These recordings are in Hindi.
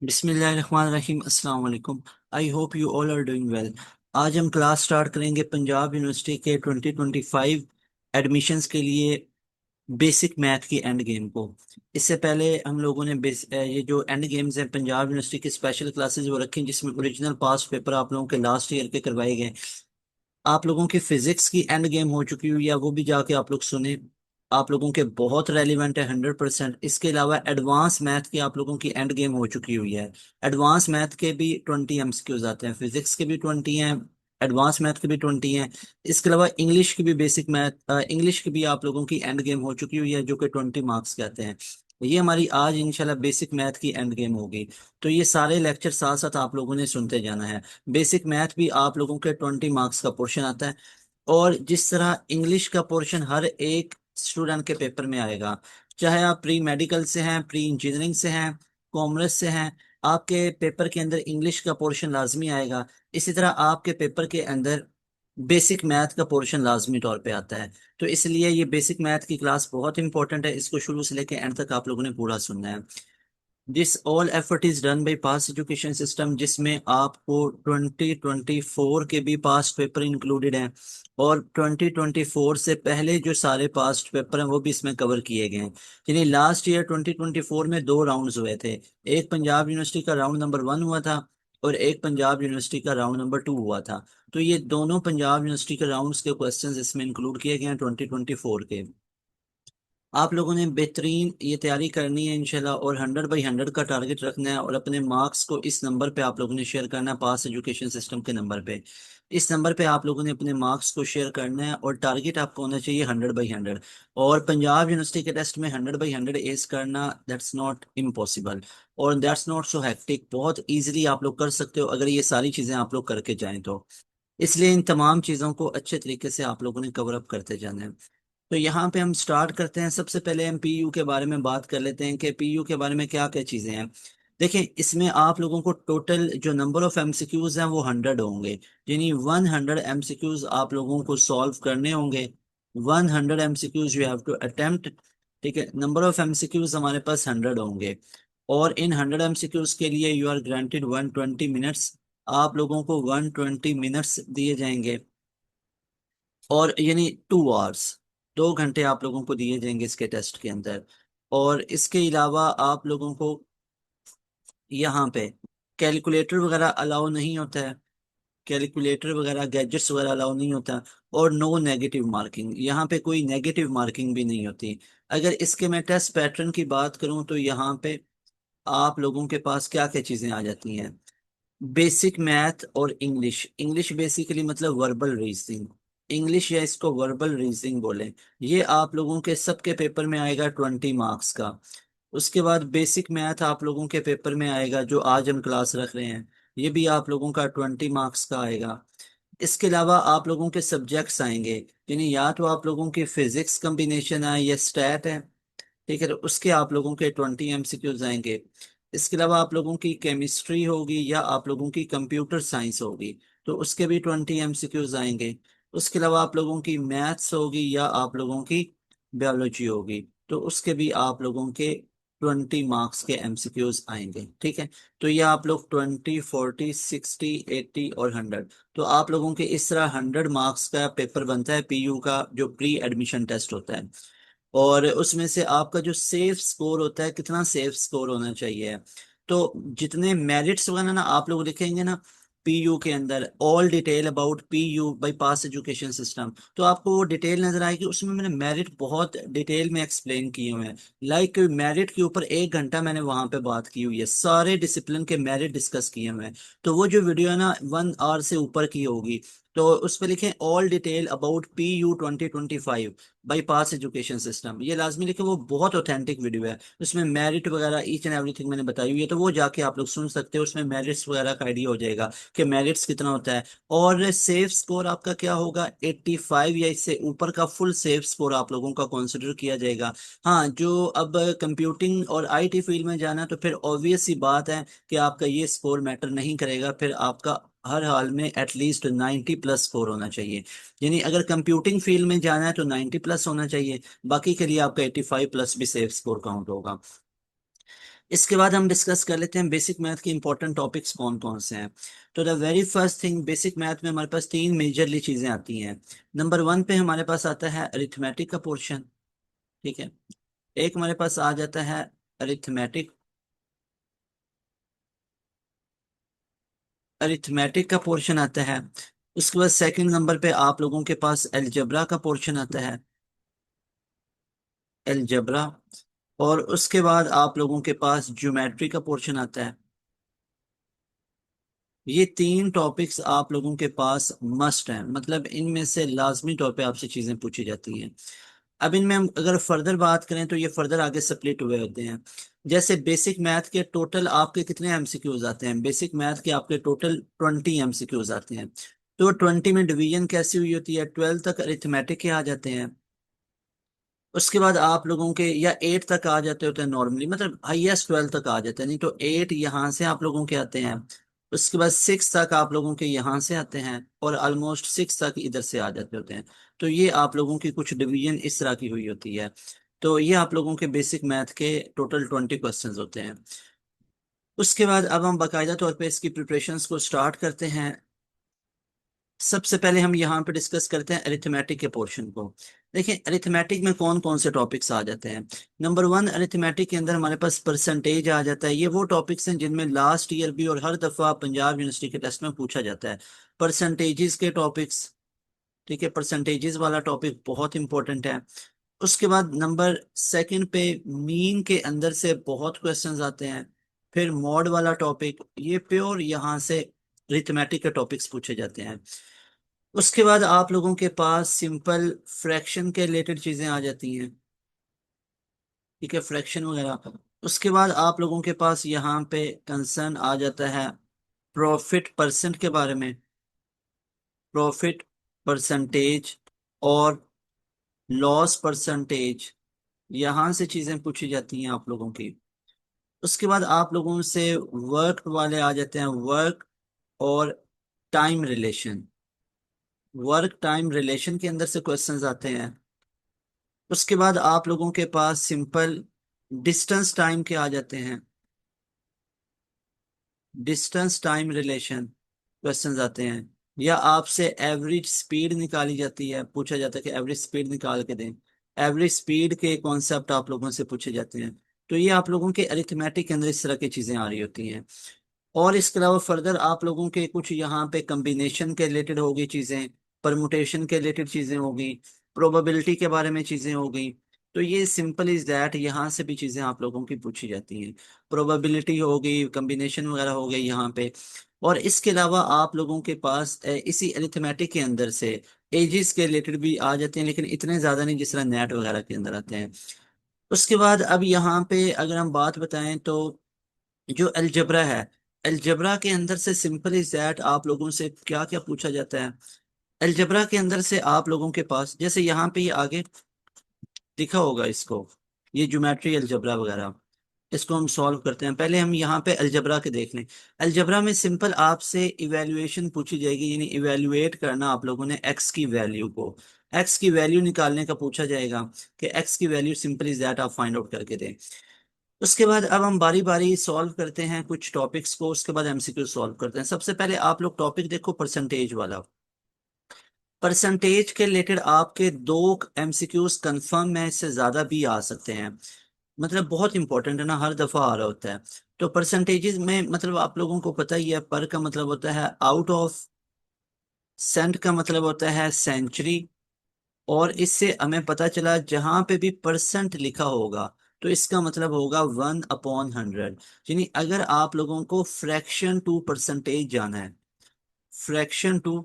बिस्मिल्लाहिर्रहमानिर्रहीम अस्सलाम वालेकुम। I hope you all are doing well. आज हम क्लास स्टार्ट करेंगे पंजाब यूनिवर्सिटी के 2025 एडमिशन्स के लिए बेसिक मैथ की एंड गेम को। इससे पहले हम लोगों ने ये जो एंड गेम्स हैं पंजाब यूनिवर्सिटी की स्पेशल क्लासेस वो रखी जिसमें ओरिजिनल पास पेपर आप लोगों के लास्ट ईयर के करवाए गए। आप लोगों की फिजिक्स की एंड गेम हो चुकी हुई है, वो भी जाके आप लोग सुने। आप लोगों के बहुत रेलिवेंट है 100%। इसके अलावा एडवांस मैथ की आप लोगों की एंड गेम हो चुकी हुई है। एडवांस मैथ के भी 20 एमसीक्यूज आते हैं, फिजिक्स के भी 20 हैं, एडवांस मैथ के भी 20 हैं। इसके अलावा इंग्लिश की भी बेसिक मैथ, इंग्लिश की भी आप लोगों की एंड गेम हो चुकी हुई है जो कि 20 मार्क्स के आते हैं। ये हमारी आज इंशाल्लाह बेसिक मैथ की एंड गेम होगी। तो ये सारे लेक्चर साथ साथ आप लोगों ने सुनते जाना है। बेसिक मैथ भी आप लोगों के 20 मार्क्स का पोर्शन आता है। और जिस तरह इंग्लिश का पोर्शन हर एक स्टूडेंट के पेपर में आएगा, चाहे आप प्री मेडिकल से हैं, प्री इंजीनियरिंग से हैं, कॉमर्स से हैं, आपके पेपर के अंदर इंग्लिश का पोर्शन लाजमी आएगा। इसी तरह आपके पेपर के अंदर बेसिक मैथ का पोर्शन लाजमी तौर पे आता है। तो इसलिए ये बेसिक मैथ की क्लास बहुत इंपॉर्टेंट है, इसको शुरू से लेकर एंड तक आप लोगों ने पूरा सुनना है। This all effort is done by pass education system, जिसमें आपको 2024 के भी पास्ट पेपर इंक्लूडेड हैं और 2024 से पहले जो सारे पास्ट पेपर हैं वो भी इसमें कवर किए गए हैं। यानी लास्ट ईयर 2024 में दो राउंड्स हुए थे। एक पंजाब यूनिवर्सिटी का राउंड नंबर 1 हुआ था और एक पंजाब यूनिवर्सिटी का राउंड नंबर 2 हुआ था। तो ये दोनों पंजाब यूनिवर्सिटी के राउंड्स के क्वेश्चंस इसमें इंक्लूड किए गए हैं 2024 के। आप लोगों ने बेहतरीन ये तैयारी करनी है इंशाल्लाह, और 100/100 का टारगेट रखना है और अपने मार्क्स को इस नंबर पे आप लोगों ने शेयर करना है, पास एजुकेशन सिस्टम के नंबर पे। इस नंबर पे आप लोगों ने अपने मार्क्स को शेयर करना है और टारगेट आपको होना चाहिए 100/100। और पंजाब यूनिवर्सिटी के टेस्ट में 100/100 एस करना, दैट्स नॉट इम्पॉसिबल और दैट्स नॉट सो हैक्टिक। बहुत ईजिली आप लोग कर सकते हो अगर ये सारी चीजें आप लोग करके जाएं तो। इसलिए इन तमाम चीजों को अच्छे तरीके से आप लोगों ने कवर अप करते जाना है। तो यहाँ पे हम स्टार्ट करते हैं। सबसे पहले हम पीयू के बारे में बात कर लेते हैं कि पीयू के बारे में क्या क्या चीजें हैं। देखें, इसमें आप लोगों को टोटल जो नंबर ऑफ एमसीक्यूज हैं वो 100 होंगे। यानी 100 एमसीक्यूज आप लोगों को सॉल्व करने होंगे। 100 MCQs you have to attempt. ठीक है, नंबर ऑफ एमसीक्यूज हमारे पास 100 होंगे और इन 100 एमसीक्यूज के लिए यू आर ग्रांटेड 120 मिनट्स। आप लोगों को 120 मिनट्स दिए जाएंगे और यानी 2 आवर्स, 2 घंटे आप लोगों को दिए जाएंगे इसके टेस्ट के अंदर। और इसके अलावा आप लोगों को यहाँ पे कैलकुलेटर वगैरह अलाउ नहीं होता है। कैलकुलेटर वगैरह गैजेट्स वगैरह अलाउ नहीं होता। और नो नेगेटिव मार्किंग, यहाँ पे कोई नेगेटिव मार्किंग भी नहीं होती। अगर इसके मैं टेस्ट पैटर्न की बात करूँ तो यहाँ पे आप लोगों के पास क्या क्या चीजें आ जाती हैं। बेसिक मैथ और इंग्लिश। इंग्लिश बेसिकली मतलब वर्बल रीजनिंग। इंग्लिश या इसको वर्बल रीजनिंग बोले। ये आप लोगों के सबके पेपर में आएगा 20 मार्क्स का। उसके बाद बेसिक मैथ आप लोगों के पेपर में आएगा जो आज हम क्लास रख रहे हैं। ये भी आप लोगों का 20 मार्क्स का आएगा। इसके अलावा आप लोगों के सब्जेक्ट्स आएंगे, यानी या तो आप लोगों की फिजिक्स कॉम्बिनेशन है या स्टैट है। ठीक है, तो उसके आप लोगों के 20 एमसीक्यूज आएंगे। इसके अलावा आप लोगों की केमिस्ट्री होगी या आप लोगों की कंप्यूटर साइंस होगी, तो उसके भी 20 एमसीक्यूज आएंगे। उसके अलावा आप लोगों की मैथ्स होगी या आप लोगों की बायोलॉजी होगी, तो उसके भी आप लोगों के 20 मार्क्स के एमसीक्यूज आएंगे। ठीक है, तो ये आप लोग 20, 40, 60, 80 और 100, तो आप लोगों के इस तरह 100 मार्क्स का पेपर बनता है पीयू का, जो प्री एडमिशन टेस्ट होता है। और उसमें से आपका जो सेफ स्कोर होता है, कितना सेफ स्कोर होना चाहिए। तो जितने मेरिट्स वगैरह ना आप लोग लिखेंगे ना पीयू के अंदर, all detail about PU by pass education system, तो आपको वो डिटेल नजर आएगी। उसमें मैंने मेरिट बहुत डिटेल में एक्सप्लेन किए हुए हैं। लाइक मेरिट के ऊपर 1 घंटा मैंने वहां पे बात की हुई है, सारे डिसिप्लिन के मेरिट डिस्कस किए हुए हैं। तो वो जो वीडियो है ना 1 आवर से ऊपर की होगी। तो उस पर लिखें all detail about PU 2025 by pass education system, ये लाजमी लिखे। वो बहुत ऑथेंटिक वीडियो है, उसमें मेरिट वगैरह ईच एंड एवरीथिंग मैंने बताई हुई है, तो वो जाके आप लोग सुन सकते हो। उसमें मेरिट्स वगैरह का आइडिया हो जाएगा कि मेरिट्स कितना होता है। और सेफ स्कोर आपका क्या होगा, 85 या इससे ऊपर का फुल सेफ स्कोर आप लोगों का कंसिडर किया जाएगा। हाँ, जो अब कंप्यूटिंग और आईटी फील्ड में जाना है तो फिर ऑब्वियस सी बात है कि आपका ये स्कोर मैटर नहीं करेगा, फिर आपका हर हाल में एटलीस्ट 90+ स्कोर होना चाहिए। यानी अगर कंप्यूटिंग फील्ड में जाना है तो 90+ होना चाहिए, बाकी के लिए आपका 85+ भी सेफ स्कोर काउंट होगा। इसके बाद हम डिस्कस कर लेते हैं बेसिक मैथ के इंपॉर्टेंट टॉपिक्स कौन कौन से हैं। तो the very first thing, basic math में हमारे पास तीन मेजरली चीजें आती हैं। नंबर वन पे हमारे पास आता है अरिथमेटिक का पोर्शन। ठीक है। एक हमारे पास आ जाता है अरिथमेटिक, अरिथमेटिक का पोर्शन आता है। उसके बाद सेकंड नंबर पे आप लोगों के पास अलजेब्रा का पोर्शन आता है, अलजेब्रा। और उसके बाद आप लोगों के पास ज्योमेट्री का पोर्शन आता है। ये तीन टॉपिक्स आप लोगों के पास मस्ट हैं, मतलब इनमें से लाजमी तौर पे आपसे चीजें पूछी जाती हैं। अब इनमें हम अगर फर्दर बात करें तो ये फर्दर आगे स्प्लिट हुए होते हैं। जैसे बेसिक मैथ के टोटल आपके कितने एमसीक्यूज आते हैं? बेसिक मैथ के आपके टोटल 20 एमसीक्यूज आते हैं। तो 20 में डिवीजन कैसी हुई होती है? 12 तक अरिथमेटिक के आ जाते हैं। उसके बाद आप लोगों के या 8 तक आ जाते होते हैं नॉर्मली, मतलब हाईएस्ट 12 तक आ जाते हैं, नहीं तो 8 यहाँ से आप लोगों के आते हैं। उसके बाद 6 तक आप लोगों के यहाँ से आते हैं, और ऑलमोस्ट 6 तक इधर से आ जाते होते हैं। तो ये आप लोगों की कुछ डिवीजन इस तरह की हुई होती है। तो ये आप लोगों के बेसिक मैथ के टोटल 20 क्वेश्चंस होते हैं। उसके बाद अब हम बाकायदा तौर पे इसकी प्रिपरेशंस को स्टार्ट करते हैं। सबसे पहले हम यहाँ पे डिस्कस करते हैं अरिथमेटिक के पोर्शन को। देखिए अरिथमेटिक में कौन कौन से टॉपिक्स आ जाते हैं। नंबर वन, अरिथमेटिक के अंदर हमारे पास परसेंटेज आ जाता है। ये वो टॉपिक्स हैं जिनमें लास्ट ईयर भी और हर दफा पंजाब यूनिवर्सिटी के टेस्ट में पूछा जाता है, परसेंटेजेस के टॉपिक्स। ठीक है, परसेंटेजेस वाला टॉपिक बहुत इंपॉर्टेंट है। उसके बाद नंबर सेकंड पे मीन के अंदर से बहुत क्वेश्चंस आते हैं। फिर मॉड वाला टॉपिक, ये प्योर यहाँ से अरिथमेटिक के टॉपिक्स पूछे जाते हैं। उसके बाद आप लोगों के पास सिंपल फ्रैक्शन के रिलेटेड चीजें आ जाती हैं। ठीक है, फ्रैक्शन वगैरह। उसके बाद आप लोगों के पास यहाँ पे कंसर्न आ जाता है प्रॉफिट परसेंट के बारे में, प्रॉफिट परसेंटेज और लॉस परसेंटेज, यहाँ से चीजें पूछी जाती हैं आप लोगों की। उसके बाद आप लोगों से वर्क वाले आ जाते हैं, वर्क और time relation. Work time relation के अंदर से क्वेश्चंस आते हैं। उसके बाद आप लोगों के पास सिंपल डिस्टेंस टाइम के आ जाते हैं, डिस्टेंस टाइम रिलेशन क्वेश्चंस आते हैं। या आपसे एवरेज स्पीड निकाली जाती है, पूछा जाता है कि एवरेज स्पीड निकाल के दें। एवरेज स्पीड के कॉन्सेप्ट आप लोगों से पूछे जाते हैं। तो ये आप लोगों के अरिथमेटिक के अंदर इस तरह की चीजें आ रही होती हैं। और इसके अलावा फर्दर आप लोगों के कुछ यहाँ पे कम्बिनेशन के रिलेटेड होगी चीजें, परमुटेशन के रिलेटेड चीजें होगी, प्रोबेबिलिटी के बारे में चीजें हो गई। तो ये सिंपल इज दैट, यहाँ से भी चीजें आप लोगों की पूछी जाती हैं। प्रोबेबिलिटी हो गई, कम्बिनेशन वगैरह हो गई यहाँ पे। और इसके अलावा आप लोगों के पास इसी अरिथमेटिक के अंदर से एजिस के रिलेटेड भी आ जाते हैं, लेकिन इतने ज्यादा नहीं जिस तरह नेट वगैरह के अंदर आते हैं। उसके बाद अब यहाँ पे अगर हम बात बताएं तो जो अलजबरा है, अलजबरा के अंदर से सिंपल इज दैट आप लोगों से क्या क्या पूछा जाता है। अलजबरा के अंदर से आप लोगों के पास जैसे यहाँ पे ये आगे दिखा होगा इसको, ये ज्योमेट्री अलजबरा वगैरह, इसको हम सॉल्व करते हैं। पहले हम यहाँ पे अलजबरा के देख लें। अलजबरा में सिंपल आपसे इवेल्युएशन पूछी जाएगी, यानी इवेल्युएट करना आप लोगों ने एक्स की वैल्यू को, एक्स की वैल्यू निकालने का पूछा जाएगा कि एक्स की वैल्यू सिंपल इज दैट आप फाइंड आउट करके दें। उसके बाद अब हम बारी बारी सॉल्व करते हैं कुछ टॉपिक्स को, उसके बाद एमसीक्यू सॉल्व करते हैं। सबसे पहले आप लोग टॉपिक देखो परसेंटेज वाला। परसेंटेज के रिलेटेड आपके दो एमसीक्यूज कंफर्म है, इससे ज्यादा भी आ सकते हैं। मतलब बहुत इंपॉर्टेंट है ना, हर दफा आ रहा होता है। तो परसेंटेजेस में मतलब आप लोगों को पता ही है, पर का मतलब होता है आउट ऑफ, सेंट का मतलब होता है सेंचुरी। और इससे हमें पता चला जहां पे भी परसेंट लिखा होगा तो इसका मतलब होगा 1/100। यानी अगर आप लोगों को फ्रैक्शन टू परसेंटेज जाना है, फ्रैक्शन टू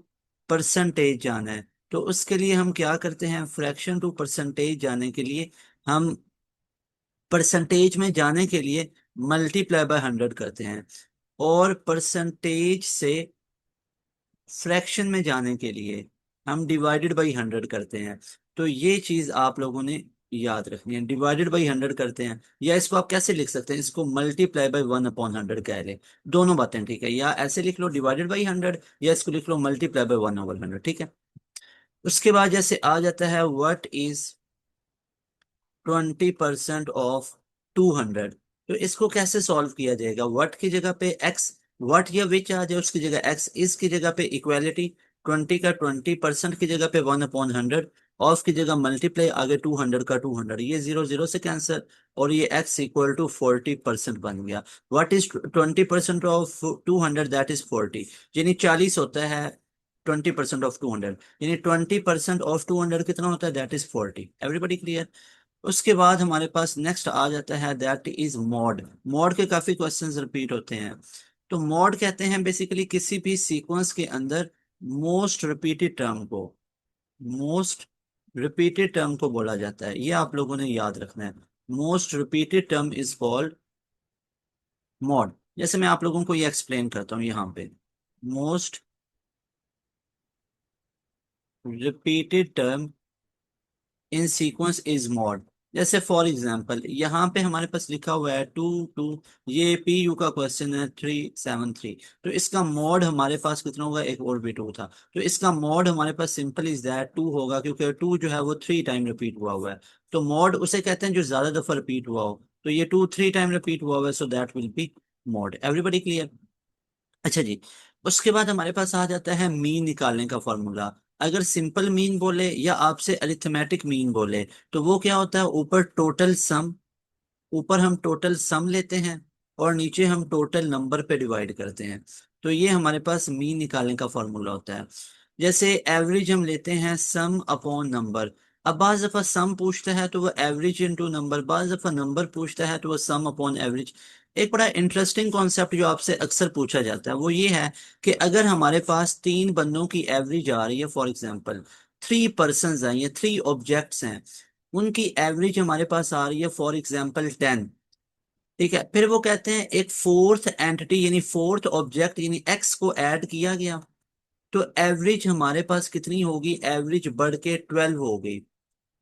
परसेंटेज जाना है, तो उसके लिए हम क्या करते हैं? फ्रैक्शन टू परसेंटेज जाने के लिए हम परसेंटेज में जाने के लिए मल्टीप्लाई बाय 100 करते हैं। और परसेंटेज से फ्रैक्शन में जाने के लिए हम डिवाइडेड बाई 100 करते हैं। तो ये चीज आप लोगों ने याद रखनी है, डिवाइडेड बाई 100 करते हैं। या इसको आप कैसे लिख सकते हैं? इसको मल्टीप्लाई बाई 1/100 कह ले, दोनों बातें ठीक है। या ऐसे लिख लो डिवाइडेड बाई 100, या इसको लिख लो मल्टीप्लाई बाई 1/100। ठीक है। उसके बाद जैसे आ जाता है, व्हाट इज 20% ऑफ 200। तो इसको कैसे सॉल्व किया जाएगा? व्हाट की जगह पे एक्स, व्हाट या विच आ जाए उसकी जगह एक्स, इस की जगह पे इक्वालिटी, 20 का 20% की जगह पे 1/100, ऑफ की जगह मल्टीप्लाई, आगे 200 का 200, ये जीरो जीरो से कैंसर, और ये एक्स इक्वल टू 40% बन गया। What is 20% of 200? That is 40, यानी 40 होता है 20% ऑफ 200, यानी 20% ऑफ 200 कितना होता है? That is 40। Everybody clear? उसके बाद हमारे पास नेक्स्ट आ जाता है दैट इज मॉड। मॉड के काफी क्वेश्चंस रिपीट होते हैं। तो मॉड कहते हैं बेसिकली किसी भी सीक्वेंस के अंदर मोस्ट रिपीटेड टर्म को, मोस्ट रिपीटेड टर्म को बोला जाता है, ये आप लोगों ने याद रखना है। Most repeated term is called mod. जैसे मैं आप लोगों को ये एक्सप्लेन करता हूँ यहाँ पे, most repeated term in sequence is mod. जैसे फॉर एग्जांपल यहाँ पे हमारे पास लिखा हुआ है 2 2, ये पी यू का क्वेश्चन है 3 7 3। तो इसका मॉड हमारे पास कितना होगा? एक और भी 2 था, तो इसका मॉड हमारे पास सिंपल इज दैट 2 होगा, क्योंकि 2 जो है वो 3 टाइम रिपीट हुआ हुआ है। तो मॉड उसे कहते हैं जो ज्यादा दफा रिपीट हुआ हो, तो ये 2 3 टाइम रिपीट हुआ हुआ है, सो that will B mod. Everybody clear? अच्छा जी। उसके बाद हमारे पास आ जाता है मीन निकालने का फॉर्मूला। अगर सिंपल मीन बोले या आपसे अरिथमेटिक मीन बोले, तो वो क्या होता है? ऊपर टोटल सम, ऊपर हम टोटल सम लेते हैं और नीचे हम टोटल नंबर पे डिवाइड करते हैं। तो ये हमारे पास मीन निकालने का फॉर्मूला होता है। जैसे एवरेज हम लेते हैं सम अपॉन नंबर। अब बाज दफा सम पूछता है तो वो एवरेज इनटू नंबर, बाज दफा नंबर पूछता है तो वो सम अपॉन एवरेज। एक बड़ा इंटरेस्टिंग कॉन्सेप्ट जो आपसे अक्सर पूछा जाता है वो ये है कि अगर हमारे पास 3 बंदों की एवरेज आ रही है, फॉर एग्जांपल 3 पर्सन हैं, ये 3 ऑब्जेक्ट्स हैं, उनकी एवरेज हमारे पास आ रही है फॉर एग्जांपल 10। ठीक है, फिर वो कहते हैं एक फोर्थ एंटिटी यानी फोर्थ ऑब्जेक्ट यानी एक्स को ऐड किया गया, तो एवरेज हमारे पास कितनी होगी? एवरेज बढ़ के 12 हो गई।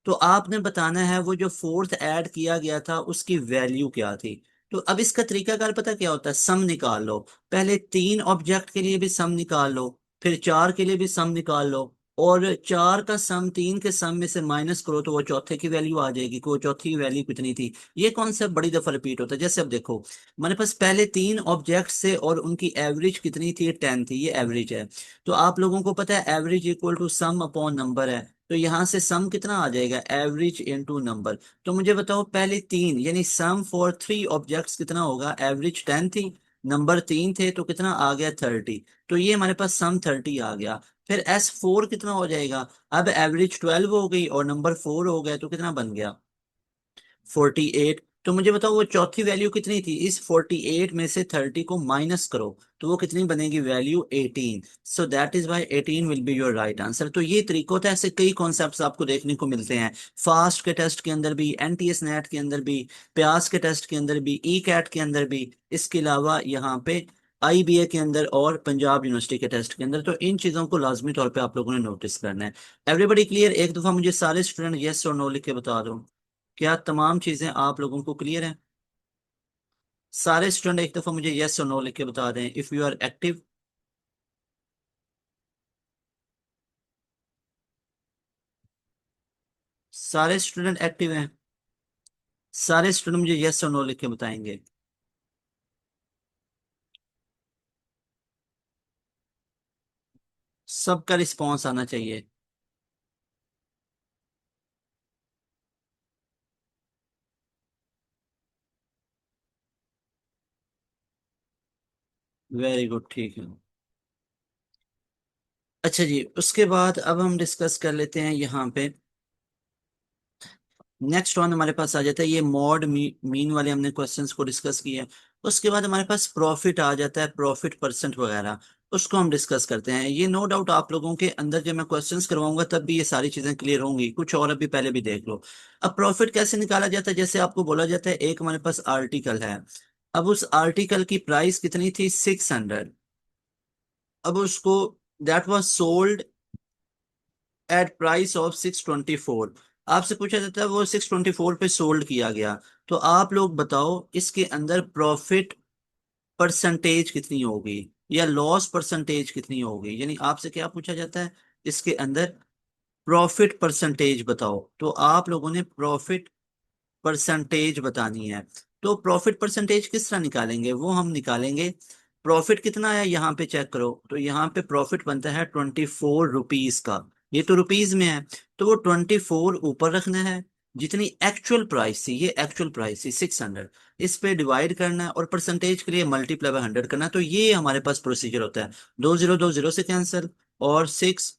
तो आपने बताना है वो जो फोर्थ ऐड किया गया था उसकी वैल्यू क्या थी। तो अब इसका तरीकाकार पता क्या होता है? सम निकाल लो। पहले 3 ऑब्जेक्ट के लिए भी सम निकाल लो, फिर 4 के लिए भी सम निकाल लो, और 4 का सम 3 के सम में से माइनस करो तो वो चौथे की वैल्यू आ जाएगी कि वो चौथी की वैल्यू कितनी थी। ये कॉन्सेप्ट बड़ी दफा रिपीट होता है। जैसे अब देखो, हमारे पास पहले 3 ऑब्जेक्ट से और उनकी एवरेज कितनी थी? 10 थी, ये एवरेज है। तो आप लोगों को पता है average equal to sum upon number है, तो यहां से सम कितना आ जाएगा? Average into number. तो मुझे बताओ पहले 3 यानी सम फॉर 3 ऑब्जेक्ट्स कितना होगा? एवरेज 10 थी, नंबर 3 थे, तो कितना आ गया? 30। तो ये हमारे पास सम 30 आ गया। फिर S4 कितना हो जाएगा? अब एवरेज 12 हो गई और नंबर 4 हो गया, तो कितना बन गया? 48। तो मुझे बताओ वो चौथी वैल्यू कितनी थी? इस 48 में से 30 को माइनस करो तो वो कितनी बनेगी? Value 18। So that is why 18 will be your right answer. तो ये तरीका होता है, ऐसे कई कॉन्सेप्ट्स आपको देखने को मिलते हैं। फास्ट के टेस्ट के अंदर भी, एनटीएस नेट के अंदर भी, प्यास के टेस्ट के अंदर भी, ई कैट के अंदर भी, इसके अलावा यहाँ पे आईबीए के अंदर और पंजाब यूनिवर्सिटी के टेस्ट के अंदर। तो इन चीजों को लाजमी तौर पे आप लोगों ने नोटिस करना है। Everybody clear? एक दफा मुझे सारे स्टूडेंट यस और नो लिख के बता दो, क्या तमाम चीजें आप लोगों को क्लियर हैं? सारे स्टूडेंट एक दफा मुझे यस और नो लिख के बता दें इफ यू आर एक्टिव। सारे स्टूडेंट एक्टिव हैं? सारे स्टूडेंट मुझे यस और नो लिख के बताएंगे। सबका रिस्पॉन्स आना चाहिए। वेरी गुड, ठीक है। अच्छा जी, उसके बाद अब हम डिस्कस कर लेते हैं यहाँ पे। नेक्स्ट वन हमारे पास आ जाता है ये मॉड मीन वाले हमने क्वेश्चंस को डिस्कस किया है। उसके बाद हमारे पास प्रॉफिट आ जाता है, प्रॉफिट परसेंट वगैरह, उसको हम डिस्कस करते हैं। ये नो डाउट आप लोगों के अंदर जब मैं क्वेश्चंस करवाऊंगा तब भी ये सारी चीजें क्लियर होंगी, कुछ और अभी पहले भी देख लो। अब प्रॉफिट कैसे निकाला जाता है? जैसे आपको बोला जाता है एक हमारे पास आर्टिकल है, अब उस आर्टिकल की प्राइस कितनी थी? 600। अब उसको that was sold at price of 624। आपसे पूछा जाता है वो 624 पे सोल्ड किया गया, तो आप लोग बताओ इसके अंदर प्रॉफिट परसेंटेज कितनी होगी या लॉस परसेंटेज कितनी होगी? यानी आपसे क्या पूछा जाता है, इसके अंदर प्रॉफिट परसेंटेज बताओ। तो आप लोगों ने प्रॉफिट परसेंटेज बतानी है। तो प्रॉफिट परसेंटेज किस तरह निकालेंगे, वो हम निकालेंगे। प्रॉफिट कितना है यहाँ पे चेक करो, तो यहाँ पे प्रॉफिट बनता है 24 रुपीज का। ये तो रुपीज में है, तो वो 24 ऊपर रखना है। जितनी एक्चुअल प्राइस थी, ये एक्चुअल प्राइस थी 600, इस पे डिवाइड करना है और परसेंटेज के लिए मल्टीप्लाई बाय 100 करना है। तो ये हमारे पास प्रोसीजर होता है। दो जीरो से कैंसिल, और 6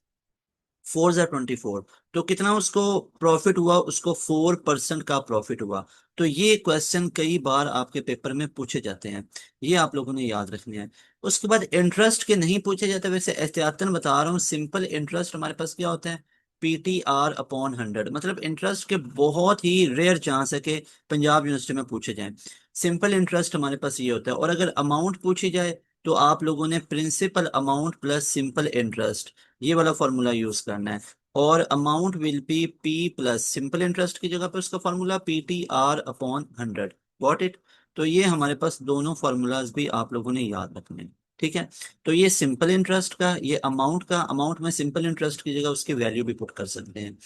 4 जा 24, तो कितना उसको प्रॉफिट हुआ, उसको 4% का प्रॉफिट हुआ। तो ये क्वेश्चन कई बार आपके पेपर में पूछे जाते हैं, ये आप लोगों ने याद रखने हैं। उसके बाद इंटरेस्ट के नहीं पूछे जाते, वैसे एहतियातन बता रहा हूँ। सिंपल इंटरेस्ट हमारे पास क्या होता है, PTR/100, मतलब इंटरेस्ट के बहुत ही रेयर चांस है कि पंजाब यूनिवर्सिटी में पूछे जाए। सिंपल इंटरेस्ट हमारे पास ये होता है। और अगर अमाउंट पूछी जाए, तो आप लोगों ने principal amount plus simple interest, ये वाला फॉर्मूला यूज करना है। और amount will be P plus simple interest की जगह पे उसका फॉर्मूला PTR/100। Got it. तो ये हमारे पास दोनों फॉर्मूलाज भी आप लोगों ने याद रखने हैं, ठीक है। तो ये सिंपल इंटरेस्ट का, ये अमाउंट का, अमाउंट में सिंपल इंटरेस्ट की जगह उसकी वैल्यू भी पुट कर सकते हैं।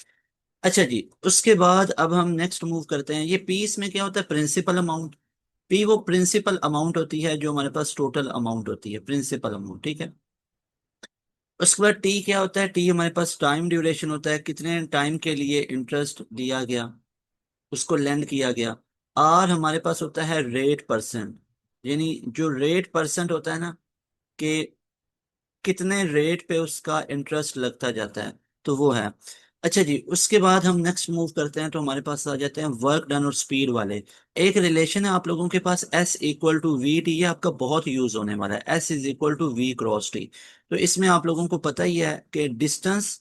अच्छा जी, उसके बाद अब हम नेक्स्ट मूव करते हैं। ये P इसमें क्या होता है, प्रिंसिपल अमाउंट। P वो प्रिंसिपल अमाउंट होती है जो हमारे पास टोटल अमाउंट होती है, प्रिंसिपल अमाउंट, ठीक है। उसके बाद टी क्या होता है, टी हमारे पास टाइम ड्यूरेशन होता है, कितने टाइम के लिए इंटरेस्ट दिया गया, उसको लेंड किया गया। आर हमारे पास होता है रेट परसेंट, यानी जो रेट परसेंट होता है ना, कि कितने रेट पे उसका इंटरेस्ट लगता जाता है, तो वो है। अच्छा जी, उसके बाद हम नेक्स्ट मूव करते हैं, तो हमारे पास आ जाते हैं वर्क डन और स्पीड वाले। एक रिलेशन है आप लोगों के पास, S = V T, ये आपका बहुत यूज होने वाला है, S = V × T। तो इसमें आप लोगों को पता ही है कि डिस्टेंस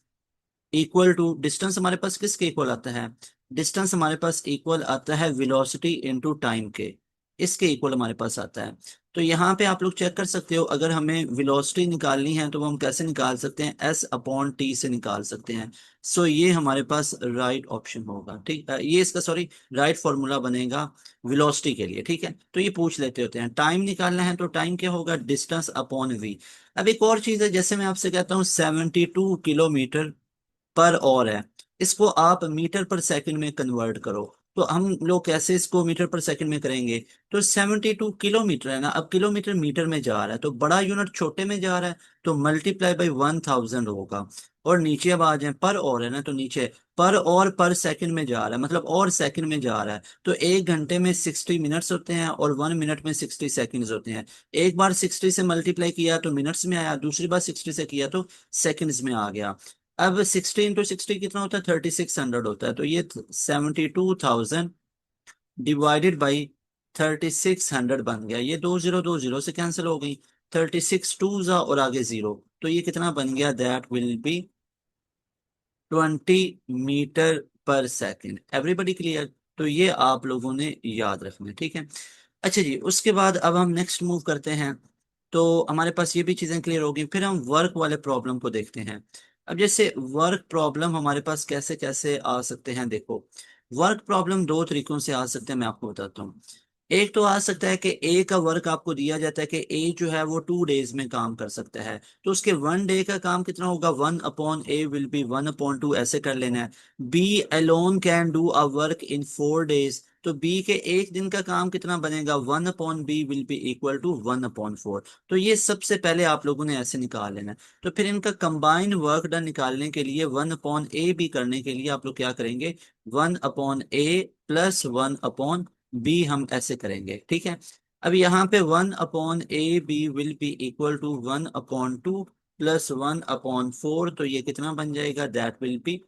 हमारे पास किसके इक्वल आता है, डिस्टेंस हमारे पास इक्वल आता है वेलोसिटी इनटू टाइम के, इसके इक्वल हमारे पास आता है। तो यहाँ पे आप लोग चेक कर सकते हो, अगर हमें वेलोसिटी निकालनी है तो वो हम कैसे निकाल सकते हैं, S/T से निकाल सकते हैं। सो ये हमारे पास राइट ऑप्शन होगा, ठीक है, ये इसका सॉरी राइट फॉर्मूला बनेगा वेलोसिटी के लिए, ठीक है। तो ये पूछ लेते होते हैं, टाइम निकालना है तो टाइम क्या होगा, डिस्टेंस/V। अब एक और चीज है, जैसे मैं आपसे कहता हूँ 72 किलोमीटर पर और है, इसको आप मीटर पर सेकंड में कन्वर्ट करो। तो हम लोग कैसे इसको मीटर पर सेकंड में करेंगे, तो 72 किलोमीटर है ना, अब किलोमीटर मीटर में जा रहा है तो बड़ा यूनिट छोटे में जा रहा है, तो मल्टीप्लाई बाई 1000 होगा। और नीचे अब आ जाए, पर और है ना, तो नीचे पर और पर सेकंड में जा रहा है, मतलब और सेकंड में जा रहा है। तो 1 घंटे में 60 मिनट्स होते हैं और 1 मिनट में 60 सेकंड्स होते हैं। एक बार 60 से मल्टीप्लाई किया तो मिनट्स में आया, दूसरी बार 60 से किया तो सेकंड्स में आ गया। अब 60 × 60 कितना होता है, 3600 होता है। तो ये 72,000 डिवाइडेड बाई 3600 बन गया। ये दो जीरो से कैंसिल हो गई, 36 2 और आगे जीरो, तो ये कितना बन गया, दैट विल बी 20 मीटर पर सेकेंड। Everybody clear. तो ये आप लोगों ने याद रखना है, ठीक है। अच्छा जी, उसके बाद अब हम नेक्स्ट मूव करते हैं। तो हमारे पास ये भी चीजें क्लियर होगी, फिर हम वर्क वाले प्रॉब्लम को देखते हैं। अब जैसे वर्क प्रॉब्लम हमारे पास कैसे कैसे आ सकते हैं, देखो। वर्क प्रॉब्लम दो तरीकों से आ सकते हैं, मैं आपको बताता हूँ। एक तो आ सकता है कि ए का वर्क आपको दिया जाता है कि ए जो है वो 2 डेज में काम कर सकता है, तो उसके 1 डे का काम कितना होगा, 1/A विल बी 1/2, ऐसे कर लेना है। B alone can do a work in 4 days, तो बी के एक दिन का काम कितना बनेगा, 1/B will be equal to 1/4। तो ये सबसे पहले आप लोगों ने ऐसे निकाल लेना है। तो फिर इनका कंबाइंड वर्क डन निकालने के लिए, 1/A भी करने के लिए आप लोग क्या करेंगे, 1/A प्लस 1/B हम ऐसे करेंगे, ठीक है। अब यहाँ पे 1/AB will be equal to 1/2 plus 1/4, तो ये कितना बन जाएगा, दैट विल बी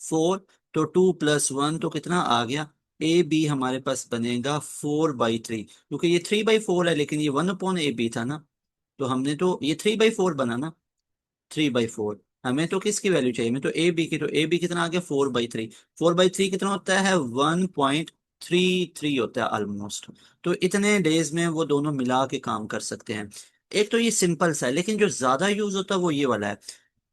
4। तो 2 + 1 तो कितना आ गया, AB हमारे पास बनेगा 4/3, क्योंकि ये 3/4 है, लेकिन ये 1/AB था ना, तो हमने तो ये 3/4 बना ना, 3/4। हमें तो किसकी वैल्यू चाहिए, हमें तो ए बी की, तो ए बी कितना आ गया, 4/3। 4/3 कितना होता है, 1.33 होता है ऑलमोस्ट। तो इतने डेज में वो दोनों मिला के काम कर सकते हैं। एक तो ये सिंपल सा है, लेकिन जो ज्यादा यूज होता है वो ये वाला है।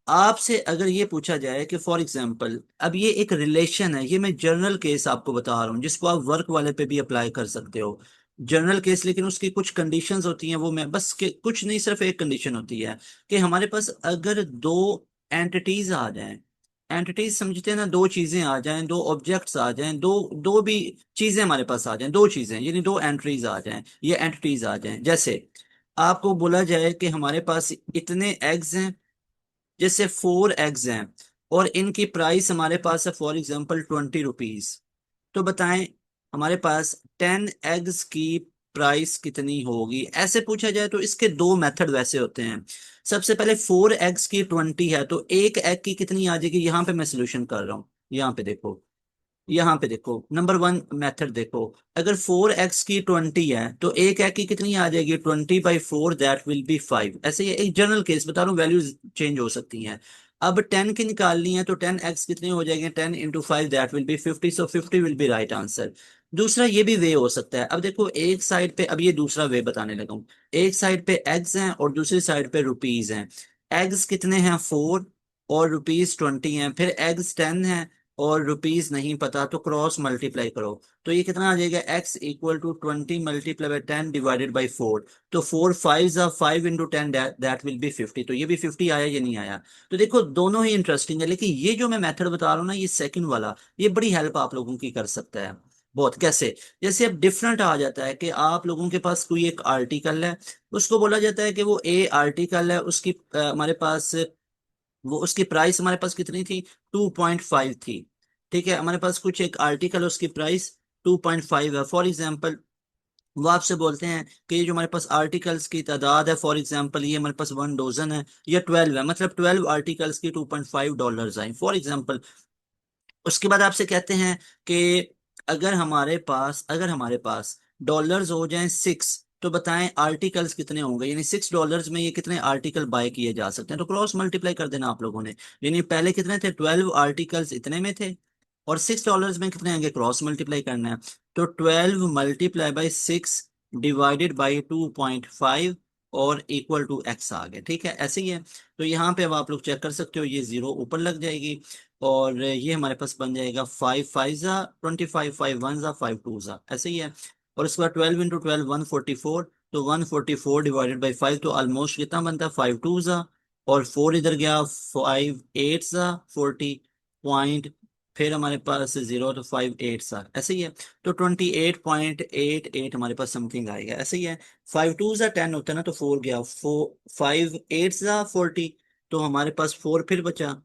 आपसे अगर ये पूछा जाए कि फॉर एग्जाम्पल, अब ये एक रिलेशन है, ये मैं जनरल केस आपको बता रहा हूँ जिसको आप वर्क वाले पे भी अप्लाई कर सकते हो, जनरल केस। लेकिन उसकी कुछ कंडीशंस होती हैं, वो मैं बस के कुछ नहीं, सिर्फ एक कंडीशन होती है कि हमारे पास अगर दो एंटिटीज आ जाएं, एंटिटीज समझते हैं ना, दो चीजें आ जाएं, दो ऑब्जेक्ट्स आ जाएं, दो दो भी चीजें हमारे पास आ जाएं, दो चीजें यानी दो एंट्रीज आ जाएं, ये एंटिटीज आ जाएं। जैसे आपको बोला जाए कि हमारे पास इतने एग्स हैं, जैसे 4 एग्स हैं, और इनकी प्राइस हमारे पास है फॉर एग्जांपल 20 रुपीज। तो बताएं हमारे पास 10 एग्स की प्राइस कितनी होगी, ऐसे पूछा जाए तो इसके दो मेथड वैसे होते हैं। सबसे पहले 4 एग्स की 20 है, तो एक एग की कितनी आ जाएगी, यहां पे मैं सोल्यूशन कर रहा हूँ, यहाँ पे देखो, यहाँ पे देखो नंबर वन मेथड देखो। अगर 4 एक्स की 20 है तो एक एक्स की कितनी आ जाएगी, 20/4, दैट विल बी 5। ऐसे ही एक जनरल केस बता रहा हूँ, वैल्यूज चेंज हो सकती हैं। अब 10 की निकालनी है तो 10 एक्स कितने हो जाएंगे, 10 × 5, that will B 50, so 50 will be right answer. दूसरा ये भी वे हो सकता है। अब देखो एक साइड पे, अब ये दूसरा वे बताने लगा हूँ। एक साइड पे एग्स हैं और दूसरी साइड पे रुपीज हैं। एग्स कितने हैं, 4, और रुपीज 20 हैं। फिर एग्स 10 हैं और रुपीज नहीं पता, तो क्रॉस मल्टीप्लाई करो। तो ये कितना आ जाएगा, x = 20 × 10 डिवाइडेड बाई 4। तो 4 5 × 5 × 10, दैट विल बी 50। तो ये भी 50 आया, ये नहीं आया। तो देखो दोनों ही इंटरेस्टिंग है, लेकिन ये जो मैं मेथड बता रहा हूँ ना, ये सेकंड वाला, ये बड़ी हेल्प आप लोगों की कर सकता है बहुत। कैसे, जैसे अब डिफरेंट आ जाता है कि आप लोगों के पास कोई एक आर्टिकल है, उसको बोला जाता है कि वो ए आर्टिकल है, उसकी हमारे पास वो उसकी प्राइस हमारे पास कितनी थी, 2.5 थी। ठीक है, हमारे पास कुछ एक आर्टिकल, उसकी प्राइस 2.5 है फॉर एग्जांपल। वो आपसे बोलते हैं कि ये जो हमारे पास आर्टिकल्स की तादाद है, फॉर एग्जांपल ये हमारे पास 1 डजन है या 12 है, मतलब 12 आर्टिकल्स की $2.5 आए फॉर एग्जांपल। उसके बाद आपसे कहते हैं कि अगर हमारे पास डॉलर्स हो जाएं 6, तो बताएं आर्टिकल्स कितने होंगे, यानी $6 में ये कितने आर्टिकल बाय किए जा सकते हैं। तो क्रॉस मल्टीप्लाई कर देना आप लोगों ने। यानी पहले कितने थे, 12 आर्टिकल्स इतने में थे, और $6 में कितने आएंगे, क्रॉस मल्टीप्लाई करना है। तो 12 × 6 डिवाइडेड बाई 2.5 और इक्वल टू एक्स आ गए। ठीक है, ऐसे ही है। तो यहाँ पे अब आप लोग चेक कर सकते हो, ये जीरो ऊपर लग जाएगी, और ये हमारे पास बन जाएगा 5 5 ज़ा 25, 5 1 ज़ा 5 2 ज़ा, ऐसे ही है। और उसके बाद 12 × 12 144, तो 144 डिवाइडेड बाई 5, तो ऑलमोस्ट कितना बनता है, 5 2 ज़ा, और 4 इधर गया, 5 8 ज़ा 40 पॉइंट, फिर हमारे पास जीरो, तो 5 8 ज़ा, ऐसे ही है। तो 28.88 हमारे पास समथिंग आएगा, ऐसे ही है। 5 2 ज़ा 10 होता है ना, तो 4 गया, 5 8 ज़ा 40, तो हमारे पास 4 फिर बचा,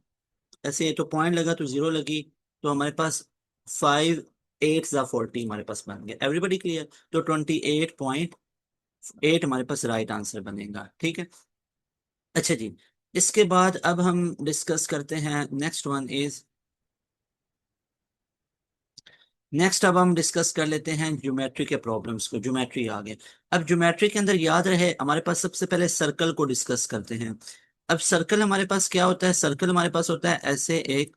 ऐसे तो पॉइंट लगा तो जीरो लगी, तो हमारे पास 5 8 ज़ा 40 हमारे पास बन गया। Everybody clear. तो 28.8 हमारे पास राइट आंसर बनेगा। ठीक है, अच्छा जी। इसके बाद अब हम डिस्कस करते हैं, नेक्स्ट अब हम डिस्कस कर लेते हैं ज्योमेट्री के प्रॉब्लम्स को। ज्योमेट्री आ गए। अब ज्योमेट्री के अंदर याद रहे हमारे पास, सबसे पहले सर्कल को डिस्कस करते हैं। अब सर्कल हमारे पास क्या होता है, सर्कल हमारे पास होता है ऐसे एक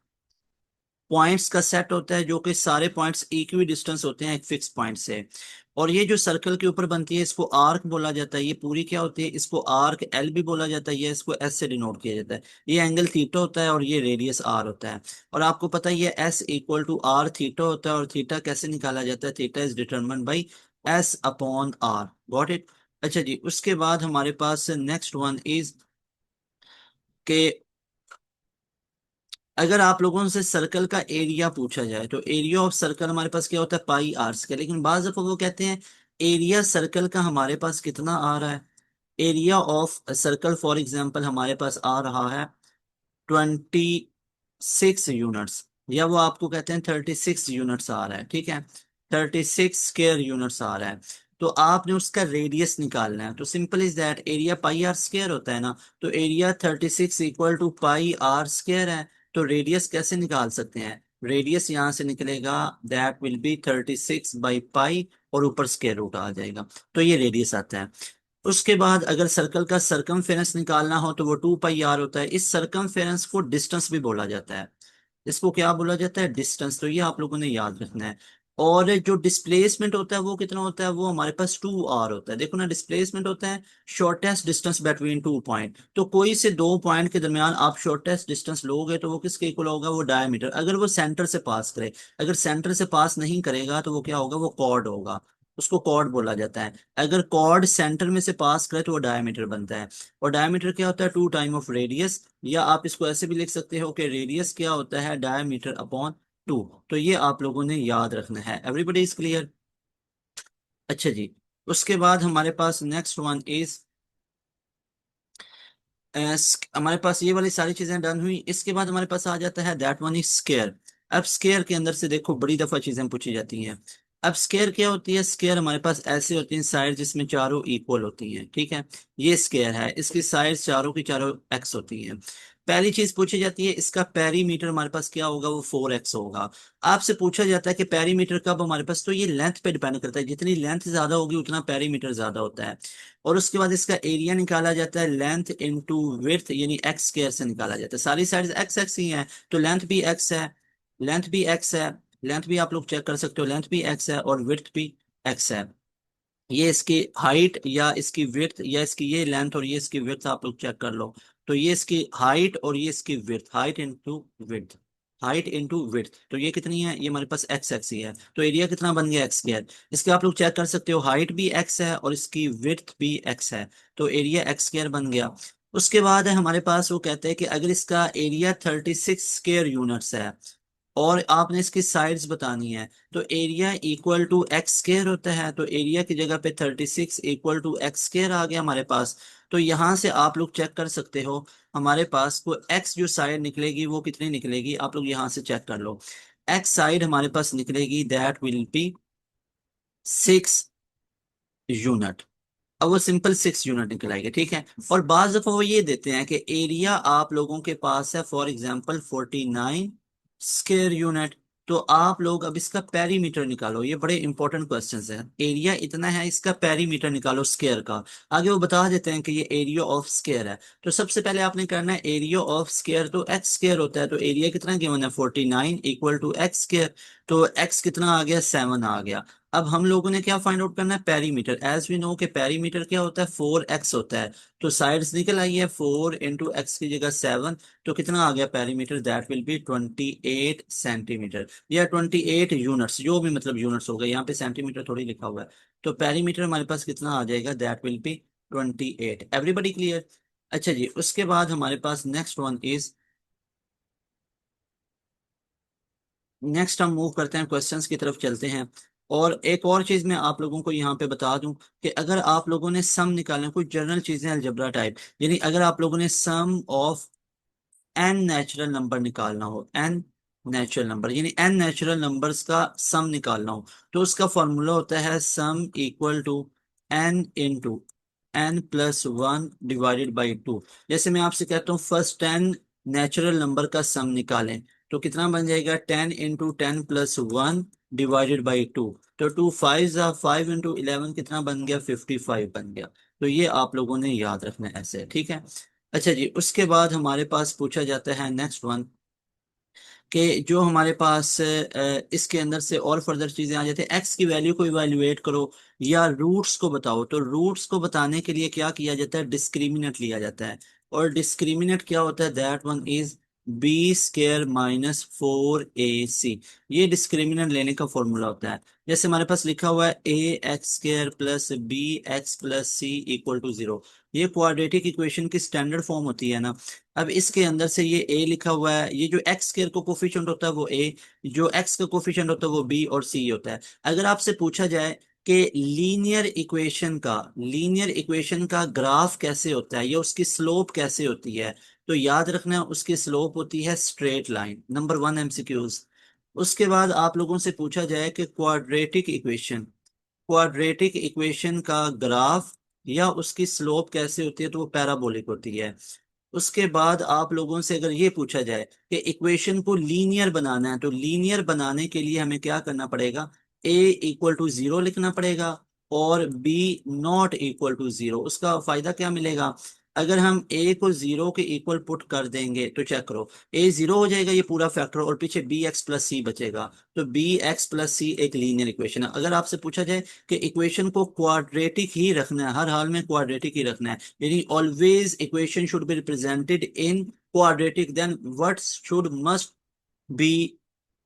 पॉइंट्स का सेट होता है, जो कि सारे पॉइंट्स इक्वी डिस्टेंस होते हैं एक फिक्स पॉइंट से। और ये जो सर्कल के ऊपर बनती है, इसको आर्क बोला जाता है। ये पूरी क्या होती है, इसको आर्क एल भी बोला जाता है, ये इसको एस से डिनोट किया जाता है। ये एंगल थीटा होता है और ये रेडियस आर होता है। और आपको पता है ये S equal to R theta होता है, और थीटा कैसे निकाला जाता है, theta is determined by S upon R. Got it. अच्छा जी, उसके बाद हमारे पास नेक्स्ट वन इज के, अगर आप लोगों से सर्कल का एरिया पूछा जाए, तो एरिया ऑफ सर्कल हमारे पास क्या होता है, पाई आर स्क्वायर। लेकिन बाज दफा वो कहते हैं एरिया सर्कल का हमारे पास कितना आ रहा है, area of circle for example हमारे पास आ रहा है 26 यूनिट्स, या वो आपको कहते हैं 36 यूनिट्स आ रहा है। ठीक है, 36 स्क्वायर यूनिट्स आ रहा है। तो आपने उसका रेडियस निकालना है, तो simple is that, area pi R square होता है ना, तो area 36 equal to pi R square है। तो रेडियस कैसे निकाल सकते हैं, रेडियस यहां से निकलेगा, दैट विल बी 36/पाई, और ऊपर स्क्वायर रूट आ जाएगा। तो ये रेडियस आता है। उसके बाद अगर सर्कल का सरकमफेरेंस निकालना हो, तो वो 2πr होता है। इस सरकमफेरेंस को डिस्टेंस भी बोला जाता है। इसको क्या बोला जाता है, डिस्टेंस। तो ये आप लोगों ने याद रखना है। और जो डिस्प्लेसमेंट होता है वो कितना होता है, वो हमारे पास 2r होता है। देखो ना, डिस्प्लेसमेंट होता है शॉर्टेस्ट डिस्टेंस बिटवीन 2 पॉइंट। तो कोई से दो पॉइंट के दरमियान आप शॉर्टेस्ट डिस्टेंस लोगे, तो वो किसके इक्वल होगा, वो डायमीटर, अगर वो सेंटर से पास करे। अगर सेंटर से पास नहीं करेगा तो वो क्या होगा, वो कॉर्ड होगा। उसको कॉर्ड बोला जाता है। अगर कॉर्ड सेंटर में से पास करे तो वो डायमीटर बनता है। और डायमीटर क्या होता है? टू टाइम ऑफ रेडियस, या आप इसको ऐसे भी लिख सकते हो कि रेडियस क्या होता है? Diameter upon two. तो ये आप लोगों ने याद रखना है। Everybody is clear? अच्छा जी, उसके बाद हमारे पास नेक्स्ट वन इज, हमारे पास ये वाली सारी चीजें डन हुई। इसके बाद हमारे पास आ जाता है दैट वन इज स्केयर। अब स्केयर के अंदर से देखो बड़ी दफा चीजें पूछी जाती हैं। अब स्केयर क्या होती है? स्केयर हमारे पास ऐसे होती है साइड जिसमें चारों इक्वल होती हैं, ठीक है। ये स्केयर है, इसकी साइड चारों की चारों एक्स होती हैं। पहली चीज पूछी जाती है इसका पेरीमीटर हमारे पास क्या होगा? वो 4x होगा। आपसे पूछा जाता है कि पेरीमीटर कब हमारे पास, तो ये लेंथ पे डिपेंड करता है, जितनी लेंथ ज्यादा होगी उतना पेरीमीटर ज्यादा होता है। और उसके बाद इसका एरिया निकाला जाता है लेंथ इनटू विड्थ, यानी एक्स स्क्वायर से निकाला जाता है। सारी साइड एक्स एक्स ही है, तो लेंथ भी एक्स है, लेंथ भी एक्स है, लेंथ भी आप लोग चेक कर सकते हो, लेंथ भी एक्स है और विड्थ भी एक्स है। ये इसकी हाइट या इसकी विड्थ, या इसकी ये लेंथ और ये इसकी विड्थ आप लोग चेक कर लो। तो ये इसकी हाइट और ये इसकी width, height into width, height into width, तो ये कितनी है? ये हमारे पास एक्स एक्स ही है। तो एरिया कितना बन गया? X square. इसके आप लोग चेक कर सकते हो, हाइट भी एक्स है और इसकी विड्थ भी एक्स है, तो एरिया एक्स स्क्वायर बन गया। उसके बाद है हमारे पास, वो कहते हैं कि अगर इसका एरिया 36 स्क्वायर यूनिट्स है और आपने इसकी साइड्स बतानी है, तो area equal to X square होता है। तो एरिया की जगह पे 36 इक्वल टू एक्स स्क्वायर आ गया हमारे पास। तो यहां से आप लोग चेक कर सकते हो हमारे पास को एक्स जो साइड निकलेगी वो कितनी निकलेगी, आप लोग यहां से चेक कर लो। एक्स साइड हमारे पास निकलेगी दैट विल बी 6 यूनिट। अब वो सिंपल 6 यूनिट निकल आएगा, ठीक है। और बाज दफा वो ये देते हैं कि एरिया आप लोगों के पास है फॉर एग्जांपल 49 स्क्वायर यूनिट। तो आप लोग अब इसका पेरीमीटर निकालो, ये बड़े इंपॉर्टेंट क्वेश्चन है। एरिया इतना है, इसका पेरीमीटर निकालो स्क्वायर का। आगे वो बता देते हैं कि ये एरिया ऑफ स्क्वायर है। तो सबसे पहले आपने करना है एरिया ऑफ स्क्वायर, तो एक्स स्क्वायर होता है, तो एरिया कितना गिवन है? 49 इक्वल टू एक्स स्क्वायर। तो एक्स कितना आ गया? 7 आ गया। अब हम लोगों ने क्या फाइंड आउट करना है? पेरीमीटर। एज वी नो के पेरीमीटर क्या होता है? 4x होता है। तो साइड्स निकल आई है, 4 इंटू एक्स की जगह 7, तो कितना आ गया perimeter? That will B 28 centimetre, या 28 यूनिट्स, जो भी मतलब यूनिट्स हो गए, यहाँ पे सेंटीमीटर थोड़ी लिखा हुआ है। तो पेरीमीटर हमारे पास कितना आ जाएगा? That will B 28। Everybody clear? अच्छा जी, उसके बाद हमारे पास नेक्स्ट वन इज, नेक्स्ट हम मूव करते हैं, क्वेश्चंस की तरफ चलते हैं। और एक और चीज मैं आप लोगों को यहाँ पे बता दूं कि अगर आप लोगों ने सम निकालना, कुछ जनरल चीजें अलजेब्रा टाइप, यानी अगर आप लोगों ने sum of N natural number निकालना हो, एन नेचुरल नंबर यानी एन नेचुरल नंबर्स का सम निकालना हो, तो उसका फॉर्मूला होता है sum equal to N into N plus one divided by two. जैसे मैं आपसे कहता हूँ फर्स्ट 10 नेचुरल नंबर का सम निकालें, तो कितना बन जाएगा? 10 into 10 plus 1 divided by to. तो 2 5 5 इंटू 11 कितना बन गया? 55 बन गया। तो ये आप लोगों ने याद रखना है ऐसे, ठीक है। अच्छा जी, उसके बाद हमारे पास पूछा जाता है नेक्स्ट वन, कि जो हमारे पास इसके अंदर से और फर्दर चीजें आ जाती है, एक्स की वैल्यू को इवेल्युएट करो या रूट्स को बताओ। तो रूट्स को बताने के लिए क्या किया जाता है? डिस्क्रिमिनेंट लिया जाता है। और डिस्क्रिमिनेंट क्या होता है? That one is b² - 4ac। ये डिस्क्रिमिनेंट लेने का फॉर्मूला होता है। जैसे हमारे पास लिखा हुआ है ax² + bx + c = 0। ये क्वाड्रेटिक इक्वेशन की स्टैंडर्ड फॉर्म होती है ना। अब इसके अंदर से ये a लिखा हुआ है, ये जो एक्स स्क्वायर का कोफिशिएंट होता है वो a, जो एक्स का कोफिशिएंट होता है वो b और c होता है। अगर आपसे पूछा जाए कि लीनियर इक्वेशन का ग्राफ कैसे होता है या उसकी स्लोप कैसे होती है, तो याद रखना उसकी स्लोप होती है स्ट्रेट लाइन। Number 1 MCQs. उसके बाद आप लोगों से पूछा जाए कि क्वाड्रेटिक इक्वेशन का ग्राफ या उसकी स्लोप कैसे होती है, तो वो पैराबोलिक होती है। उसके बाद आप लोगों से अगर ये पूछा जाए कि इक्वेशन को लीनियर बनाना है, तो लीनियर बनाने के लिए हमें क्या करना पड़ेगा? a इक्वल टू 0 लिखना पड़ेगा और b नॉट इक्वल टू 0। उसका फायदा क्या मिलेगा? अगर हम a को 0 के इक्वल पुट कर देंगे तो चेक करो, a 0 हो जाएगा ये पूरा फैक्टर, और पीछे bx + c बचेगा। तो bx + c एक लीनियर इक्वेशन है। अगर आपसे पूछा जाए कि इक्वेशन को क्वाड्रेटिक ही रखना है, हर हाल में क्वाड्रेटिक ही रखना है, यानी always equation should be represented in quadratic, then what should must be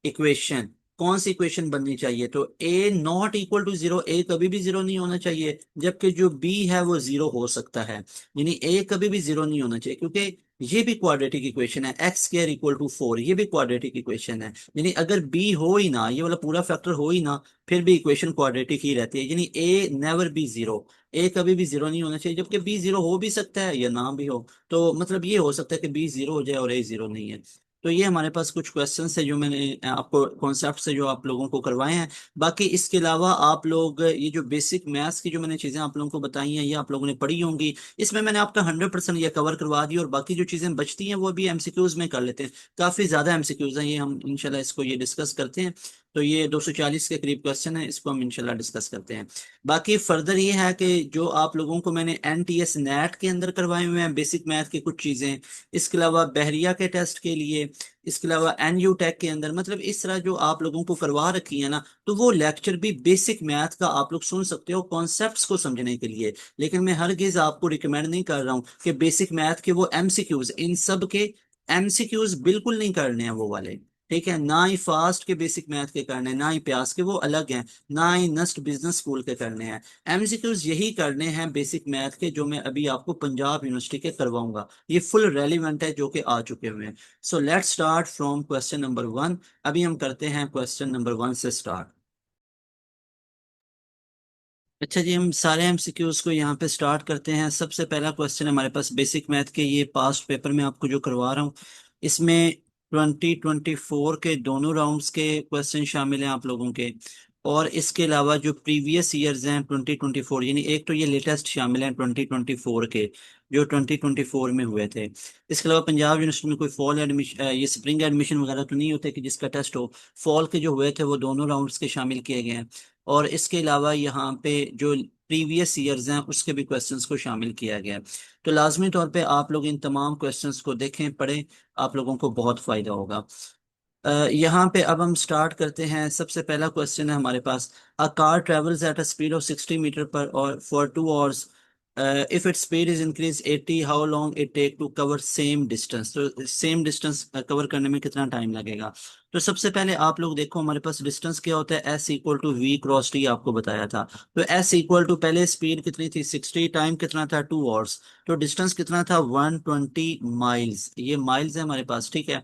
equation? कौन सी इक्वेशन बननी चाहिए, तो A not equal to zero, A कभी भी जीरो नहीं होना चाहिए, जबकि जो बी है वो जीरो हो सकता है। यानी ए कभी भी जीरो नहीं होना चाहिए, क्योंकि ये भी क्वाड्रेटिक इक्वेशन है, एक्स स्क्वायर इक्वल टू 4, ये भी क्वाड्रेटिक इक्वेशन है। यानी अगर बी हो ही ना, ये वाला पूरा फैक्टर हो ही ना, फिर भी इक्वेशन क्वाड्रेटिक ही रहती है। यानी ए नेवर बी जीरो, ए कभी भी जीरो नहीं होना चाहिए, जबकि बी जीरो हो भी सकता है या ना भी हो। तो मतलब ये हो सकता है कि बी जीरो हो जाए और ए जीरो नहीं है। तो ये हमारे पास कुछ क्वेश्चंस है जो मैंने आपको कॉन्सेप्ट से जो आप लोगों को करवाए हैं। बाकी इसके अलावा आप लोग ये जो बेसिक मैथ्स की जो मैंने चीजें आप लोगों को बताई हैं, ये आप लोगों ने पढ़ी होंगी। इसमें मैंने आपका 100% ये कवर करवा दी, और बाकी जो चीजें बचती हैं वो भी एमसीक्यूज में कर लेते हैं। काफी ज्यादा एमसीक्यूज हैं, ये हम इंशाल्लाह इसको ये डिस्कस करते हैं। तो ये 240 के करीब क्वेश्चन है, इसको हम इंशाल्लाह डिस्कस करते हैं। बाकी फर्दर ये है कि जो आप लोगों को मैंने एनटीएस नेट के अंदर करवाए हुए हैं बेसिक मैथ की कुछ चीजें, इसके अलावा बहरिया के टेस्ट के लिए, इसके अलावा एनयू टेक के अंदर, मतलब इस तरह जो आप लोगों को करवा रखी है ना, तो वो लेक्चर भी बेसिक मैथ का आप लोग सुन सकते हो कॉन्सेप्ट्स को समझने के लिए। लेकिन मैं हरगिज आपको रिकमेंड नहीं कर रहा हूँ कि बेसिक मैथ के वो एमसीक्यूज, इन सब के एमसीक्यूज बिल्कुल नहीं करने हैं वो वाले। ठीक है, ना ही फास्ट के बेसिक मैथ के करने हैं, ना ही प्यास के, वो अलग हैं। ना ही नस्ट बिजनेस स्कूल के करने हैं। एमसीक्यूज यही करने हैं बेसिक मैथ के, जो मैं अभी आपको पंजाब यूनिवर्सिटी के करवाऊंगा। ये फुल रेलिवेंट है, जो कि आ चुके हुए हैं। So let's start from question number 1। अभी हम करते हैं क्वेश्चन नंबर 1 से स्टार्ट। अच्छा जी, हम सारे एमसीक्यूज को यहाँ पे स्टार्ट करते हैं। सबसे पहला क्वेश्चन हमारे पास बेसिक मैथ के, ये पास्ट पेपर में आपको जो करवा रहा हूँ, इसमें 2024 के दोनों राउंड्स के क्वेश्चन शामिल हैं आप लोगों के। और इसके अलावा जो प्रीवियस ईयर्स हैं 2024, यानी एक तो ये लेटेस्ट शामिल हैं 2024 के, जो 2024 में हुए थे। इसके अलावा पंजाब यूनिवर्सिटी में कोई फॉल एडमिशन, ये स्प्रिंग एडमिशन वगैरह तो नहीं होते कि जिसका टेस्ट हो। फॉल के जो हुए थे वो दोनों राउंड्स के शामिल किए गए हैं। और इसके अलावा यहाँ पे जो प्रीवियस ईयर्स हैं उसके भी क्वेश्चंस को शामिल किया गया है। तो लाजमी तौर पे आप लोग इन तमाम क्वेश्चंस को देखें, पढ़ें, आप लोगों को बहुत फायदा होगा। यहाँ पे अब हम स्टार्ट करते हैं। सबसे पहला क्वेश्चन है हमारे पास, a car travels at a speed of 60 metre per और for 2 hours, if it speed is increase 80, how long it take to cover same distance. तो सेम डिस्टेंस कवर करने में कितना टाइम लगेगा। तो सबसे पहले आप लोग देखो, हमारे पास डिस्टेंस क्या होता है, S equal to V cross T, आपको बताया था। तो एस इक्वल टू, पहले स्पीड कितनी थी 60, टाइम कितना था 2 आवर्स, तो डिस्टेंस कितना था 120 माइल्स, ये माइल्स है हमारे पास। ठीक है,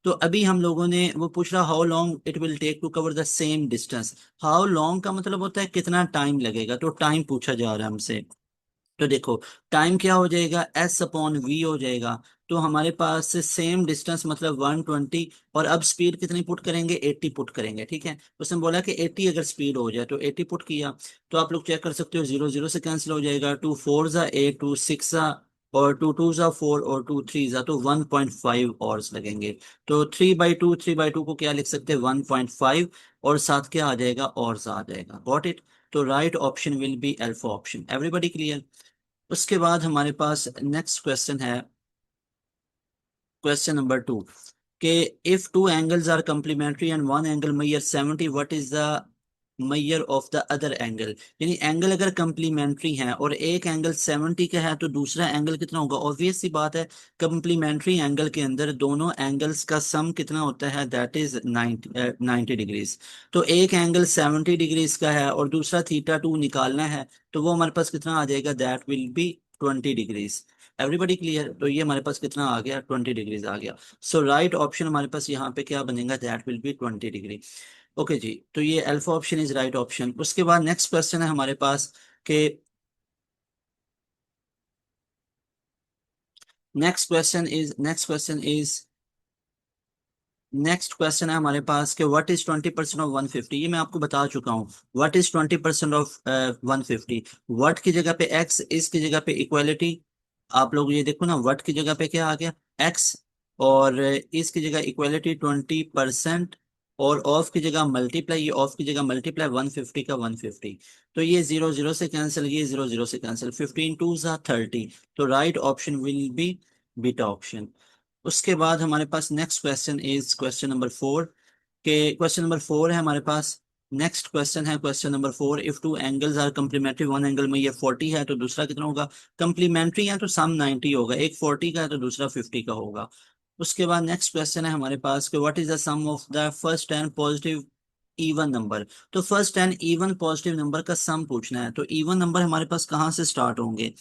तो अभी हम लोगों ने वो पूछ रहा how long it will take to cover the same distance. How long का मतलब होता है कितना टाइम लगेगा, तो टाइम पूछा जा रहा है हमसे। तो देखो, टाइम क्या हो जाएगा, एस अपॉन वी हो जाएगा। तो हमारे पास सेम डिस्टेंस मतलब 120, और अब स्पीड कितनी पुट करेंगे, 80 पुट करेंगे। ठीक है, उसने बोला कि 80 अगर स्पीड हो जाए तो 80 पुट किया। तो आप लोग चेक कर सकते हो, जीरो जीरो से कैंसिल हो जाएगा, 2 4 8, 2 6 और 2 2 4 और 2 3 तो 1.5 आवर्स लगेंगे। तो 3/2, 3/2 को क्या लिख सकते हैं 1.5, और साथ क्या आ जाएगा, और आ जाएगा। Got it. तो right option will be alpha option. Everybody clear. उसके बाद हमारे पास नेक्स्ट क्वेश्चन है, क्वेश्चन नंबर 2, कि if two angles are complementary and one angle measure 70, what is the measure of the other angle. यानी एंगल अगर कंप्लीमेंट्री है और एक एंगल 70 का है, तो दूसरा एंगल कितना होगा। ऑब्वियस सी बात है, कंप्लीमेंट्री एंगल के अंदर दोनों एंगल्स का सम कितना होता है, दैट इज 90 डिग्रीज। तो एक एंगल 70 डिग्रीज का है और दूसरा θ2 निकालना है, तो वो हमारे पास कितना आ जाएगा, that will be 20 degrees. Everybody clear. तो ये हमारे पास कितना आ गया, 20 डिग्रीज आ गया। सो राइट ऑप्शन हमारे पास यहाँ पे क्या बनेगा, that will be 20 degree. Okay जी, तो ये alpha option is right option. उसके बाद नेक्स्ट क्वेश्चन है हमारे पास कि, नेक्स्ट क्वेश्चन है हमारे पास कि व्हाट इज 20% ऑफ 150। ये मैं आपको बता चुका हूँ, व्हाट इज 20% ऑफ 150। व्हाट की जगह पे एक्स, इसकी जगह पे इक्वालिटी। आप लोग ये देखो ना, व्हाट की जगह पे क्या आ गया, एक्स, और इसकी जगह इक्वालिटी 20%, और ऑफ की जगह मल्टीप्लाई, ये ऑफ की जगह मल्टीप्लाई 150 का 150। तो ये जीरो जीरो से कैंसिल, ये जीरो जीरो से कैंसिल, 15 2 30। तो right option will be beta option. उसके बाद हमारे पास next question is question number 4, के क्वेश्चन नंबर 4 है हमारे पास। नेक्स्ट क्वेश्चन है question number 4, if two angles are complementary, one angle में ये 40 है तो दूसरा कितना होगा। कंप्लीमेंट्री है तो सम 90 होगा, एक 40 का है तो दूसरा 50 का होगा। उसके बाद नेक्स्ट क्वेश्चन है हमारे पास कि what is the sum of the first 10 positive even number. तो फर्स्ट 10 इवन पॉजिटिव नंबर का सम पूछना है, तो इवन नंबर हमारे पास कहाँ से स्टार्ट होंगे?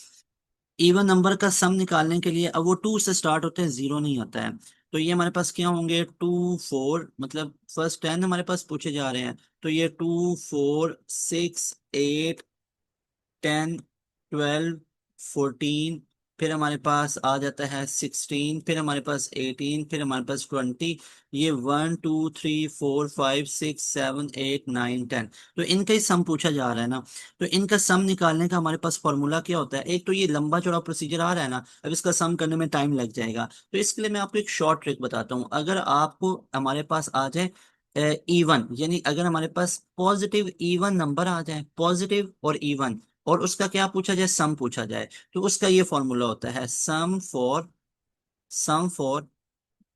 इवन नंबर का सम निकालने के लिए, अब वो टू से स्टार्ट होते हैं, जीरो नहीं होता है। तो ये हमारे पास क्या होंगे, टू फोर, मतलब फर्स्ट 10 हमारे पास पूछे जा रहे हैं, तो ये 2 4 6 8 10 12 14, फिर हमारे पास आ जाता है 16, फिर हमारे पास 18, फिर हमारे पास 20। ये 1 2 3 4 5 6 7 8 9 10। तो इनका ही सम पूछा जा रहा है ना। तो इनका सम निकालने का हमारे पास फॉर्मूला क्या होता है? एक तो ये लंबा चौड़ा प्रोसीजर आ रहा है ना, अब इसका सम करने में टाइम लग जाएगा। तो इसके लिए मैं आपको एक शॉर्ट ट्रिक बताता हूँ। अगर आपको हमारे पास आ जाए इवन, यानी अगर हमारे पास पॉजिटिव इवन नंबर आ जाए, पॉजिटिव और इवन, और उसका क्या पूछा जाए, सम पूछा जाए, तो उसका ये फॉर्मूला होता है सम फॉर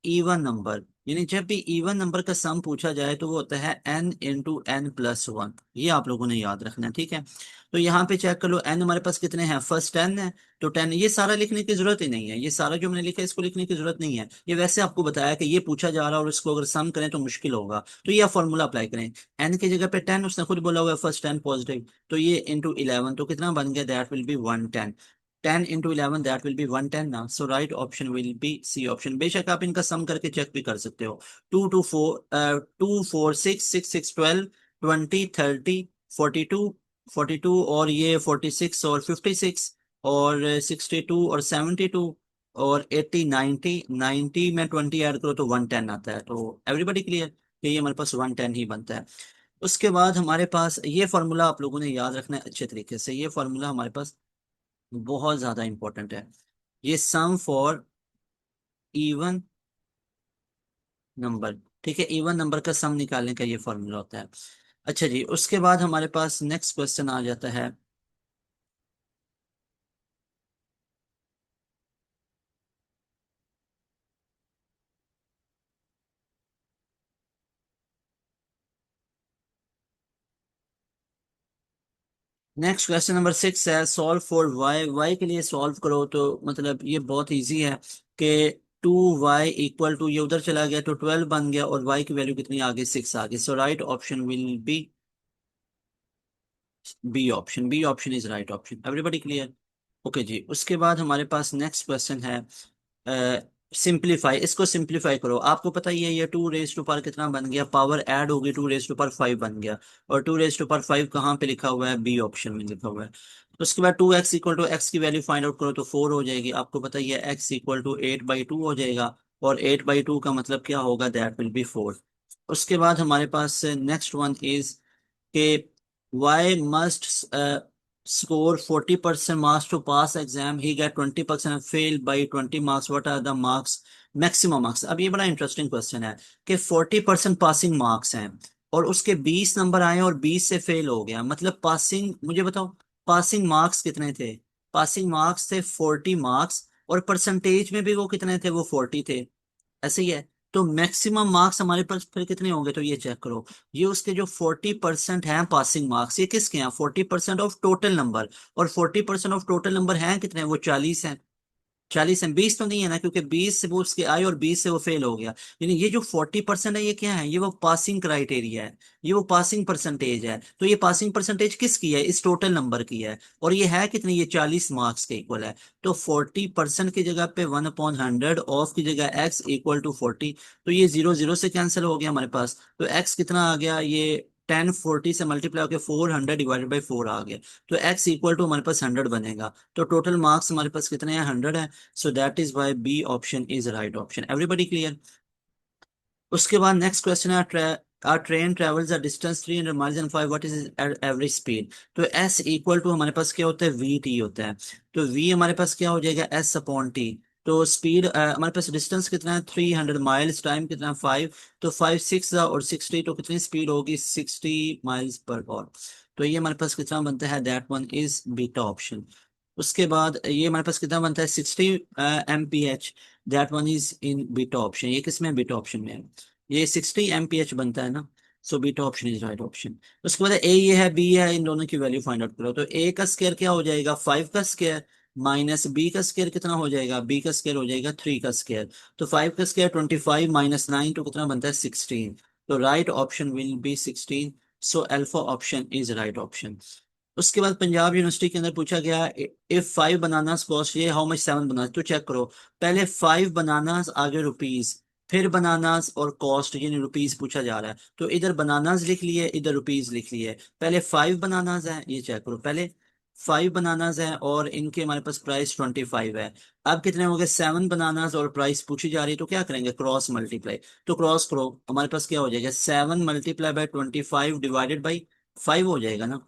इवन नंबर। यानी जब भी इवन नंबर का सम पूछा जाए तो वो होता है n × n+1। ये आप लोगों ने याद रखना है, ठीक है। तो यहाँ पे चेक कर लो, n हमारे पास कितने हैं, फर्स्ट 10 है। तो 10, ये सारा लिखने की जरूरत ही नहीं है, ये सारा जो मैंने लिखा है इसको लिखने की जरूरत नहीं है। ये वैसे आपको बताया कि ये पूछा जा रहा है और इसको अगर सम करें तो मुश्किल होगा, तो ये आप फॉर्मूला अप्लाई करें। n की जगह पे 10, उसने खुद बोला हुआ है फर्स्ट 10 पॉजिटिव, तो ये × 11, तो कितना बन गया, that will be 110। 10 × 11, that will be 110 ना। So right option will be C option. बेशक आप इनका सम करके चेक भी कर सकते हो। 2 2 4 2 4 6 6 12 20 30 42 और ये 46 और 56 और 62 और 72 और 80 90 90 में 20 ऐड करो तो 110 आता है। तो एवरीबडी क्लियर कि ये हमारे पास 110 ही बनता है। उसके बाद हमारे पास ये फॉर्मूला आप लोगों ने याद रखना है अच्छे तरीके से। ये फॉर्मूला हमारे पास बहुत ज्यादा इंपॉर्टेंट है। ये सम फॉर इवन नंबर, ठीक है, इवन नंबर का सम निकालने का ये फॉर्मूला होता है। अच्छा जी, उसके बाद हमारे पास नेक्स्ट क्वेश्चन आ जाता है। नेक्स्ट क्वेश्चन नंबर 6 है, सॉल्व फॉर वाई। वाई के लिए सॉल्व करो, तो मतलब ये बहुत इजी है कि 2y = ये उधर चला गया तो 12 बन गया, और y की वैल्यू कितनी आ गई, 6 आ गई। So right option will be B option. B option is right option. Everybody clear? Okay जी, उसके बाद हमारे पास नेक्स्ट क्वेश्चन है, सिंप्लीफाई। इसको सिंप्लीफाई करो। आपको पता ही है ये 2 रेज टू पावर कितना बन गया, पावर ऐड होगी, 2 रेज टू पावर 5 बन गया। और 2 रेज टू पावर 5 कहाँ पे लिखा हुआ है, बी ऑप्शन में लिखा हुआ है। उसके बाद 2x = x की वैल्यू फाइंड आउट करो तो 4 हो जाएगी। आपको पता ही है x = 8/2 हो जाएगा, और 8/2 का मतलब क्या होगा, दैट विल बी 4। उसके बाद हमारे पास नेक्स्ट वन इज के Y must score 40% marks to pass exam, he get 20% and fail by 20 marks, what are the marks, maximum marks? अब ये बड़ा इंटरेस्टिंग क्वेश्चन है कि 40% पासिंग मार्क्स हैं और उसके 20 नंबर आए और 20 से फेल हो गया, मतलब पासिंग, मुझे बताओ पासिंग मार्क्स कितने थे? पासिंग मार्क्स थे 40 मार्क्स, और परसेंटेज में भी वो कितने थे, वो 40 थे। ऐसे ही है। तो मैक्सिमम मार्क्स हमारे पास फिर कितने होंगे, तो ये चेक करो। ये उसके जो 40% हैं पासिंग मार्क्स, ये किसके हैं, 40% ऑफ टोटल नंबर। और 40% ऑफ टोटल नंबर हैं कितने, वो 40 हैं। 40 है, 20 तो नहीं है ना, क्योंकि 20 से वो उसके आए और 20 से वो फेल हो गया। यानी ये जो 40% है ये क्या है, ये वो पासिंग क्राइटेरिया है, ये वो पासिंग परसेंटेज है। तो ये पासिंग परसेंटेज किसकी है, इस टोटल नंबर की है। और ये है कितनी, ये 40 मार्क्स के इक्वल है। तो 40% की जगह पे 1/100, ऑफ की जगह x = 40। तो ये 0 0 से कैंसिल हो गया हमारे पास। तो x कितना आ गया, ये 10 40 से मल्टीप्लाई होकर 400/4 आ गया। तो x = हमारे पास 100 बनेगा। तो टोटल मार्क्स हमारे पास कितने हैं, 100 है। So that is why B option is right option. Everybody clear? उसके बाद नेक्स्ट क्वेश्चन है, a train travels a distance 300 miles in 5, what is its average speed? तो S = हमारे पास क्या होता है, VT होता है। तो V हमारे पास क्या हो जाएगा, S/T। तो स्पीड हमारे पास डिस्टेंस कितना है, 300 माइल्स, टाइम कितना है, 5। तो 5 6 और 60, तो कितनी स्पीड होगी, 60 माइल्स पर आवर। तो ये हमारे पास कितना बनता है, that one is beta option. उसके बाद ये हमारे पास कितना बनता है, 60 mph, that one is in beta option. ये किसमें, बीटा ऑप्शन में है। ये 60 mph बनता है ना। सो beta option is right option. उसके बाद ए ये है, बी है, इन दोनों की वैल्यू फाइंड आउट करो। तो ए का स्क्वायर क्या हो जाएगा, 5 का स्क्वायर, माइनस बी का स्क्वायर कितना हो जाएगा, बी का स्क्वायर हो जाएगा 3 का स्क्वायर। तो 5 का स्क्वायर 25 -9, तो कितना बनता है, 16। तो right option will B 16। So alpha option is right option. उसके बाद पंजाब यूनिवर्सिटी के अंदर पूछा गया, इफ 5 बनानास कॉस्ट ये हाउ मच 7 बनाना, तो चेक करो। पहले 5 बनानास, आगे रुपीज, फिर बनानास और कॉस्ट यानी रुपीज पूछा जा रहा है। तो इधर बनानास लिख लिए, इधर रुपीज लिख लिए। पहले 5 बनानास है, ये चेक करो, पहले 5 बनानास है और इनके हमारे पास प्राइस 25 है। अब कितने हो गए, 7 बनानास और प्राइस पूछी जा रही है, तो क्या करेंगे, क्रॉस मल्टीप्लाई। तो क्रॉस करो, हमारे पास क्या हो जाएगा, 7 × 25 डिवाइडेड बाई 5 हो जाएगा ना।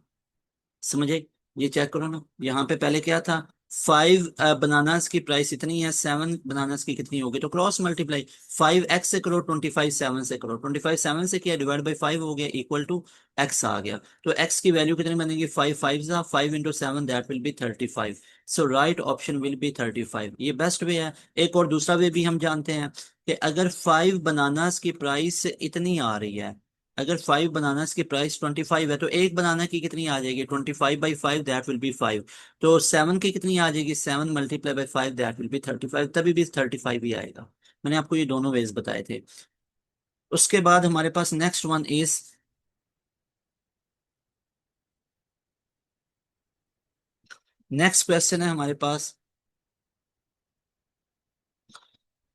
समझे, ये चेक करो ना, यहाँ पे पहले क्या था, 5 बनानास की प्राइस इतनी है, 7 बनानास की कितनी होगी, तो क्रॉस मल्टीप्लाई। 5x से करो, 25 7 से करो, 25 7 से किया, डिवाइड बाई 5 हो गया, इक्वल टू x आ गया। तो x की वैल्यू कितनी बनेगी, 5 5 5 × 7 that will be 35। So right option will be 35। ये बेस्ट वे है। एक और दूसरा वे भी हम जानते हैं कि अगर 5 बनानास की प्राइस इतनी आ रही है, अगर 5 बनानास की प्राइस 25 है, तो एक बनाना की कितनी आ जाएगी, 25/5 दैट विल बी 5। तो 7 की कितनी आ जाएगी, 7 × 5 दैट विल बी 35, तभी भी 35 ही आएगा। मैंने आपको ये दोनों वेज बताए थे। उसके बाद हमारे पास next one is, next question है हमारे पास,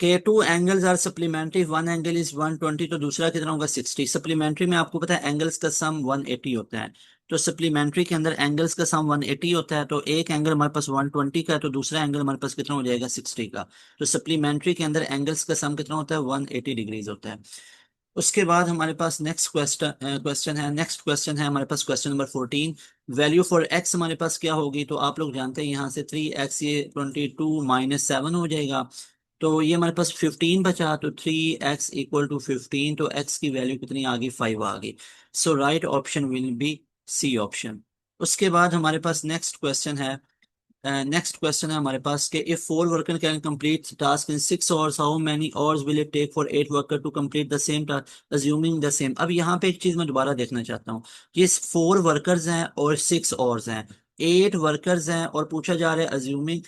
के two angles are supplementary, one angle is 120, तो दूसरा कितना होगा, 60। सप्लीमेंट्री में आपको पता है एंगल्स का सम 180 होता है। तो सप्लीमेंट्री के अंदर एंगल्स का सम 180 होता है, तो एक एंगल हमारे पास 120 का है, तो दूसरा एंगल हमारे पास कितना हो जाएगा, 60 का। तो सप्लीमेंट्री के अंदर एंगल्स का सम कितना होता है, 180 डिग्रीज होता है। उसके बाद हमारे पास नेक्स्ट क्वेश्चन है हमारे पास, question number 14। Value for x हमारे पास क्या होगी, तो आप लोग जानते हैं यहाँ से 3x, ये 22 - 7 हो जाएगा। तो ये हमारे पास 15 बचा, तो 3x = 15, तो x की वैल्यू कितनी आ गई, 5 आ गई। So right option will be C option. उसके बाद हमारे पास नेक्स्ट क्वेश्चन है हमारे पास कि if 4 worker can complete task in 6 hours, how many hours will it take for 8 worker to complete the same task assuming the same. अब यहाँ पे एक चीज मैं दोबारा देखना चाहता हूँ, ये 4 वर्कर्स हैं और 6 आवर्स हैं, 8 वर्कर्स हैं और पूछा जा रहा है अज्यूमिंग,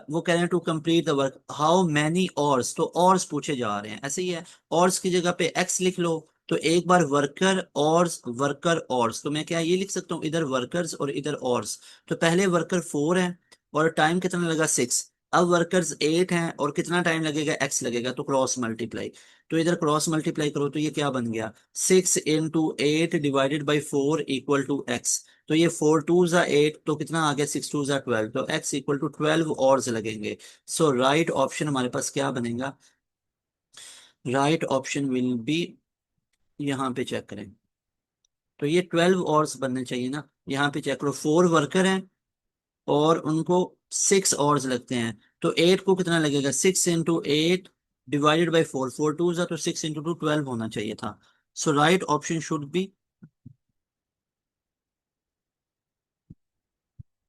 वो कह रहे हैं to complete the work how many hours, तो आवर्स पूछे जा रहे हैं, ऐसे ही है। आवर्स की जगह पे एक्स लिख लो। तो एक बार वर्कर और वर्कर और, तो मैं क्या ये लिख सकता हूँ, इधर वर्कर्स और इधर और। तो पहले वर्कर 4 है और टाइम कितना लगा, 6। अब वर्कर्स 8 हैं और कितना टाइम लगेगा, एक्स लगेगा, तो क्रॉस मल्टीप्लाई। तो इधर क्रॉस मल्टीप्लाई करो, तो ये क्या बन गया, 6 × 8 divided by 4 equal to X. तो ये 4 2 = 8, तो कितना आ गया, 6 2 = 12, तो एक्स इक्वल टू 12 और लगेंगे। सो राइट ऑप्शन हमारे पास क्या बनेगा, राइट ऑप्शन विल बी, यहाँ पे चेक करें, तो ये 12 बनने चाहिए ना। यहाँ पे चेक करो, 4 वर्कर हैं और उनको 6 आवर्स लगते हैं, तो 8 को कितना लगेगा, 6 × 8 डिवाइडेड बाई 4, 4 2 तो 6 × 2 12 होना चाहिए था। सो राइट ऑप्शन शुड बी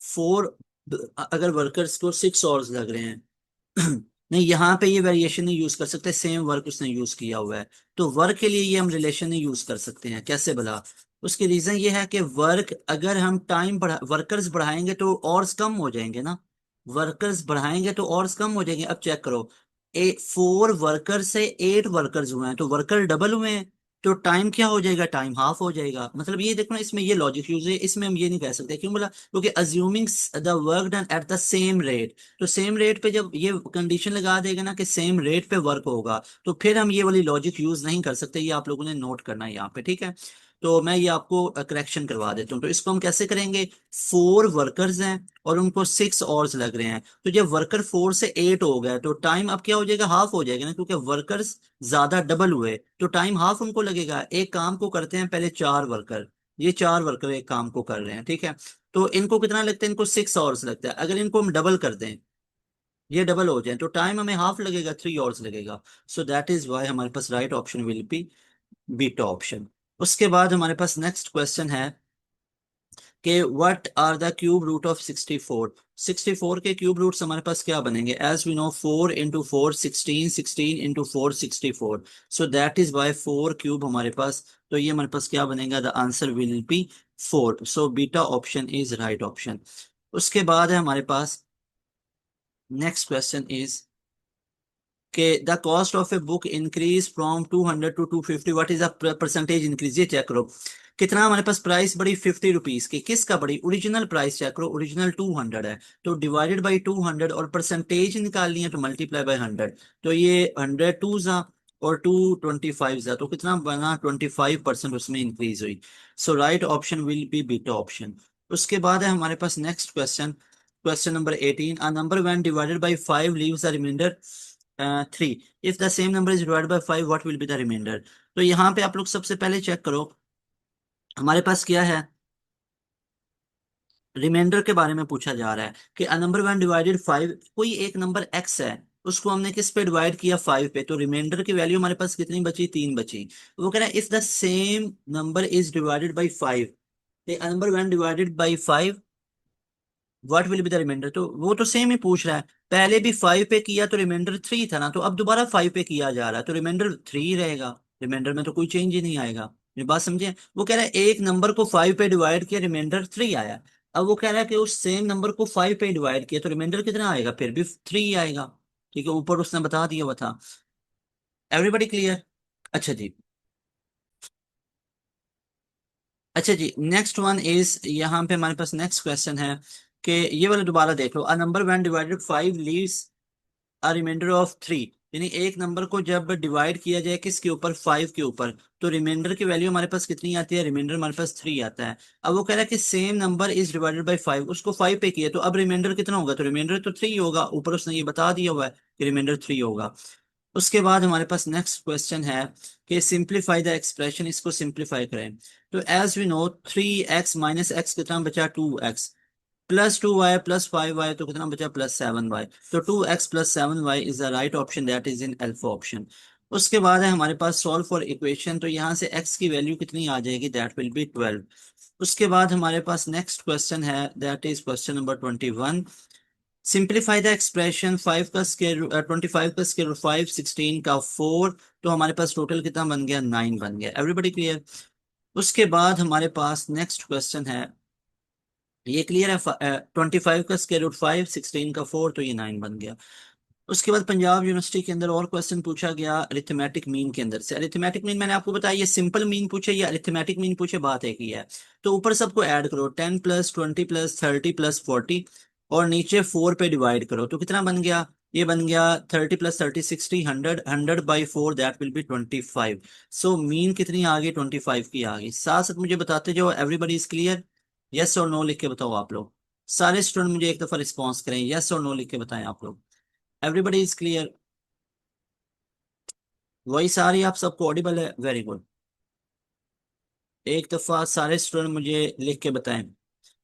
4। अगर वर्कर्स को 6 आवर्स लग रहे हैं नहीं, यहाँ पे ये वेरिएशन नहीं यूज कर सकते, सेम वर्क उसने यूज किया हुआ है। तो वर्क के लिए ये हम रिलेशन नहीं यूज कर सकते हैं, कैसे भला। उसकी रीजन ये है कि वर्क अगर हम टाइम बढ़ा वर्कर्स बढ़ाएंगे तो और कम हो जाएंगे ना, वर्कर्स बढ़ाएंगे तो और कम हो जाएंगे। अब चेक करो, 4 वर्कर से 8 वर्कर्स हुए हैं, तो वर्कर डबल हुए हैं, तो टाइम क्या हो जाएगा, टाइम हाफ हो जाएगा। मतलब ये देखो ना, इसमें ये लॉजिक यूज है, इसमें हम ये नहीं कह सकते, क्यों बोला, क्योंकि assuming the work done at the same rate. तो सेम रेट पे जब ये कंडीशन लगा देगा ना कि सेम रेट पे वर्क होगा, तो फिर हम ये वाली लॉजिक यूज नहीं कर सकते। ये आप लोगों ने नोट करना है यहाँ पे, ठीक है। तो मैं ये आपको करेक्शन करवा देता हूँ। तो इसको हम कैसे करेंगे, 4 वर्कर्स हैं और उनको 6 आवर्स लग रहे हैं, तो जब वर्कर 4 से 8 हो गए तो टाइम अब क्या हो जाएगा, हाफ हो जाएगा ना, क्योंकि वर्कर्स ज्यादा डबल हुए, तो टाइम हाफ उनको लगेगा। एक काम को करते हैं पहले 4 वर्कर, ये 4 वर्कर एक काम को कर रहे हैं, ठीक है। तो इनको कितना लगता है, इनको 6 आवर्स लगता है। अगर इनको हम डबल कर दें, ये डबल हो जाए, तो टाइम हमें हाफ लगेगा, 3 आवर्स लगेगा। सो दैट इज वाई हमारे पास right option will be beta option. उसके बाद हमारे पास नेक्स्ट क्वेश्चन है कि what are the cube root of 64। 64 के क्यूब रूट्स हमारे पास क्या बनेंगे, as we know 4 × 4 16, 16 × 4 64। So that is why 4 cube हमारे पास, तो ये हमारे पास क्या बनेगा, the answer will be 4। So beta option is right option. उसके बाद है हमारे पास नेक्स्ट क्वेश्चन इज कि the cost of a book increase from 200 to 250, what is the percentage increase, ये चेक करो। कितना हमारे पास प्राइस बढ़ी 50 रुपीज की, किसका बढ़ी, ओरिजिनल प्राइस चेक करो, ओरिजिनल 200 है, तो डिवाइडेड बाई 200 और परसेंटेज निकालनी है तो मल्टीप्लाई बाई 100। तो ये 100 टू जा और 225 जा, तो कितना बना, 25% उसमें इंक्रीज हुई। So right option will be beta option. उसके बाद है हमारे पास next question, question number 18, a number when divided by 5 leaves a remainder 3, if the same number is divided by 5 what will be the remainder। तो यहाँ पे आप लोग सबसे पहले चेक करो, हमारे पास क्या है, रिमाइंडर के बारे में पूछा जा रहा है कि अ नंबर वन डिवाइडेड 5, कोई एक नंबर एक्स है, उसको हमने किस पे डिवाइड किया, 5 पे, तो रिमाइंडर की वैल्यू हमारे पास कितनी बची, 3 बची। वो कह रहा है if the same number is divided by 5, a number one divided by 5 what will be the remainder. तो वो तो सेम ही पूछ रहा है, पहले भी 5 पे किया तो रिमाइंडर 3 था ना, तो अब दोबारा 5 पे किया जा रहा है तो रिमाइंडर 3 रहेगा, रिमाइंडर में तो कोई चेंज ही नहीं आएगा। ये बात समझे, वो कह रहा है एक नंबर को 5 पे डिवाइड किया, रिमाइंडर 3 आया। अब वो कह रहा है कि उस सेम नंबर को 5 पे डिवाइड किया तो रिमाइंडर कितना आएगा, फिर भी 3 आएगा। ठीक है, ऊपर उसने बता दिया हुआ था। Everybody clear. अच्छा जी, अच्छा जी, नेक्स्ट वन इज, यहाँ पे हमारे पास नेक्स्ट क्वेश्चन है कि ये वाला दोबारा देख लो, a number when divided 5 leaves a remainder of 3, यानी एक नंबर को जब डिवाइड किया जाए किसके ऊपर, 5 के ऊपर, तो रिमाइंडर की वैल्यू हमारे पास कितनी आती है, रिमाइंडर हमारे पास 3 आता है। अब वो कह रहा है कि same number is divided by 5, उसको 5 पे किया तो अब रिमाइंडर कितना होगा, तो रिमाइंडर तो 3 होगा, ऊपर उसने ये बता दिया हुआ है कि रिमाइंडर 3 होगा। उसके बाद हमारे पास नेक्स्ट क्वेश्चन है कि सिंप्लीफाई द एक्सप्रेशन, इसको सिंप्लीफाई करें। तो as we no 3x - x कितना बचा, 2x, +2y +5y तो कितना बचा, +7y, तो 2x + 7y is the right option, that is in alpha option. उसके बाद है हमारे पास सॉल्व फॉर इक्वेशन, तो यहाँ से x की वैल्यू कितनी आ जाएगी, दैट विल बी 12। उसके बाद हमारे पास नेक्स्ट क्वेश्चन है, that is question number 21, simplify the expression 5 का स्क्वायर 25 का स्क्वायर 5, 16 का 4, तो हमारे पास टोटल कितना बन गया, 9 बन गया। Everybody clear. उसके बाद हमारे पास नेक्स्ट क्वेश्चन है, ये क्लियर है, 25 का स्क्वायर रूट 5, 16 का 4, तो ये 9 बन गया। उसके बाद पंजाब यूनिवर्सिटी के अंदर और क्वेश्चन पूछा गया अरिथमेटिक मीन के अंदर से। अरिथमेटिक मीन मैंने आपको बताया, ये सिंपल मीन पूछे या अरिथमेटिक मीन पूछे, बात एक ही है। तो ऊपर सबको ऐड करो, 10 + 20 + 30 + 40, और नीचे 4 पे डिवाइड करो, तो कितना बन गया, ये बन गया 30 + 30 60, 100, 100/4 that will B 25। So mean कितनी आ गई, 25 की आ गई। साथ साथ मुझे बताते जाओ, एवरीबडी इज क्लियर, यस और नो लिख के बताओ आप लोग। सारे स्टूडेंट मुझे एक दफा रिस्पॉन्स करें, यस और नो लिख के बताएं आप लोग। एवरीबडी इज क्लियर, वॉइस आ रही है आप सबको, ऑडिबल है, वेरी गुड। एक दफा सारे स्टूडेंट मुझे लिख के बताएं,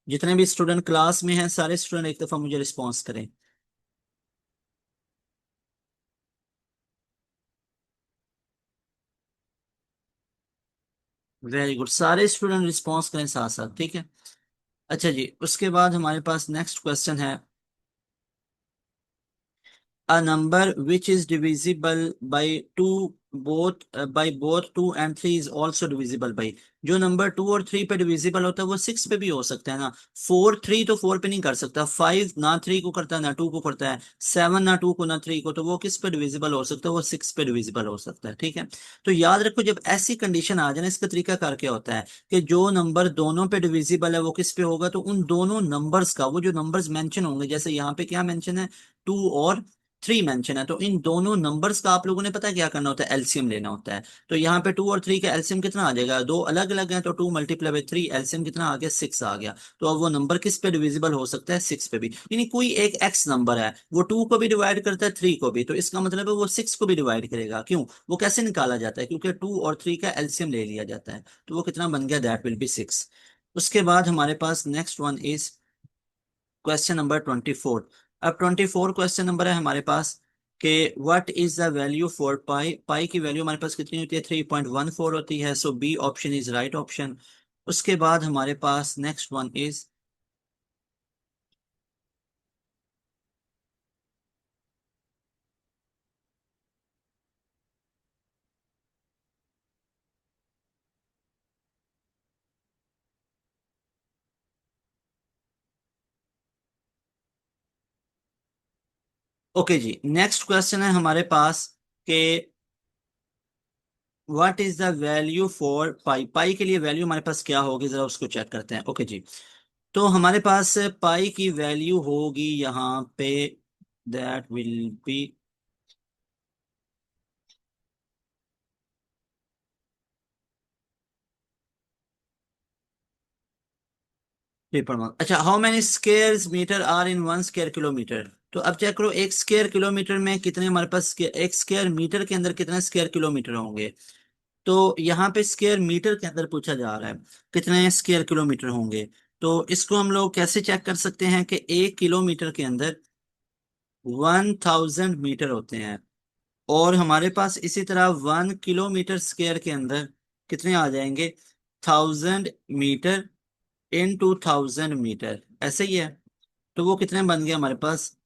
जितने भी स्टूडेंट क्लास में हैं सारे स्टूडेंट एक दफा मुझे रिस्पॉन्स करें। वेरी गुड, सारे स्टूडेंट रिस्पॉन्स करें साथ साथ, ठीक है। अच्छा जी, उसके बाद हमारे पास नेक्स्ट क्वेश्चन है, a number which is divisible by two both 2 and 3 is also divisible by, जो नंबर 2 और 3 पे डिविजिबल होता है वो 6 पे भी हो सकता है ना। 4 3 तो 4 पे नहीं कर सकता, 5 ना 3 को करता है ना 2 को करता है, 7 ना 2 को ना 3 को, तो वो किस पे डिविजिबल हो सकता है, वो 6 पे डिविजिबल हो सकता है, ठीक है। तो याद रखो जब ऐसी कंडीशन आ जाए ना, इसका तरीका कर क्या होता है कि जो नंबर दोनों पे डिविजिबल है वो किस पे होगा, तो उन दोनों नंबर्स का, वो जो नंबर्स मेंशन होंगे, जैसे यहाँ पे क्या मेंशन है, 2 और 3 मेंशन है, तो इन दोनों नंबर्स का आप लोगों ने पता है क्या करना होता है, एलसीएम लेना होता है। तो यहाँ पे 2 और 3 का एलसीएम कितना आ जाएगा, दो अलग अलग हैं तो 2 × 3 एलसीएम कितना आ गया, 6 आ गया। तो अब वो नंबर किस पे डिविजिबल हो सकता है, 6 पे भी। यानी कोई एक एक्स नंबर है, वो 2 को भी डिवाइड करता है, 3 को भी, तो इसका मतलब है वो 6 को भी डिवाइड करेगा। क्यों, वो कैसे निकाला जाता है, क्योंकि 2 और 3 का एलसीएम ले लिया जाता है, तो वो कितना बन गया, दैट विल बी 6। उसके बाद हमारे पास next one is question number 24। अब 24 क्वेश्चन नंबर है हमारे पास कि what is the value for pi, pi की वैल्यू हमारे पास कितनी होती है, 3.14 होती है, so B option is right option. उसके बाद हमारे पास नेक्स्ट वन इज, ओके जी, नेक्स्ट क्वेश्चन है हमारे पास कि what is the value for pi. Pi के लिए वैल्यू हमारे पास क्या होगी, जरा उसको चेक करते हैं। ओके जी, तो हमारे पास पाई की वैल्यू होगी यहाँ पे, that will be paper mark. अच्छा, how many square metre are in one square kilometre. तो अब चेक करो, एक स्क्वायर किलोमीटर में कितने हमारे पास एक स्क्वायर मीटर के अंदर कितने स्क्वायर किलोमीटर होंगे। तो यहाँ पे स्क्वायर मीटर के अंदर पूछा जा रहा है कितने स्क्वायर किलोमीटर होंगे। तो इसको हम लोग कैसे चेक कर सकते हैं कि एक किलोमीटर के अंदर 1000 मीटर होते हैं, और हमारे पास इसी तरह 1 किलोमीटर स्क्वायर के अंदर कितने आ जाएंगे, 1000 मीटर इन 2000 मीटर, ऐसे ही है। तो वो कितने बन गए हमारे पास,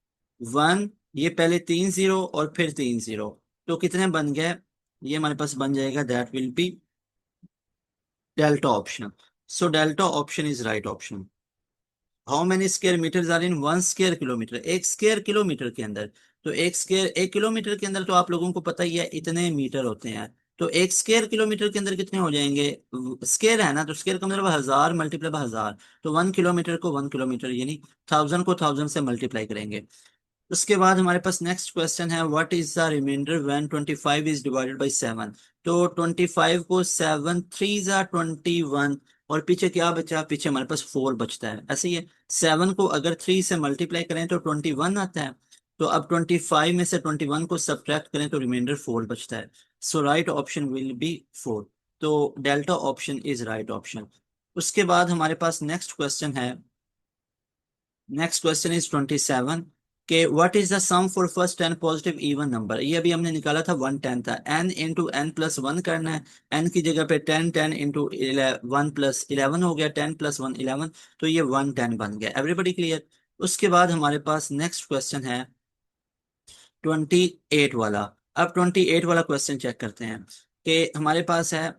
वन, ये पहले 3 जीरो और फिर 3 जीरो, तो कितने बन गए, ये हमारे पास बन जाएगा, that will be delta option. So delta option is right option. How many square metres are in one square kilometre, एक स्क्वायर किलोमीटर के अंदर। तो एक किलोमीटर के अंदर तो आप लोगों को पता ही है इतने मीटर होते हैं। तो एक स्क्वायर किलोमीटर के अंदर कितने हो जाएंगे, स्क्वायर है ना, तो स्क्वायर का मतलब 1000 मल्टीप्लाई 1000। तो 1 किलोमीटर को 1 किलोमीटर, यानी 1000 को 1000 से मल्टीप्लाई करेंगे। उसके बाद हमारे पास नेक्स्ट क्वेश्चन है, what is the remainder when 25 is divided by 7। तो 25 को 7 3 जा 21, और पीछे क्या बचा, पीछे हमारे पास 4 बचता है, ऐसे ही है। 7 को अगर 3 से मल्टीप्लाई करें तो 21 आता है। तो अब 25 में से 21 को सब्ट्रैक्ट करें तो रिमाइंडर 4 बचता है। So right option will be 4। तो delta option is right option. उसके बाद हमारे पास नेक्स्ट क्वेश्चन है, नेक्स्ट क्वेश्चन इज 27, के what is the sum for first 10 positive even number. ये अभी हमने निकाला था, 110 था, n into N plus one करना है। n की जगह पे 10, 10 इंटू 1 प्लस 11 हो गया, 10 + 1 11। तो ये 110 बन गया। Everybody clear. उसके बाद हमारे पास नेक्स्ट क्वेश्चन है 28 वाला। अब 28 वाला क्वेश्चन चेक करते हैं कि हमारे पास है,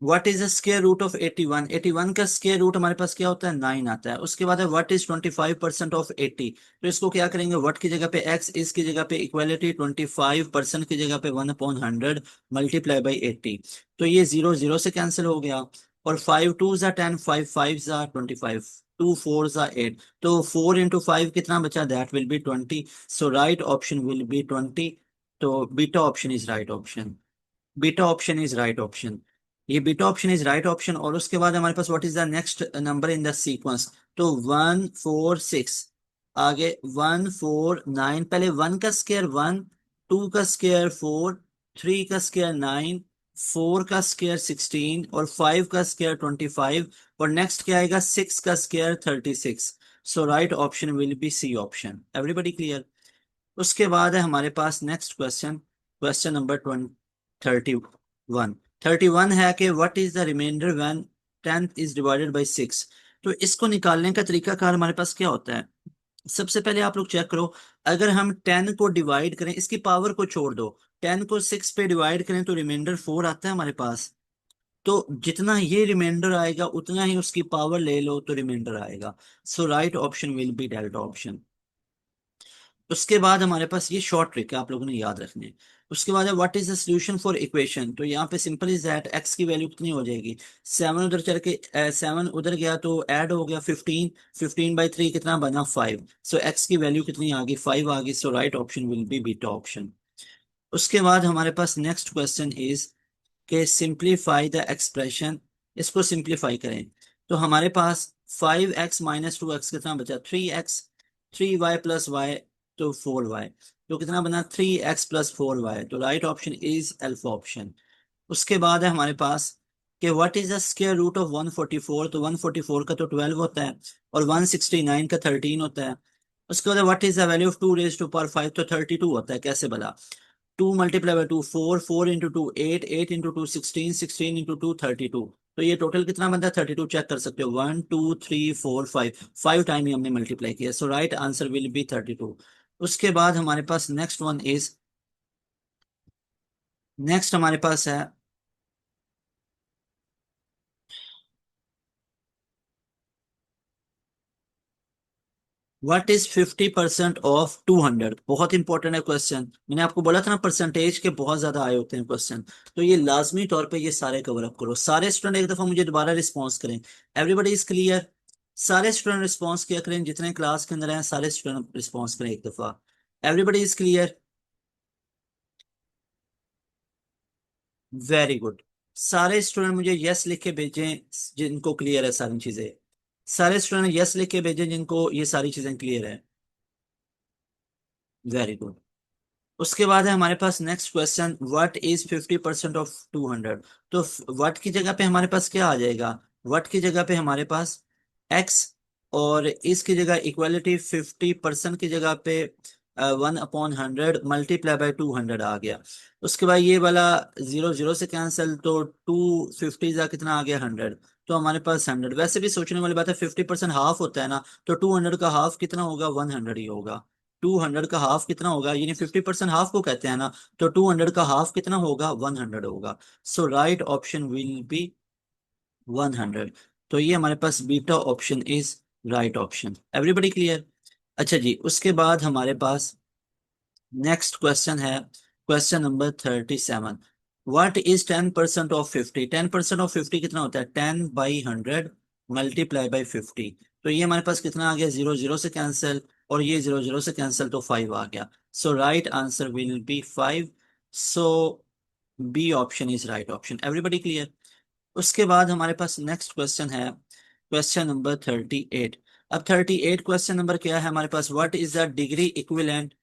what is the square root of 81। 81 का स्क्वायर रूट हमारे पास क्या होता है, 9 आता है। उसके बाद है व्हाट इज 25% ऑफ 80। तो इसको क्या करेंगे, व्हाट की जगह पे x, इस की जगह पे इक्वालिटी, 25% की जगह पे 1/100 मल्टीप्लाई बाई 80। तो ये जीरो जीरो से कैंसिल हो गया। और 5 2 जा 10, 5 5 जा 25, 2 4 जा 8। तो 4 × 5 कितना बचा, that will be 20। So right option will be 20। तो beta option is right option. Beta option is right option. ये beta option is right option. और उसके बाद हमारे पास what is the next number in the sequence. तो 1 4 6, आगे 1 4 9, पहले 1 का स्क्वायर 1, 2 का स्क्वायर 4, 3 का स्क्वायर 9, 4 का स्क्वायर 16, और 5 का स्क्वायर 25, और नेक्स्ट क्या आएगा, 6 का square 36। So right option will be C option. Everybody clear. उसके बाद है हमारे पास नेक्स्ट क्वेश्चन, क्वेश्चन नंबर 31। 31 है कि what is the remainder when 10 is divided by 6। तो इसको निकालने का तरीकाकार हमारे पास क्या होता है। सबसे पहले आप लोग चेक करो, अगर हम 10 को डिवाइड करें, इसकी पावर को छोड़ दो, 10 को 6 पे डिवाइड करें तो रिमाइंडर 4 आता है हमारे पास। तो जितना ये रिमाइंडर आएगा उतना ही उसकी पावर ले लो तो रिमाइंडर आएगा। So right option will be delta option. उसके बाद हमारे पास ये शॉर्ट ट्रिक है, आप लोगों ने याद रखनी है। उसके बाद है what is the solution for equation. तो यहाँ पे सिंपल इज दैट, एक्स की वैल्यू कितनी हो जाएगी, 7 उधर चल के 7 उधर गया तो ऐड हो गया 15, 15/3 कितना बना 5। सो एक्स की वैल्यू कितनी आ गई, 5 आ गई। So right option will be beta option. उसके बाद हमारे पास नेक्स्ट क्वेश्चन इज के सिंप्लीफाई द एक्सप्रेशन। इसको सिंप्लीफाई करें तो हमारे पास 5x - 2x कितना बचा, 3x, 3y + y, तो 4y। तो कितना बना, 3x + 4y। तो right option is alpha option. उसके बाद है हमारे पास कि what is the square root of 144। तो 144 का तो 12 होता है, और 169 का 13 होता है। उसके बाद what is the value of 2 raised to power 5। तो 32 होता है, कैसे बला, 2 × 2 4, 4 × 2 8, 8 × 2 16, 16 × 2 32। तो ये टोटल कितना बनता है, 32 चेक कर सकते हो, 1 2 3 4 5, 5 टाइम ही हमने मल्टीप्लाई किया। सो राइट आंसर विल बी 32। उसके बाद हमारे पास नेक्स्ट वन इज, नेक्स्ट हमारे पास है, व्हाट इज 50% ऑफ 200? बहुत इंपॉर्टेंट है क्वेश्चन। मैंने आपको बोला था ना परसेंटेज के बहुत ज्यादा आए होते हैं क्वेश्चन। तो ये लाजमी तौर पे ये सारे कवर अप करो। सारे स्टूडेंट एक दफा मुझे दोबारा रिस्पॉन्स करें। Everybody is clear? सारे स्टूडेंट रिस्पॉन्स किया करें, जितने क्लास के अंदर हैं सारे स्टूडेंट रिस्पॉन्स करें एक दफा। Everybody is clear? Very good. सारे स्टूडेंट मुझे यस लिख के भेजें जिनको क्लियर है सारी चीजें। सारे स्टूडेंट यस लिख के भेजें जिनको ये सारी चीजें क्लियर है। Very good. उसके बाद है हमारे पास next question, what is 50% of 200? तो व्हाट की जगह पे हमारे पास क्या आ जाएगा? व्हाट की जगह पे हमारे पास एक्स, और इसकी जगह इक्वालिटी 50% की जगह पे 1/100 मल्टीप्लाई बाय 200 आ गया। उसके बाद ये वाला जीरो जीरो से कैंसिल, तो 250 का कितना आ गया 100। तो हमारे पास 100, वैसे भी सोचने वाली बात है 50% हाफ होता है ना, तो 200 का हाफ कितना होगा? 100 ही होगा। 200 का हाफ कितना होगा? यानी 50% हाफ को कहते हैं ना, तो 200 का हाफ कितना होगा? 100 होगा। So right option will be 100। तो ये हमारे पास beta option is right option. Everybody clear? अच्छा जी, उसके बाद हमारे पास नेक्स्ट क्वेश्चन है, question number 37। What is 10% of 50? 10% of 50 कितना होता है? 10/100 मल्टीप्लाई बाई 50। तो ये हमारे पास कितना आ गया? जीरो जीरो से कैंसिल, और ये जीरो जीरो से कैंसिल, तो 5 आ गया। So right answer will be 5। So B option is right option. Everybody clear? उसके बाद हमारे पास नेक्स्ट क्वेश्चन है, क्वेश्चन नंबर 38। अब 38 क्वेश्चन नंबर क्या है हमारे पास? What is the degree equivalent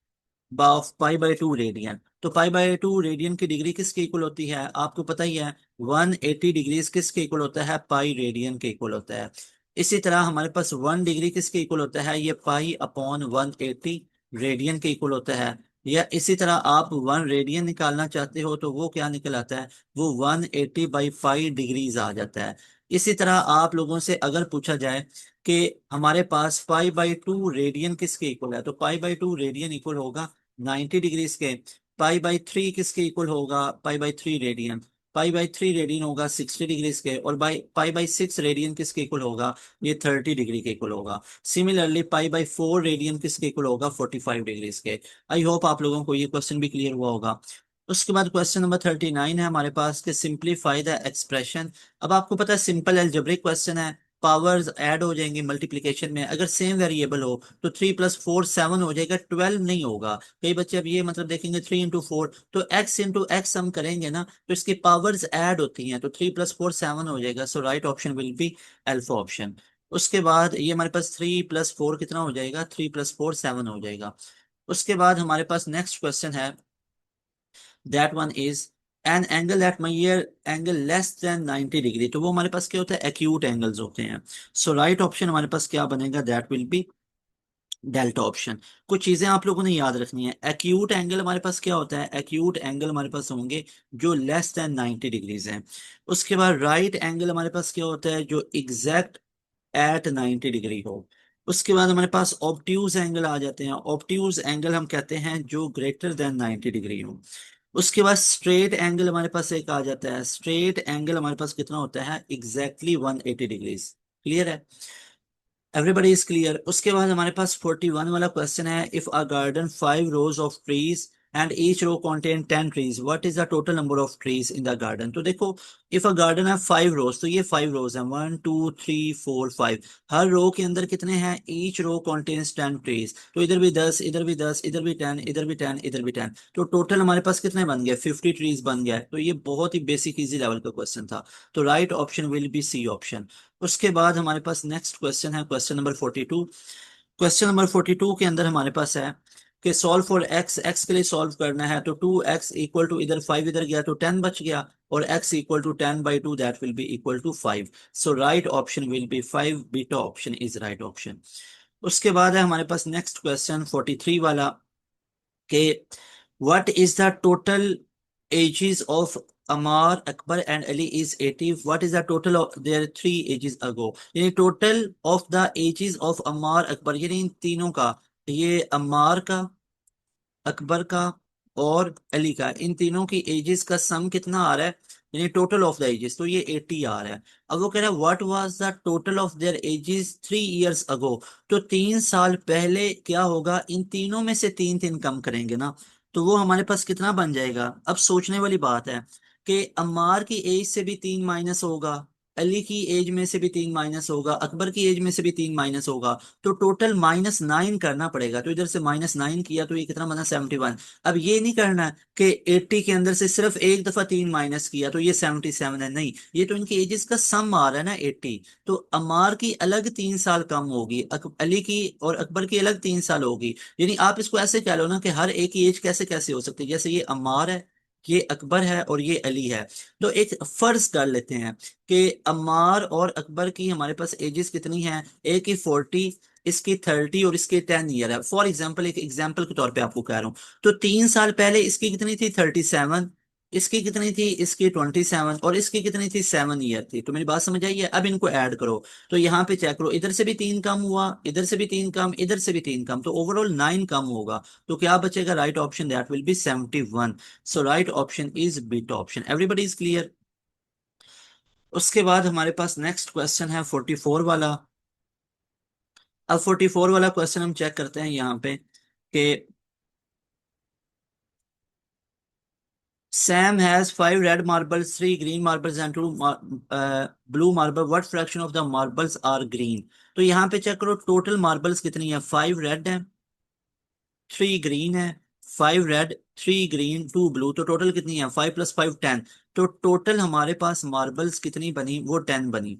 of pi radian? तो पाई/2 रेडियन की डिग्री किसके इक्वल होती है? आपको पता ही है 180 डिग्रीज किसके इक्वल होता है? पाई रेडियन के इक्वल होता है। इसी तरह हमारे पास 1 डिग्री किसके इक्वल होता है? ये पाई अपॉन 180 रेडियन के इक्वल होता है। या इसी तरह आप 1 रेडियन निकालना चाहते हो तो वो क्या निकल आता है? वो 180/5 डिग्रीज आ जाता है। इसी तरह आप लोगों से अगर पूछा जाए कि हमारे पास पाई/2 रेडियन किसके इक्वल है, तो पाई/2 रेडियन इक्वल होगा 90 डिग्रीज के। पाई/3 किसके इक्वल होगा? पाई/3 रेडियन। पाई/3 रेडियन होगा 60 डिग्रीज के, और पाई/6 रेडियन किसके इक्वल होगा? ये 30 डिग्री के इक्वल होगा। सिमिलरली पाई/4 रेडियन किसके इक्वल होगा? 45 डिग्रीज के। आई होप आप लोगों को ये क्वेश्चन भी क्लियर हुआ होगा। उसके बाद क्वेश्चन नंबर 39 है हमारे पास कि सिंप्लीफाई द एक्सप्रेशन। अब आपको पता है सिंपल एल्जेब्रिक क्वेश्चन है। पावर्स ऐड हो जाएंगी मल्टीप्लिकेशन में, अगर सेम वेरिएबल हो तो 3+4 7 हो जाएगा, 12 नहीं होगा। कई बच्चे अब ये मतलब देखेंगे 3 into 4, तो x into x हम करेंगे ना, तो इसकी पावर्स ऐड होती हैं, तो 3+4 7 हो जाएगा। So right option will be alpha option. उसके बाद ये हमारे पास 3+4 कितना हो जाएगा? 3+4 7 हो जाएगा। उसके बाद हमारे पास नेक्स्ट क्वेश्चन है, that one is an angle at measure angle less than 90 degree. तो वो हमारे पास क्या होता है? एक्यूट एंगल्स होते हैं। सो राइट ऑप्शन हमारे पास क्या बनेगा? That will be delta option. कुछ चीजें आप लोगों ने याद रखनी है। एक्यूट एंगल हमारे पास क्या होता है? एक्यूट एंगल हमारे पास होंगे जो लेस देन 90 डिग्रीज हैं। उसके बाद राइट एंगल हमारे पास क्या होता है? जो एग्जैक्ट एट 90 डिग्री हो। उसके बाद हमारे पास ऑब्ट्यूज एंगल आ जाते हैं। ऑब्ट्यूज एंगल हम कहते हैं जो ग्रेटर देन 90 डिग्री हो। उसके बाद स्ट्रेट एंगल हमारे पास एक आ जाता है। स्ट्रेट एंगल हमारे पास कितना होता है? Exactly 180 degrees. क्लियर है? Everybody is clear? उसके बाद हमारे पास 41 वाला क्वेश्चन है, if a garden 5 rows of trees and each row contain 10 trees, what is the total number of trees in the garden? तो देखो, इफ अ गार्डन है 5 rows, तो ये 5 rows है, 1 2 3 4 5। हर रो के अंदर कितने हैं? ईच रो contains 10 trees, तो इधर भी 10, इधर भी 10, इधर भी 10, इधर भी 10, इधर भी 10, तो टोटल हमारे पास कितने बन गए? 50 ट्रीज बन गया। तो ये बहुत ही बेसिक इजी लेवल का क्वेश्चन था। तो right option will be C option. उसके बाद हमारे पास नेक्स्ट क्वेश्चन है, क्वेश्चन नंबर 42। क्वेश्चन नंबर 42 के अंदर हमारे पास है कि सॉल्व फॉर एक्स। एक्स के लिए सॉल्व करना है, तो 2x इक्वल टू, इधर 5 इधर गया तो 10 बच गया, और x equal to 10/2 that will be equal to 5। So right option will be 5। Beta option is right option. उसके बाद है हमारे पास नेक्स्ट क्वेश्चन 43 वाला कि what is the total ages of Amar, Akbar and Ali is 80. What is the total of their 3 ages ago? यानी total of the ages of Amar Akbar, यानी इन तीनों का, ये अमार का, अकबर का और अली का, इन तीनों की एजेस का सम कितना आ रहा है, यानी टोटल ऑफ द एजेस, तो ये 80 आ रहा है। अब वो कह रहा है what was the total of their edges 3 years अगो। तो 3 साल पहले क्या होगा, इन तीनों में से तीन तीन कम करेंगे ना, तो वो हमारे पास कितना बन जाएगा। अब सोचने वाली बात है कि अम्मार की एज से भी तीन माइनस होगा, अली की एज में से भी तीन माइनस होगा, अकबर की एज में से भी तीन माइनस होगा, तो टोटल -9 करना पड़ेगा। तो इधर से -9 किया तो ये कितना बना, 71। अब ये नहीं करना कि 80 के अंदर से सिर्फ एक दफा तीन माइनस किया तो ये 77 है, नहीं, ये तो इनकी एजेस का सम आ रहा है ना 80। तो अमार की अलग 3 साल कम होगी, अली की और अकबर की अलग 3 साल होगी। यानी आप इसको ऐसे कह लो ना कि हर एक की एज कैसे कैसे हो सकती है, जैसे ये अमार है, ये अकबर है और ये अली है। तो एक फर्ज कर लेते हैं कि अमार और अकबर की हमारे पास एजेस कितनी हैं, एक की 40, इसकी 30 और इसके 10 ईयर है। फॉर एग्जाम्पल, एक एग्जाम्पल के तौर पे आपको कह रहा हूँ। तो 3 साल पहले इसकी कितनी थी, 37, इसकी कितनी थी, इसकी 27, और इसकी कितनी थी, 7 ईयर थी। तो मेरी बात समझ आई है, अब इनको ऐड करो। तो यहाँ पे चेक करो, इधर से भी तीन कम हुआ, इधर से भी तीन कम, इधर से भी तीन कम, तो ओवरऑल 9 कम होगा। तो क्या बचेगा, right option, that will B 71। So right option is beta option. Everybody is clear. उसके बाद हमारे पास नेक्स्ट क्वेश्चन है 44 वाला। अब 44 वाला क्वेश्चन हम चेक करते हैं यहाँ पे कि Sam has 5 red marbles, 3 green marbles and two blue marble. What fraction of the marbles are green? तो यहाँ पे चेक करो, टोटल मार्बल्स कितनी है, 5 रेड है, 3 ग्रीन है, 5 रेड, 3 ग्रीन, 2 ब्लू, तो टोटल कितनी है, 5 + 5 10। तो टोटल हमारे पास मार्बल्स कितनी बनी, वो 10 बनी।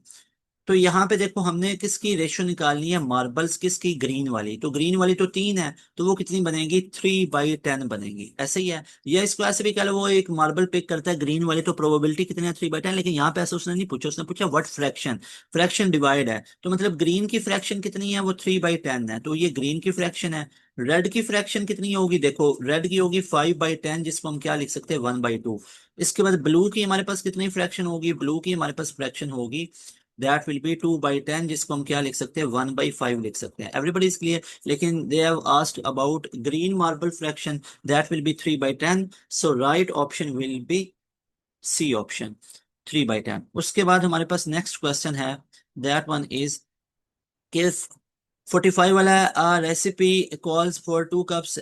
तो यहाँ पे देखो, हमने किसकी रेशो निकालनी है, मार्बल्स किसकी, ग्रीन वाली। तो ग्रीन वाली तो तीन है, तो वो कितनी बनेगी, 3/10 बनेगी, ऐसे ही है। या इसको ऐसे भी कह लो, वो एक मार्बल पिक करता है ग्रीन वाली, तो प्रोबेबिलिटी कितनी है, 3/10। लेकिन यहाँ पे ऐसा उसने नहीं पूछा, उसने पूछा व्हाट फ्रैक्शन, फ्रैक्शन डिवाइड है, तो मतलब ग्रीन की फ्रैक्शन कितनी है, वो 3/10 है, तो ये ग्रीन की फ्रैक्शन है। रेड की फ्रैक्शन कितनी होगी, देखो रेड की होगी 5/10, जिसको हम क्या लिख सकते हैं, 1/2। इसके बाद ब्लू की हमारे पास कितनी फ्रैक्शन होगी, ब्लू की हमारे पास फ्रैक्शन होगी, दैट विल बी 2/10, जिसको हम क्या लिख सकते हैं, 1/5 लिख सकते हैं। Everybody is clear. लेकिन they have asked about green marble fraction, that will be 3/10। So right option will be C option, 3/10। उसके बाद हमारे पास नेक्स्ट क्वेश्चन है, दैट वन इज कि 45 वाला है, रेसिपी कॉल्स फॉर 2 कप्स,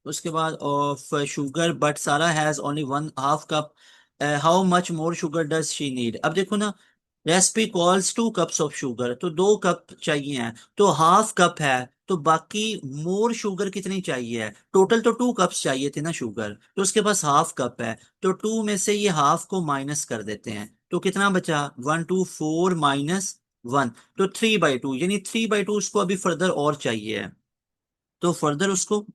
उसके बाद ऑफ शुगर, बट सारा has only 1/2 cup, how much more sugar does she need. अब देखो ना, recipe calls 2 cups of sugar, तो 2 कप चाहिए हैं, तो हाफ कप है, तो बाकी मोर शुगर कितनी चाहिए है, टोटल तो 2 कप्स चाहिए थे ना शुगर, तो उसके पास हाफ कप है, तो टू में से ये हाफ को माइनस कर देते हैं, तो कितना बचा, 1 2 4 -1, तो 3/2, यानी 3/2 उसको अभी फर्दर और चाहिए है, तो फर्दर उसको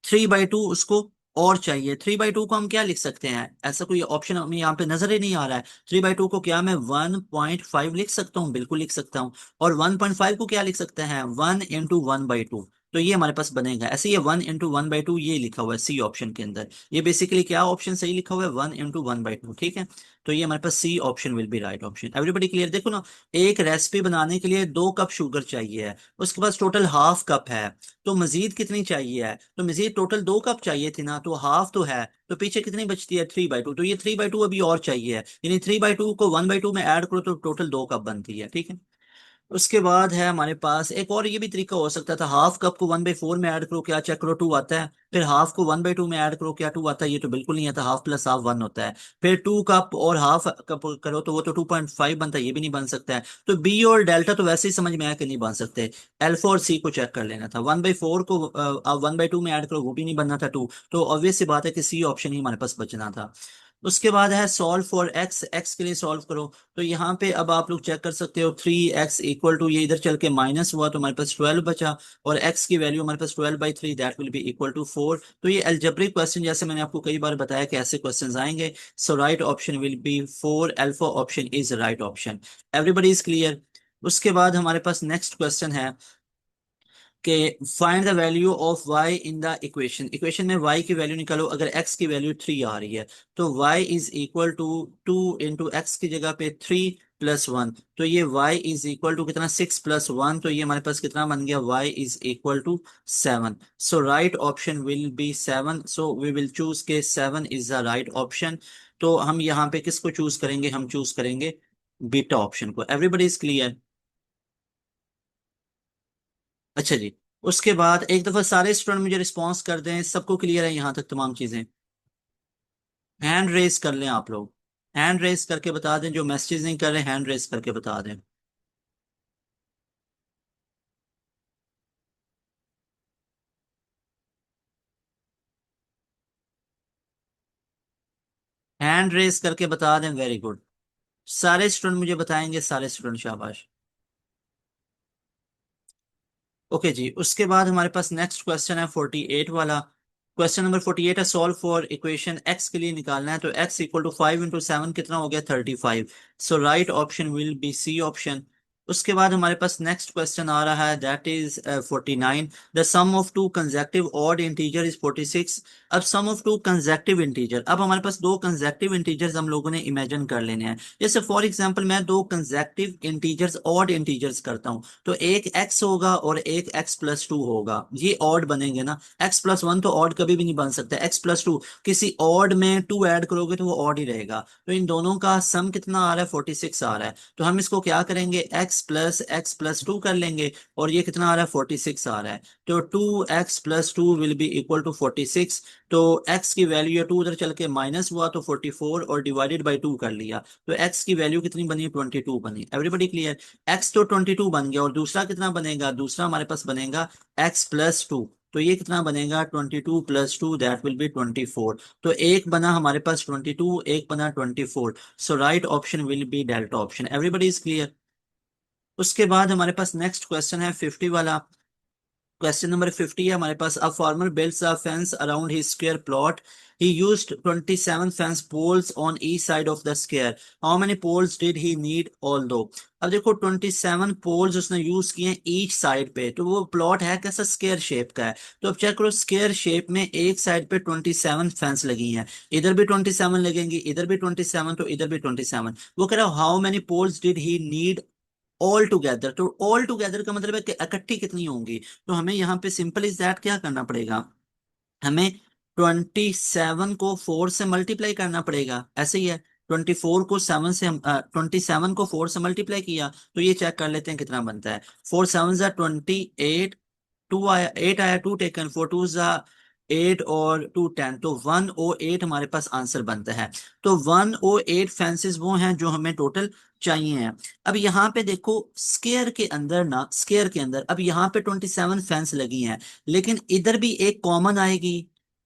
3/2 उसको और चाहिए। 3/2 को हम क्या लिख सकते हैं, ऐसा कोई ऑप्शन हमें यहाँ पे नजर ही नहीं आ रहा है। 3/2 को क्या मैं 1.5 लिख सकता हूँ, बिल्कुल लिख सकता हूँ। और 1.5 को क्या लिख सकते हैं, 1 × 1/2। तो ये हमारे पास बनेगा ऐसे, ये 1 × 1/2 ये लिखा हुआ है सी ऑप्शन के अंदर। ये बेसिकली क्या ऑप्शन सही लिखा हुआ है, 1 × 1/2, ठीक है। तो ये हमारे पास C option will be right option. Everybody clear. देखो ना, एक रेसिपी बनाने के लिए 2 कप शुगर चाहिए है, उसके पास टोटल हाफ कप है, तो मजीद कितनी चाहिए है, तो मजीद टोटल 2 कप चाहिए थी ना, तो हाफ तो है, तो पीछे कितनी बचती है, 3/2, तो ये 3/2 अभी और चाहिए है, यानी 3/2 को 1/2 में ऐड करो तो टोटल 2 कप बनती है, ठीक है। उसके बाद है हमारे पास एक और ये भी तरीका हो सकता था, हाफ कप को 1/4 में ऐड करो, क्या चेक करो, 2 आता है। फिर हाफ को 1/2 में ऐड करो, क्या 2 आता है, ये तो बिल्कुल नहीं आता, हाफ प्लस हाफ 1 होता है। फिर 2 कप और हाफ कप करो तो वो तो 2.5 बनता है, ये भी नहीं बन सकता है। तो बी और डेल्टा तो वैसे ही समझ में आया कि नहीं बन सकते। अल्फा और सी को चेक कर लेना था, 1/4 को आप 1/2 में ऐड करो, वो भी नहीं बनना था 2, तो ऑब्वियस सी बात है कि सी ऑप्शन ही हमारे पास बचना था। उसके बाद है सॉल्व फॉर एक्स, एक्स के लिए सॉल्व करो। तो यहाँ पे अब आप लोग चेक कर सकते हो, 3x इक्वल टू, ये इधर चल के माइनस हुआ तो हमारे पास 12 बचा, और x की वैल्यू हमारे पास 12/3, that will be equal to 4। तो ये अलजेब्रिक क्वेश्चन, जैसे मैंने आपको कई बार बताया कि ऐसे क्वेश्चन आएंगे। So right option will be 4, alpha option is right option. Everybody is clear. उसके बाद हमारे पास नेक्स्ट क्वेश्चन है कि find the value of y in the equation, equation में y की वैल्यू निकालो। अगर x की वैल्यू 3 आ रही है, तो y is equal to 2 × x की जगह पे 3 +1। तो ये y इज इक्वल टू कितना, 6 + 1, तो ये हमारे पास कितना बन गया, y is equal to 7। So right option will be 7, so we will choose के 7 इज द राइट ऑप्शन। तो हम यहाँ पे किसको चूज करेंगे, हम चूज करेंगे बीटा ऑप्शन को। Everybody is clear? अच्छा जी। उसके बाद एक दफा सारे स्टूडेंट मुझे रिस्पॉन्स कर दें, सबको क्लियर है यहाँ तक तमाम चीजें? हैंड रेस कर लें आप लोग, हैंड रेस करके बता दें, जो मैसेज नहीं कर रहे हैंड रेस करके बता दें। हैंड रेस करके बता दें, वेरी गुड। सारे स्टूडेंट मुझे बताएंगे, सारे स्टूडेंट, शाबाश। ओके जी। उसके बाद हमारे पास नेक्स्ट क्वेश्चन है 48 वाला। क्वेश्चन नंबर 48 है, सॉल्व फॉर इक्वेशन एक्स के लिए निकालना है। तो एक्स इक्वल टू 5 × 7 कितना हो गया, 35। So right option will be C option. उसके बाद हमारे पास नेक्स्ट क्वेश्चन आ रहा है, that is 49। The sum of two consecutive odd integer is 46। अब sum of two consecutive integer, अब हमारे पास दो कंसेक्टिव इंटीजर्स हम लोगों ने इमेजिन कर लेने हैं। जैसे फॉर एग्जांपल मैं दो कंसेक्टिव इंटीजर्स ऑड इंटीजर्स करता हूं, तो एक x होगा और एक x+2 होगा, ये ऑड बनेंगे ना। x+1 तो ऑड कभी भी नहीं बन सकता, x+2 किसी ऑड में 2 ऐड करोगे तो वो ऑड ही रहेगा। तो इन दोनों का सम कितना आ रहा है, 46 आ रहा है। तो हम इसको क्या करेंगे, x+x+2 कर लेंगे, और ये कितना आ रहा है, 46 आ रहा है। तो 2x+2 will be equal to 46। तो x की वैल्यू, या 2 उधर चल के माइनस हुआ तो 44, और डिवाइडेड बाई 2 कर लिया, तो x की वैल्यू कितनी बनी, 22 बनी। Everybody clear? एक्स तो 22 बन गया, और दूसरा कितना बनेगा, दूसरा हमारे पास बनेगा x+2। तो ये कितना बनेगा, 22 + 2, दैट विल बी 24। तो एक बना हमारे पास 22, एक बना 24। So right option will be delta option. Everybody is clear? उसके बाद हमारे पास नेक्स्ट क्वेश्चन है 50 वाला। क्वेश्चन नंबर 50 है हमारे पास, a farmer builds a fence around his square plot. He used 27 fence poles on each side of the square. How many poles did he need although? अब देखो 27 पोल्स उसने यूज किए हैं ईच साइड पे, तो वो प्लॉट है कैसा, स्क्वायर शेप का है। तो अब चेक करो, स्क्वायर शेप में एक साइड पे 27 फेंस लगी हैं, इधर भी 27 लगेंगी, इधर भी 27, तो इधर भी 27। वो कह रहा है how many poles did he need altogether. तो ऑल टुगेदर का मतलब है कि इकट्ठी कितनी होंगी। तो हमें यहाँ पे सिंपल इज दैट क्या करना पड़ेगा, हमें 27 को 4 से मल्टीप्लाई करना पड़ेगा, ऐसे ही है। 24 को 7 से, 27 को 4 से मल्टीप्लाई किया, तो ये चेक कर लेते हैं कितना बनता है। 4 7 = 28, 2 आया, 8 आया, 2 टेकन, 4 2 8, और 2 10, तो 108 हमारे पास आंसर बनता है। तो 108 फेंसेस वो हैं जो हमें टोटल चाहिए हैं। अब यहाँ पे देखो, स्केयर के अंदर ना, स्केयर के अंदर अब यहाँ पे 27 फेंस लगी हैं, लेकिन इधर भी एक कॉमन आएगी,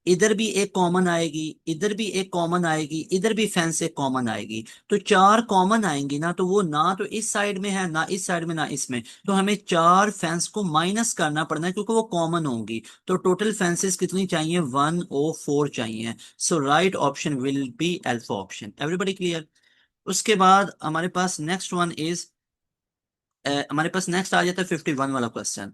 इधर भी एक कॉमन आएगी, इधर भी एक कॉमन आएगी, इधर भी फेंस एक कॉमन आएगी। तो चार कॉमन आएंगी ना, तो वो ना तो इस साइड में है, ना इस साइड में, ना इसमें। तो हमें चार फेंस को माइनस करना पड़ना है, क्योंकि वो कॉमन होंगी। तो टोटल फेंसेस कितनी चाहिए, 104 चाहिए। So right option will be alpha option. Everybody clear? उसके बाद हमारे पास नेक्स्ट वन इज, हमारे पास नेक्स्ट आ जाता है 51 वाला क्वेश्चन।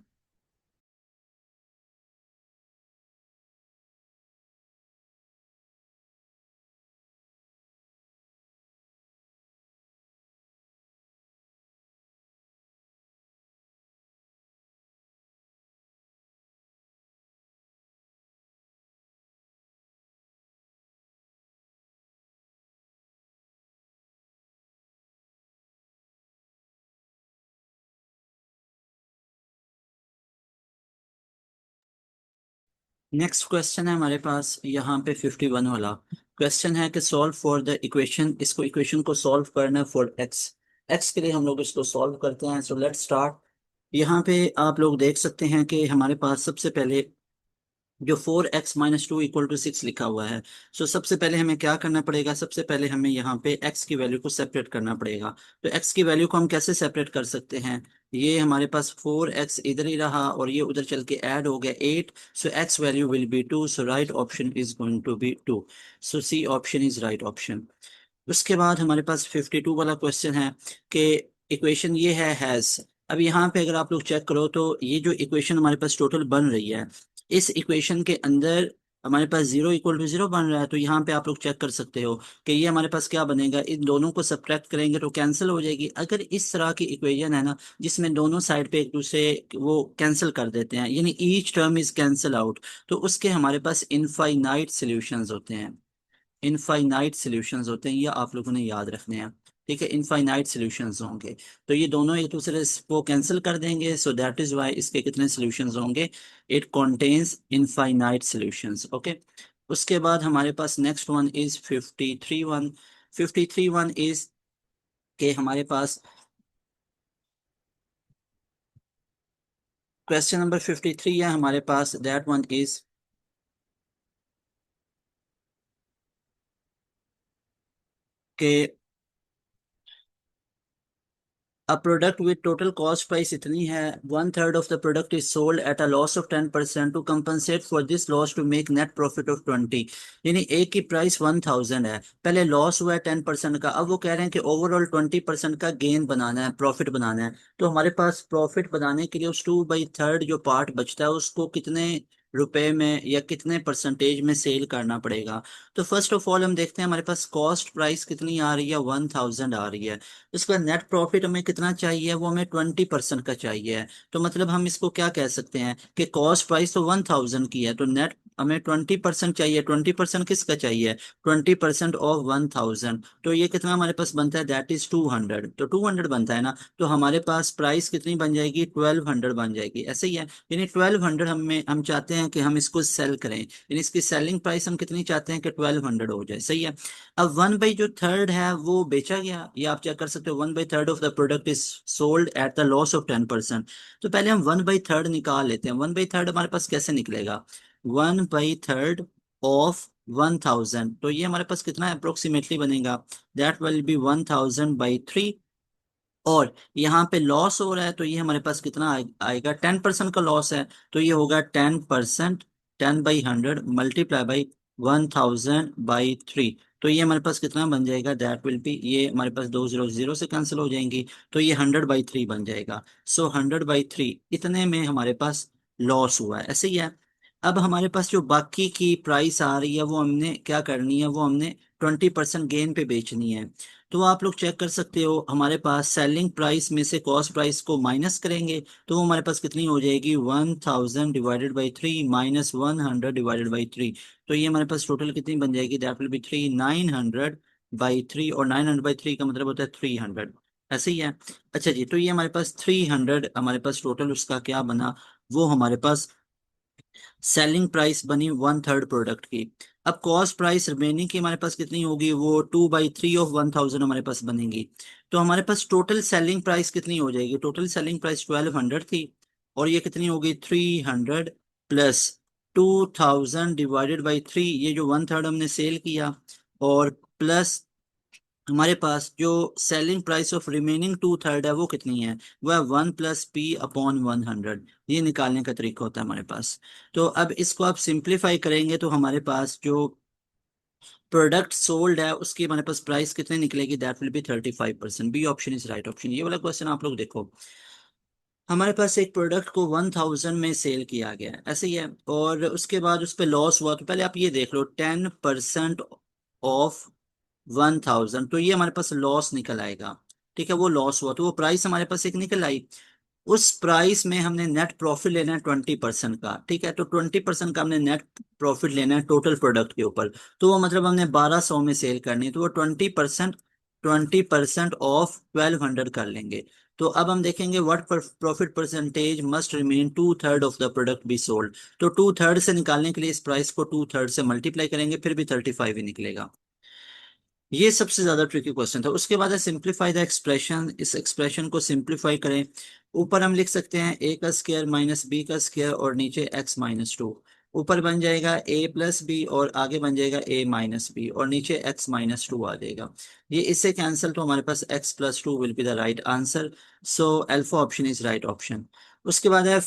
नेक्स्ट क्वेश्चन है हमारे पास यहाँ पे 51 वाला। क्वेश्चन है कि सॉल्व फॉर द इक्वेशन, इसको इक्वेशन को सॉल्व करना है फॉर एक्स। एक्स के लिए हम लोग इसको सॉल्व करते हैं। So let's start. यहाँ पे आप लोग देख सकते हैं कि हमारे पास सबसे पहले जो 4x - 2 = 6 लिखा हुआ है। सो सबसे पहले हमें क्या करना पड़ेगा, सबसे पहले हमें यहाँ पे x की वैल्यू को सेपरेट करना पड़ेगा। तो x की वैल्यू को हम कैसे सेपरेट कर सकते हैं, ये हमारे पास 4x इधर ही रहा, और ये उधर चल के ऐड हो गया 8। So x value will be 2, so right option is going to be 2। So C option is right option. उसके बाद हमारे पास 52 वाला क्वेश्चन है कि इक्वेशन ये है हैज। अब यहाँ पे अगर आप लोग चेक करो, तो ये जो इक्वेशन हमारे पास टोटल बन रही है, इस इक्वेशन के अंदर हमारे पास जीरो इक्वल टू जीरो बन रहा है, तो यहाँ पे आप लोग चेक कर सकते हो कि ये हमारे पास क्या बनेगा, इन दोनों को सब्ट्रैक्ट करेंगे तो कैंसिल हो जाएगी। अगर इस तरह की इक्वेशन है ना जिसमें दोनों साइड पे एक दूसरे वो कैंसिल कर देते हैं, यानी each term is cancel out, तो उसके हमारे पास इनफाइनाइट सॉल्यूशंस होते हैं। इनफाइनाइट सॉल्यूशंस होते हैं, ये आप लोगों ने याद रखने हैं। ठीक है, इनफाइनाइट सॉल्यूशंस होंगे, तो ये दोनों एक दूसरे को कैंसिल कर देंगे, सो दैट इज वाई इसके कितने सॉल्यूशंस होंगे, it contains infinite solutions. Okay, उसके बाद हमारे पास नेक्स्ट वन इज 53 वन। 53 वन इज के हमारे पास क्वेश्चन नंबर 53 है हमारे पास, दैट वन इज के A product with total cost price इतनी है, one third of the product is sold at a loss of 10%, to compensate for this loss to make net profit of 20। यानी एक की प्राइस 1000 है, पहले लॉस हुआ है 10% का, अब वो कह रहे हैं कि ओवरऑल 20% का गेन बनाना है, प्रॉफिट बनाना है। तो हमारे पास प्रॉफिट बनाने के लिए उस 2/3 जो पार्ट बचता है उसको कितने रुपए में या कितने परसेंटेज में सेल करना पड़ेगा। तो फर्स्ट ऑफ ऑल हम देखते हैं हमारे पास कॉस्ट प्राइस कितनी आ रही है, 1000 आ रही है। इसका नेट प्रॉफिट हमें कितना चाहिए, वो हमें 20% का चाहिए। तो मतलब हम इसको क्या कह सकते हैं कि कॉस्ट प्राइस तो 1000 की है, तो नेट हमें 20% चाहिए। 20% किसका चाहिए, 20% ऑफ 1000, तो ये कितना हमारे पास बनता है, दैट इज 200। तो 200 बनता है ना, तो हमारे पास प्राइस कितनी बन जाएगी, 1200 बन जाएगी। ऐसे ही है, यानी 1200 हम चाहते हैं कि हम इसको सेल करें, यानी इसकी सेलिंग प्राइस हम कितनी चाहते हैं कि 1200 हो जाए। सही है। अब वन बाई जो थर्ड है वो बेचा गया, ये आप चेक कर सकते हो, 1/3 of the product is sold at the loss of 10%। तो पहले हम 1/3 निकाल लेते हैं। 1/3 हमारे पास कैसे निकलेगा, 1/3 ऑफ 1000, तो ये हमारे पास कितना अप्रोक्सीमेटली बनेगा, दैट विल बी 1000/3। और यहाँ पे लॉस हो रहा है, तो ये हमारे पास कितना आएगा, 10% का लॉस है, तो ये होगा 10%, 10/100 मल्टीप्लाई बाई 1000/3। तो ये हमारे पास कितना बन जाएगा, दैट विल बी, ये हमारे पास दो जीरो जीरो से कैंसिल हो जाएंगी, तो ये 100/3 बन जाएगा। सो 100/3 इतने में हमारे पास लॉस हुआ है। ऐसे ही है। अब हमारे पास जो बाकी की प्राइस आ रही है वो हमने क्या करनी है, वो हमने 20% गेन पे बेचनी है। तो आप लोग चेक कर सकते हो, हमारे पास सेलिंग प्राइस में से कॉस्ट प्राइस को माइनस करेंगे, तो वो हमारे पास कितनी हो जाएगी, 1000/3 माइनस 100/3। तो ये हमारे पास टोटल कितनी बन जाएगी, दैट विल बी 900/3, और 900/3 का मतलब होता है 300। ऐसे ही है। अच्छा जी, तो ये हमारे पास 300 हमारे पास टोटल उसका क्या बना, वो हमारे पास सेलिंग प्राइस बनी वन थर्ड प्रोडक्ट की। अब कॉस्ट प्राइस रिमेनिंग की हमारे पास कितनी होगी, वो 2/3 ऑफ 1000 हमारे पास बनेगी। तो हमारे पास टोटल सेलिंग प्राइस कितनी हो जाएगी, टोटल सेलिंग प्राइस 1200 थी, और ये कितनी होगी, 300 प्लस 2000/3, ये जो वन थर्ड हमने सेल किया, और प्लस हमारे पास जो सेलिंग प्राइस ऑफ रिमेनिंग 2/3 है वो कितनी है, वह 1+P/100। ये निकालने का तरीका होता है हमारे पास। तो अब इसको आप सिंप्लीफाई करेंगे तो हमारे पास जो प्रोडक्ट सोल्ड है उसकी हमारे पास प्राइस कितनी निकलेगी, that will be 35%। B option is right option. ये वाला क्वेश्चन आप लोग देखो, हमारे पास एक प्रोडक्ट को 1000 में सेल किया गया है, ऐसे ही है, और उसके बाद उस पर लॉस हुआ, तो पहले आप ये देख लो, 10% ऑफ 1000, तो ये हमारे पास लॉस निकल आएगा। ठीक है, वो लॉस हुआ, तो वो प्राइस हमारे पास एक निकल आई। उस प्राइस में हमने नेट प्रॉफिट लेना है 20% का। ठीक है, तो 20% का हमने नेट प्रॉफिट लेना है टोटल प्रोडक्ट के ऊपर, तो वो मतलब हमने 1200 में सेल करनी है, तो वो 20% ऑफ 1200 कर लेंगे। तो अब हम देखेंगे what profit percentage must remain 2/3 of the product be sold. तो 2/3 से निकालने के लिए इस प्राइस को 2/3 से मल्टीप्लाई करेंगे, फिर भी 35 ही निकलेगा। ये सबसे ज्यादा ट्रिकी क्वेश्चन था। उसके बाद है सिंप्लीफाई द एक्सप्रेशन, इस एक्सप्रेशन को सिंप्लीफाई करें। ऊपर हम लिख सकते हैं ए का स्क्वायर माइनस बी का स्क्वायर, और नीचे x-2। ऊपर बन जाएगा a+b, और आगे बन जाएगा a-b, और नीचे x-2 आ जाएगा। ये इससे कैंसिल, तो हमारे पास x+2 will be the right answer. So alpha option is right option. उसके बाद है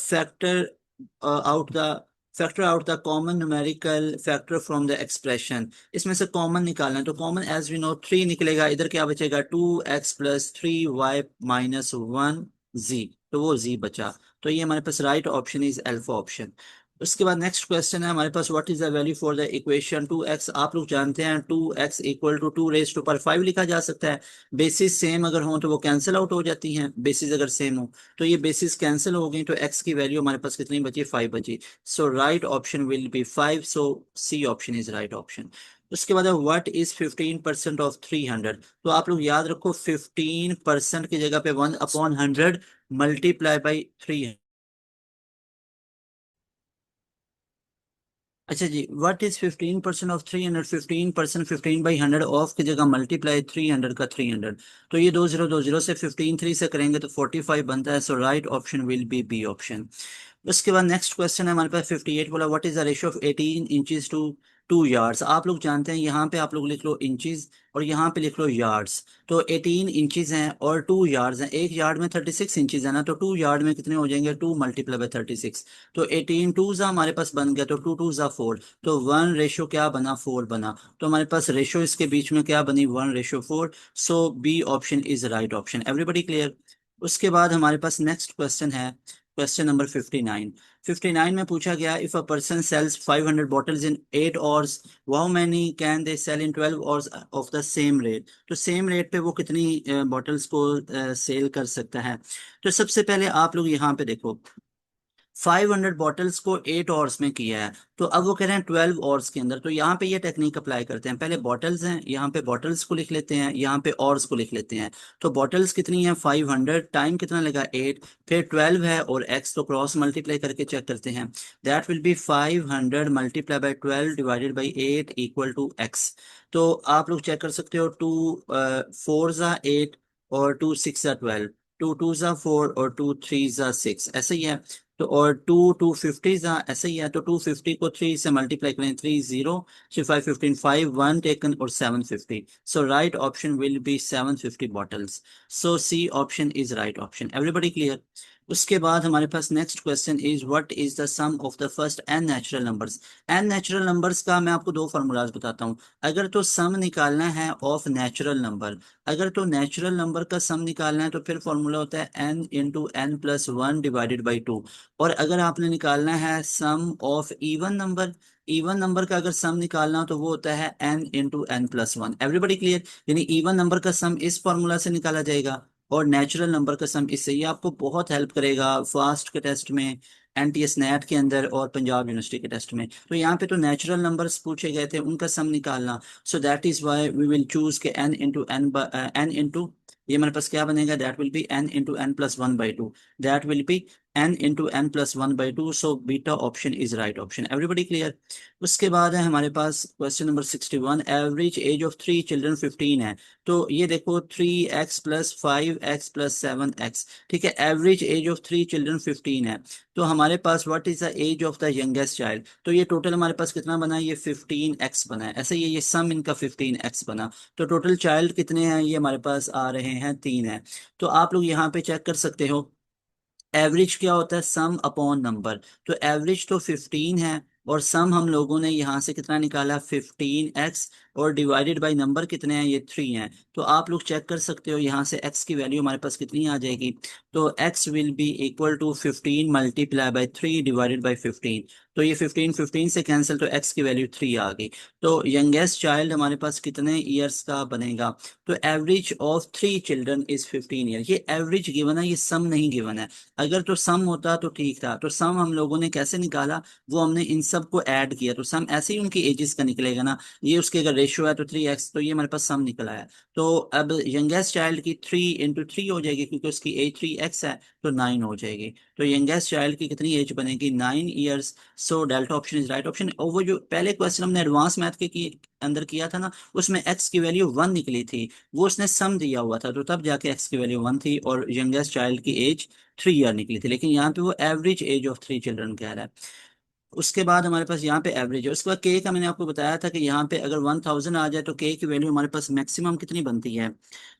out the factor out the common numerical factor from the expression. इसमें से कॉमन निकालना है, तो कॉमन एज वी नो 3 निकलेगा, इधर क्या बचेगा, 2x+3y-1z, तो वो z बचा। तो ये हमारे पास right option is alpha option. उसके बाद नेक्स्ट क्वेश्चन है हमारे पास, what is the value for the equation 2x। आप लोग जानते हैं 2x = 2 raised to 5 लिखा जा सकता है। बेसिस सेम अगर हो तो वो कैंसिल आउट हो जाती हैं, बेसिस अगर सेम हो तो ये बेसिस कैंसिल हो गई, तो x की वैल्यू हमारे पास कितनी बची, 5 बची। So right option will be 5। So C option is right option. उसके बाद व्हाट इज 15% ऑफ 300। तो आप लोग याद रखो 15% की जगह पे 1/100 मल्टीप्लाई बाई 300। अच्छा जी, व्हाट इज 15% ऑफ 300। 15%, 15/100 ऑफ की जगह मल्टीप्लाई 300 का 300। तो ये 2020 से 15 3 से करेंगे तो 45 बनता है। So right option will be B option. उसके बाद नेक्स्ट क्वेश्चन है हमारे पास 58 बोला, what is the ratio of 18 inches to 2 yards. आप लोग जानते हैं यहाँ पे आप लोग लिख लो इंचज और यहाँ पे लिख लो यार्ड्स। तो 18 इंचज हैं और 2 यार्ड्स हैं। एक यार्ड में 36 इंचज है ना, तो 2 यार्ड में कितने हो जाएंगे, 2 × 36। तो 18 टू ज़ा हमारे पास बन गया, तो 2 2 ज़ा 4। तो 1 रेशो क्या बना, 4 बना। तो हमारे पास रेशो इसके बीच में क्या बनी, 1/4। So B option is right option. Everybody clear. उसके बाद हमारे पास नेक्स्ट क्वेश्चन है, क्वेश्चन नंबर 59। 59 में पूछा गया, if a person sells 500 bottles in 8 hours, how many can they sell in 12 hours of the same rate. तो सेम रेट पे वो कितनी बॉटल्स को सेल कर सकता है। तो सबसे पहले आप लोग यहाँ पे देखो, 500 बॉटल्स को 8 आवर्स में किया है, तो अब वो कह रहे हैं 12 आवर्स के अंदर। तो यहाँ पे ये टेक्निक अप्लाई करते हैं, पहले बॉटल्स हैं, यहाँ पे बॉटल्स को लिख लेते हैं, यहाँ पे आवर्स को लिख लेते हैं। तो बॉटल्स कितनी है, 500, टाइम कितना लगा 8, फिर 12 है और एक्स, तो क्रॉस मल्टीप्लाई करके चेक करते हैं। That will be 500 multiply by 12 divided by 8 equal to X. तो आप लोग चेक कर सकते हो, 2 4 ज़ा 8 और 2 6 ज़ा 12, 2 2 ज़ा 4 और 2 3 ज़ा 6, ऐसे ही है। तो और 2 2 50 ऐसे ही है। तो 250 को 3 से मल्टीप्लाई करें, 3 0, 5 15 5 1 टेकन और 750। So right option will be 750 bottles. So C option is right option. Everybody clear. उसके बाद हमारे पास next question is, what is the sum of the first n natural numbers. N natural numbers का मैं आपको दो फार्मूलाज बताता हूँ। अगर तो सम निकालना है ऑफ नेचुरल नंबर, अगर तो नेचुरल नंबर का सम निकालना है तो फिर फॉर्मूला होता है n × n+1 डिवाइडेड बाई 2। और अगर आपने निकालना है sum of even number, even number का अगर सम निकालना हो तो वो होता है n × n+1। Everybody clear. यानी इवन नंबर का सम इस फॉर्मूला से निकाला जाएगा और नेचुरल नंबर का सम इससे। ये आपको बहुत हेल्प करेगा फास्ट के टेस्ट में, एनटीएस नेट के अंदर और पंजाब यूनिवर्सिटी के टेस्ट में। तो यहाँ पे तो नेचुरल नंबर्स पूछे गए थे, उनका सम निकालना। So that is why we will choose के n इंटू ये हमारे पास क्या बनेगा, that will be n × n+1/2। That will be n × n+1/2। So beta option is right option. Everybody clear. उसके बाद है हमारे पास question number 61, average age of 3 children 15 है। तो ये देखो 3x + 5x + 7x, ठीक है। एवरेज एज ऑफ 3 चिल्ड्रन 15 है। तो हमारे पास what is the age of the youngest child. तो ये टोटल हमारे पास कितना बना है, ये 15x बना है। ऐसे ये सम इनका 15x बना। तो टोटल चाइल्ड कितने हैं, ये हमारे पास आ रहे हैं 3 है। तो आप लोग यहाँ पे चेक कर सकते हो, एवरेज क्या होता है, सम अपॉन नंबर। तो एवरेज तो 15 है और सम हम लोगों ने यहाँ से कितना निकाला, 15x, और डिवाइडेड बाय नंबर कितने हैं, ये 3 हैं। तो आप लोग चेक कर सकते हो यहाँ से x की वैल्यू हमारे पास कितनी आ जाएगी। तो x will be equal to 15 multiply by 3 divided by 15। तो ये 15 15 से कैंसिल, तो x की वैल्यू 3 आ गई। तो यंगेस्ट चाइल्ड हमारे पास कितने ईयर्स का बनेगा। तो average of 3 children is 15 year. ये एवरेज गिवन है, ये सम नहीं गिवन है। अगर तो सम होता तो ठीक था। तो सम हम लोगों ने कैसे निकाला, वो हमने इन सब को ऐड किया, तो सम ऐसे ही उनकी एजेस का निकलेगा ना। ये उसके अगर रेशियो है तो 3x, तो ये हमारे पास सम निकला है। तो अब यंगेस्ट चाइल्ड की 3 × 3 हो जाएगी, क्योंकि उसकी एज 3x है, तो 9 हो जाएगी। तो यंगेस्ट चाइल्ड की कितनी एज बनेगी, 9 years. So delta option is right option. और वो जो पहले क्वेश्चन हमने एडवांस मैथ के अंदर किया था ना, उसमें x की वैल्यू 1 निकली थी, वो उसने सम दिया हुआ था, तो तब जाके x की वैल्यू 1 थी और यंगेस्ट चाइल्ड की एज 3 ईयर निकली थी। लेकिन यहाँ पे वो एवरेज एज ऑफ 3 चिल्ड्रन कह रहा है। उसके बाद हमारे पास यहाँ पे एवरेज है। उसके बाद के का मैंने आपको बताया था कि यहाँ पे अगर 1000 आ जाए तो के की वैल्यू हमारे पास मैक्सिमम कितनी बनती है।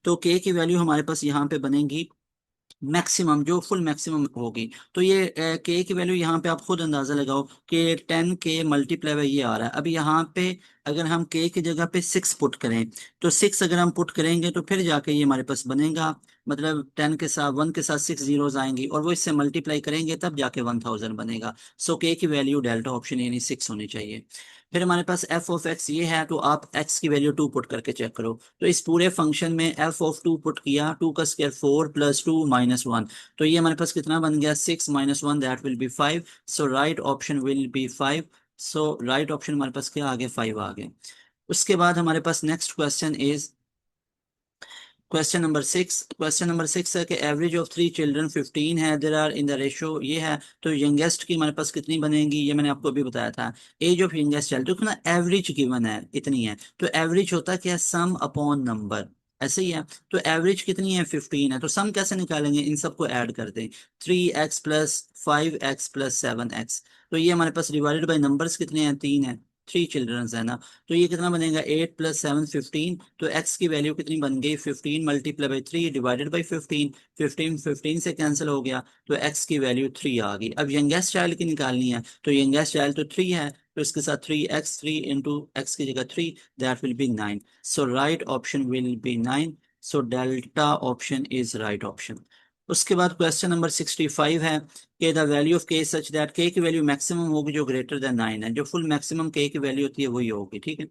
तो के की वैल्यू हमारे पास यहाँ पे बनेगी मैक्सिमम, जो फुल मैक्सिमम होगी। तो ये के की वैल्यू यहाँ पे आप खुद अंदाजा लगाओ कि 10 के मल्टीप्लाई बाई ये आ रहा है। अब यहाँ पे अगर हम k की जगह पे 6 पुट करें, तो 6 अगर हम पुट करेंगे तो फिर जाके ये हमारे पास बनेगा, मतलब 10 के साथ 1 के साथ 6 जीरोज आएंगी और वो इससे मल्टीप्लाई करेंगे तब जाके 1000 बनेगा। सो k की वैल्यू डेल्टा ऑप्शन यानी 6 होनी चाहिए। फिर हमारे पास एफ ऑफ एक्स ये है, तो आप x की वैल्यू 2 पुट करके चेक करो। तो इस पूरे फंक्शन में एफ ऑफ 2 पुट किया, 2 का स्क्वायर 4 प्लस 2 माइनस 1, तो ये हमारे पास कितना बन गया, 6 minus 1 that will be 5। So right option will be 5। So right option हमारे पास क्या आ गया, 5 आ गए। उसके बाद हमारे पास next question is question number 6 है कि एवरेज ऑफ 3 चिल्ड्रन 15 है, there are in the ratio ये है, तो यंगेस्ट की हमारे पास कितनी बनेगी, ये मैंने आपको अभी बताया था। एज ऑफ यंगेस्ट चाइल्ड, देखो ना एवरेज गिवन है इतनी है, तो एवरेज होता क्या है, सम अपॉन नंबर, ऐसे ही है। तो एवरेज कितनी है, 15 है, तो सम कैसे निकालेंगे, इन सबको ऐड कर दें, 3x + 5x + 7x, तो ये हमारे पास डिवाइडेड बाई नंबर्स कितने हैं, 3 है, 3 चिल्ड्रंस है ना, तो ये कितना बनेगा, 8 + 7 15, तो x की वैल्यू कितनी बन गई, 15 मल्टीप्लाई बाई 3 डिवाइडेड बाई 15, 15 15 से कैंसिल हो गया, तो x की वैल्यू 3 आ गई। अब यंगेस्ट चाइल्ड की निकालनी है, तो यंगेस्ट चाइल्ड तो 3 है, तो इसके साथ 3x, 3 इंटू एक्स की जगह 3, that will B 9। So right option will B 9। So delta option is right option. उसके बाद क्वेश्चन नंबर 65 है कि द वैल्यू ऑफ के सच दैट के की वैल्यू मैक्सिमम होगी जो ग्रेटर देन 9 है, जो फुल मैक्सिमम के की वैल्यू होती है वही होगी, ठीक है।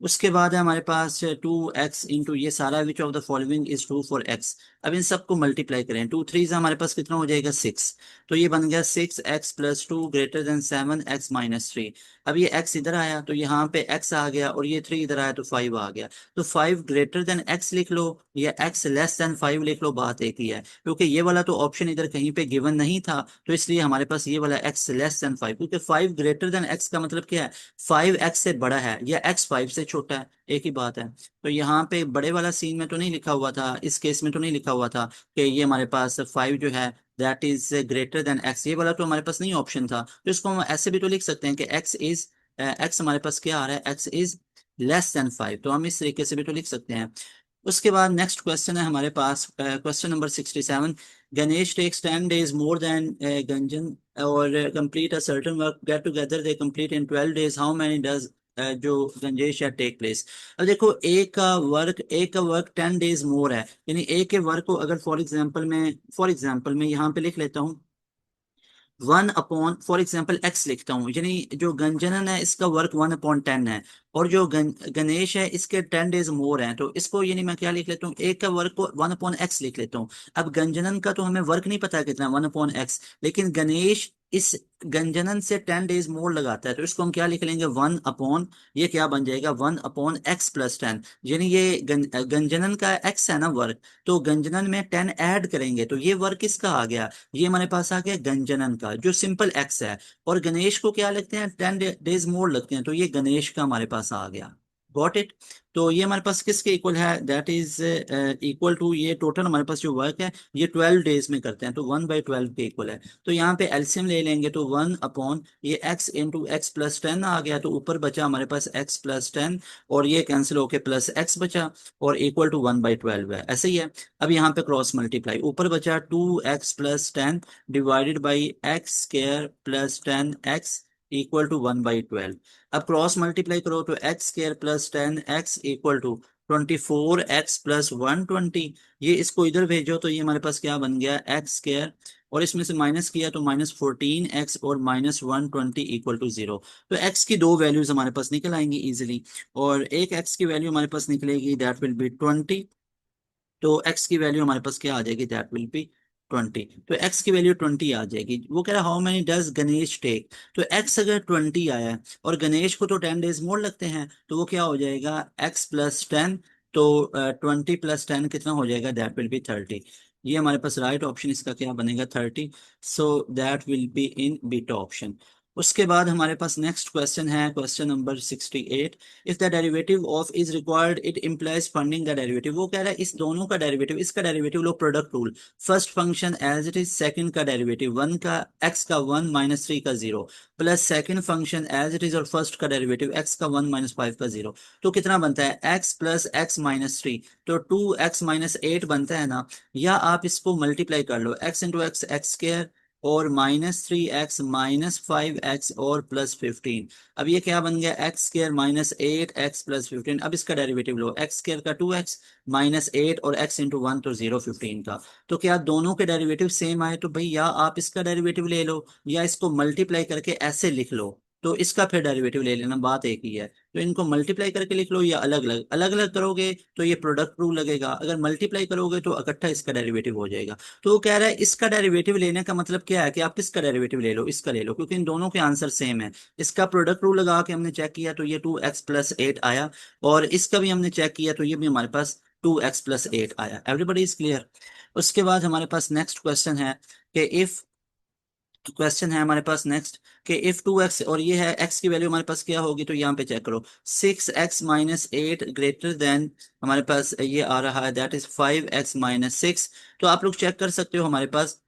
उसके बाद है हमारे पास 2x इंटू ये सारा, which of the following is true for x। अब इन सबको मल्टीप्लाई करें, 2 3 से हमारे पास कितना हो जाएगा, 6, तो ये बन गया 6x + 2 ग्रेटर देन 7x - 3। अब ये x इधर आया तो यहाँ पे x आ गया, और ये 3 इधर आया तो 5 आ गया, तो 5 ग्रेटर देन x लिख लो या x लेस देन 5 लिख लो, बात एक ही है, क्योंकि ये वाला तो ऑप्शन इधर कहीं पे गिवन नहीं था, तो इसलिए हमारे पास ये वाला x लेस देन 5, क्योंकि 5 ग्रेटर देन x का मतलब क्या है, 5x से बड़ा है या x 5 से छोटा है, एक ही बात है। तो यहाँ पे बड़े वाला सीन में तो नहीं लिखा हुआ था, इस केस में तो नहीं लिखा हुआ था कि ये हमारे पास 5 जो है that is greater than x, ये वाला तो हमारे पास नहीं ऑप्शन था, तो इसको हम ऐसे भी तो लिख सकते हैं कि x हमारे पास क्या आ रहा है, x इज लेस देन 5, तो हम इस तरीके से भी तो लिख सकते हैं। उसके बाद नेक्स्ट क्वेश्चन है हमारे पास question number 67। Ganesh takes 10 days more than Ganjan और complete a certain work, get together they complete in 12 days, how many does जो गंजेश या टेक प्लेस। अब देखो एक का वर्क 10 days मोर है, यानी एक के वर्क को अगर फॉर एग्जाम्पल मैं यहाँ पे लिख लेता हूँ 1/फॉर एग्जाम्पल x लिखता हूँ, यानी जो गंजनन है इसका वर्क 1/10 है, और जो गणेश है इसके 10 days मोर हैं, तो इसको यानी मैं क्या लिख लेता हूँ, एक का वर्क को 1/x लिख लेता हूँ। अब गंजनन का तो हमें वर्क नहीं पता कितना 1/x, लेकिन गणेश इस गंजनन से 10 days मोर लगाता है, तो इसको हम क्या लिख लेंगे, ये क्या बन जाएगा, 1/x + 10, यानी ये गंजनन का x है ना वर्क, तो गंजनन में 10 ऐड करेंगे तो ये वर्क किसका आ गया, ये हमारे पास आ गया गंजनन का जो सिंपल एक्स है, और गणेश को क्या लगते हैं, 10 days मोर लगते हैं, तो ये गणेश का हमारे पास आ गया। Got it. तो ये हमारे पास किसके इक्वल है, दैट इज इक्वल टू, ये टोटल हमारे पास जो वर्क है ये 12 days में करते हैं, तो 1/12 के इक्वल है। तो यहाँ पे एलसीएम ले लेंगे, तो 1 ये x इंटू एक्स प्लस 10 आ गया, तो ऊपर बचा हमारे पास x + 10, और ये कैंसिल होके प्लस x बचा, और इक्वल टू 1/12 है, ऐसे ही है। अब यहाँ पे क्रॉस मल्टीप्लाई, ऊपर बचा 2x + 10 divided by x² + 10x equal to 1/12। अब क्रॉस मल्टीप्लाई करो तो x² + 10x equal to 24x + 120, ये इसको इधर भेजो तो ये हमारे पास क्या बन गया, x², और इसमें से माइनस किया तो -14x और -120 इक्वल टू 0। तो x की दो वैल्यूज हमारे पास निकल आएंगी इजिली, और एक x की वैल्यू हमारे पास निकलेगी दैट विल बी 20, तो x की वैल्यू हमारे पास क्या आ जाएगी, दैट विल बी 20, तो x की वैल्यू 20 आ जाएगी। वो कह रहा how many does Ganesh take, तो x अगर 20 आया है और गणेश को तो 10 days मोर लगते हैं, तो वो क्या हो जाएगा, x + 10, तो 20 + 10 कितना हो जाएगा, दैट विल बी 30। ये हमारे पास राइट ऑप्शन इसका क्या बनेगा, 30। So that will be in beta option. उसके बाद हमारे पास नेक्स्ट क्वेश्चन है question number 68। If the derivative of is required it implies funding the derivative, वो कह रहा है इस दोनों का डेरिवेटिव, इसका डेरिवेटिव लो, product rule, first function as it is, second का डेरिवेटिव 1 का x का 1 -3 का 0, plus second function as it is और फर्स्ट का डेरिवेटिव x का 1 -5 का 0, तो कितना बनता है, x + x - 3, तो 2x - 8 बनता है ना, या आप इसको मल्टीप्लाई कर लो, x इंटू एक्स x² और -3x -5x और +15। अब ये क्या बन गया, x² -8x +15। अब इसका डेरिवेटिव लो, x² का 2x -8 और x इंटू 1 तो 0 15 का। तो क्या दोनों के डेरिवेटिव सेम आए, तो भाई या आप इसका डेरिवेटिव ले लो या इसको मल्टीप्लाई करके ऐसे लिख लो, तो इसका फिर डेरिवेटिव ले लेना, बात एक ही है। तो इनको मल्टीप्लाई करके लिख लो या अलग अलग, अलग अलग करोगे तो ये प्रोडक्ट रूल लगेगा, अगर मल्टीप्लाई करोगे तो इकट्ठा इसका डेरिवेटिव हो जाएगा। तो वो कह रहा है इसका डेरिवेटिव लेने का मतलब क्या है कि आप किसका डेरिवेटिव ले लो, इसका ले लो, क्योंकि इन दोनों के आंसर सेम है। इसका प्रोडक्ट रूल लगा के हमने चेक किया तो ये 2x + 8 आया, और इसका भी हमने चेक किया तो ये भी हमारे पास 2x + 8 आया। Everybody is clear. उसके बाद हमारे पास नेक्स्ट क्वेश्चन है कि इफ, क्वेश्चन है हमारे पास नेक्स्ट कि इफ 2x, और ये है x की वैल्यू हमारे पास क्या होगी, तो यहाँ पे चेक करो, 6x - 8 ग्रेटर देन, हमारे पास ये आ रहा है दैट इज 5x - 6। तो आप लोग चेक कर सकते हो हमारे पास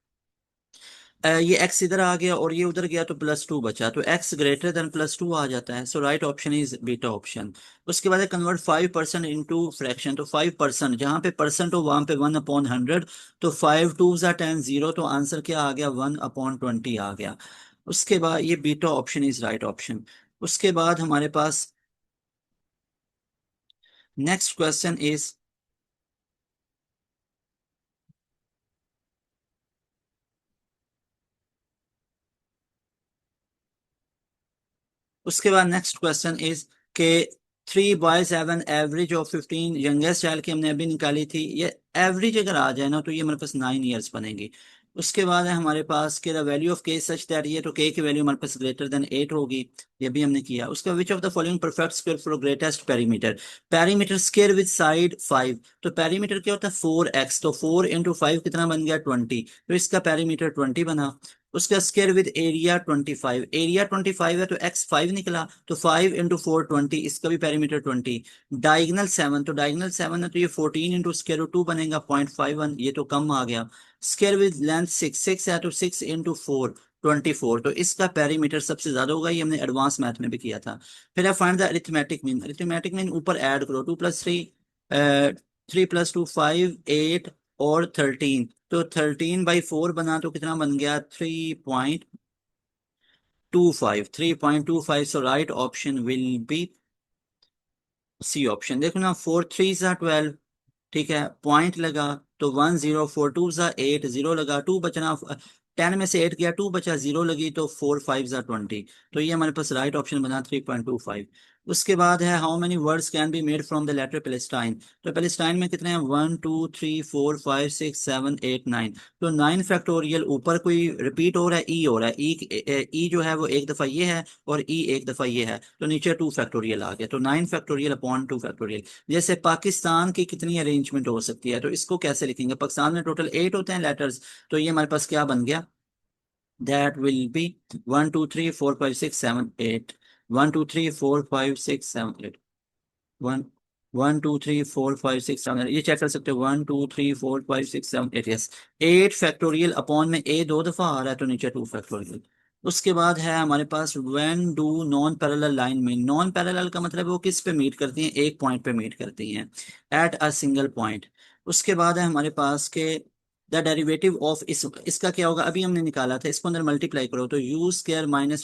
ये x इधर आ गया और ये उधर गया तो +2 बचा, तो x ग्रेटर देन +2 आ जाता है। So right option is beta option. उसके बाद है कन्वर्ट 5% इनटू फ्रैक्शन। तो 5%, जहां पे परसेंट हो वहां पे 1/100, तो 5 2 10 0, तो आंसर क्या आ गया, 1/20 आ गया। उसके बाद ये beta option is right option. उसके बाद हमारे पास नेक्स्ट क्वेश्चन इज, उसके बाद नेक्स्ट क्वेश्चन इज के 3 boys have an average of 15, youngest child की हमने अभी निकाली थी, ये एवरेज अगर आ जाए ना तो ये हमारे पास 9 ईयर्स बनेगी। उसके बाद है हमारे पास के द वैल्यू ऑफ के सच दैट, ये तो के की वैल्यू हमारे पास ग्रेटर देन 8 होगी, ये भी हमने किया। उसके बाद which of the following perfect square for greatest perimeter, perimeter square with side 5, तो पेरीमीटर क्या होता है 4x, तो 4 × 5 कितना बन गया 20, तो इसका पेरीमीटर 20 बना। उसका स्क्वायर विद एरिया 25, एरिया 25 है तो x 5 निकला, तो 5 × 4 20, इसका भी पेरीमीटर 20। डायगनल 7, तो डायगनल 7 है तो ये 14 × √2 बनेगा 0.51, ये तो कम आ गया। स्क्वायर विद लेंथ 6 है तो 6 × 4 24, तो इसका पेरीमीटर सबसे ज्यादा होगा, ये हमने एडवांस मैथ में भी किया था। फिर है find the arithmetic mean, arithmetic mean ऊपर ऐड करो, 2 + 3, 3 + 2 5 8 और 13, तो 13/4 बना तो कितना बन गया 3.25, 3.25। So right option will be C option. देखो ना, 4 3 = 12, ठीक है, पॉइंट लगा तो 10, 4 2 = 8, 0 लगा, 2 बचना, 10 में से 8 गया, 2 बचा, 0 लगी तो 4 5 = 20, तो ये हमारे पास राइट ऑप्शन बना 3.25। उसके बाद है how many words can be made from the letter Palestine, तो पेलेस्टाइन में कितने हैं 1 2 3 4 5 6 7 8 9, तो 9 फैक्टोरियल, ऊपर कोई रिपीट हो रहा है, ई हो रहा है, ई जो है वो एक दफा ये है और ई एक दफा ये है, तो नीचे 2 फैक्टोरियल आ गया, तो 9 फैक्टोरियल अपॉन 2 फैक्टोरियल। जैसे पाकिस्तान की कितनी अरेंजमेंट हो सकती है, तो इसको कैसे लिखेंगे, पाकिस्तान में टोटल 8 होते हैं लेटर्स, तो ये हमारे पास क्या बन गया, दैट विल बी 1 2 3 4 5 6 7 8, 1 2 3 4 5 6 7 8, 1 1 2 3 4 5 6 7, ये चेक कर सकते हो, 1 2 3 4 5 6 7 8, यस। 8 फैक्टोरियल अपॉन में ए दो दफा आ रहा है तो नीचे 2 फैक्टोरियल। उसके बाद है हमारे पास when do non parallel line में, नॉन पैरेलल का मतलब है वो किस पे मीट करती हैं, एक पॉइंट पे मीट करती हैं, एट अ सिंगल पॉइंट। उसके बाद है हमारे पास के द डेरिवेटिव ऑफ, इसका क्या होगा, अभी हमने निकाला था, इसको अंदर मल्टीप्लाई करो तो u² -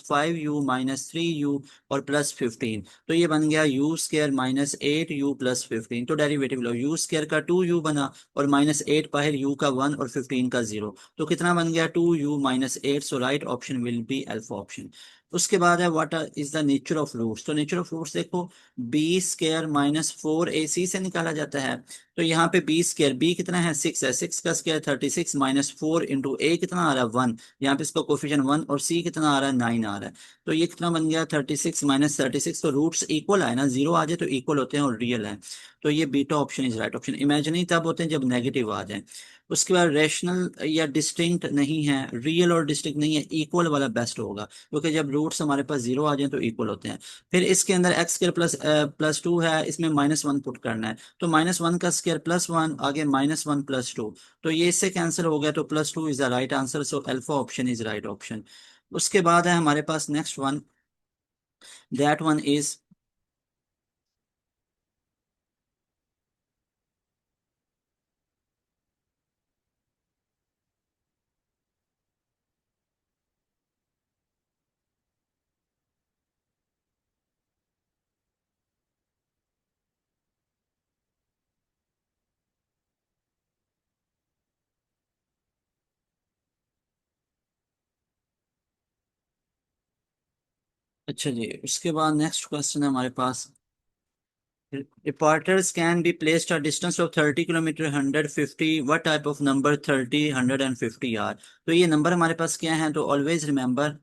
5u - 3u और +15, तो ये बन गया u² - 8u + 15, तो डेरिवेटिव लो, u² का 2u बना और -8 बाहर, u का 1 और 15 का 0, तो कितना बन गया 2u - 8। So right option will be alpha option. उसके बाद है what is the nature of roots, तो नेचर ऑफ रूट्स देखो, b² - 4ac से निकाला जाता है, तो यहाँ पे b², b कितना है 6 है, 6 का स्क्वायर 36 -4 इंटू a कितना आ रहा है 1, यहाँ पे इसका कोफिशिएंट 1, और c कितना आ रहा है 9 आ रहा है, तो ये कितना बन गया 36 -36, तो रूट्स इक्वल आए ना, जीरो आ जाए तो इक्वल होते हैं और रियल है, तो ये beta option is right option. Imaginary तब होते हैं जब नेगेटिव आ जाए। उसके बाद रेशनल या डिस्टिंक्ट नहीं है, रियल और डिस्टिंक्ट नहीं है, इक्वल वाला बेस्ट होगा, क्योंकि जब रूट्स हमारे पास जीरो आ जाए तो इक्वल होते हैं। फिर इसके अंदर x² +2 है, इसमें -1 पुट करना है, तो -1 का स्क्वायर +1, आगे -1 +2, तो ये इससे कैंसिल हो गया, तो +2 is the right answer. So alpha option is right option. उसके बाद है हमारे पास next one, that one is, अच्छा जी, उसके बाद नेक्स्ट क्वेश्चन है हमारे पास। Reporters can be placed at distance of 30 kilometre 150, what type of number 30 150 are? तो ये नंबर हमारे पास क्या है, तो ऑलवेज रिमेंबर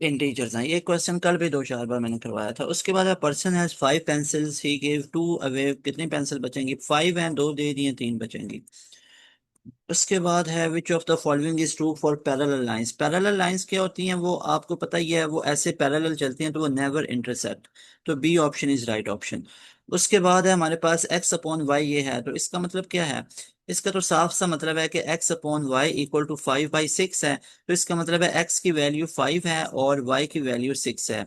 इंटीजर्स हैं। ये क्वेश्चन कल भी दो चार बार मैंने करवाया था। उसके बाद person has 5 pencils, he give 2 away, कितनी पेंसिल बचेंगी? 5 हैं, दो दे दिए, 3 बचेंगी। उसके बाद है which of the following is true for parallel lines. Parallel lines क्या होती हैं, वो आपको पता ही है, वो ऐसे पैरेलल चलती हैं तो वो नेवर इंटरसेक्ट। तो B option is right option. उसके बाद है हमारे पास एक्स अपॉन वाई, ये है तो इसका मतलब क्या है? इसका तो साफ सा मतलब है कि X upon Y equal to 5/6 है। तो इसका मतलब है एक्स की वैल्यू 5 है और वाई की वैल्यू 6 है।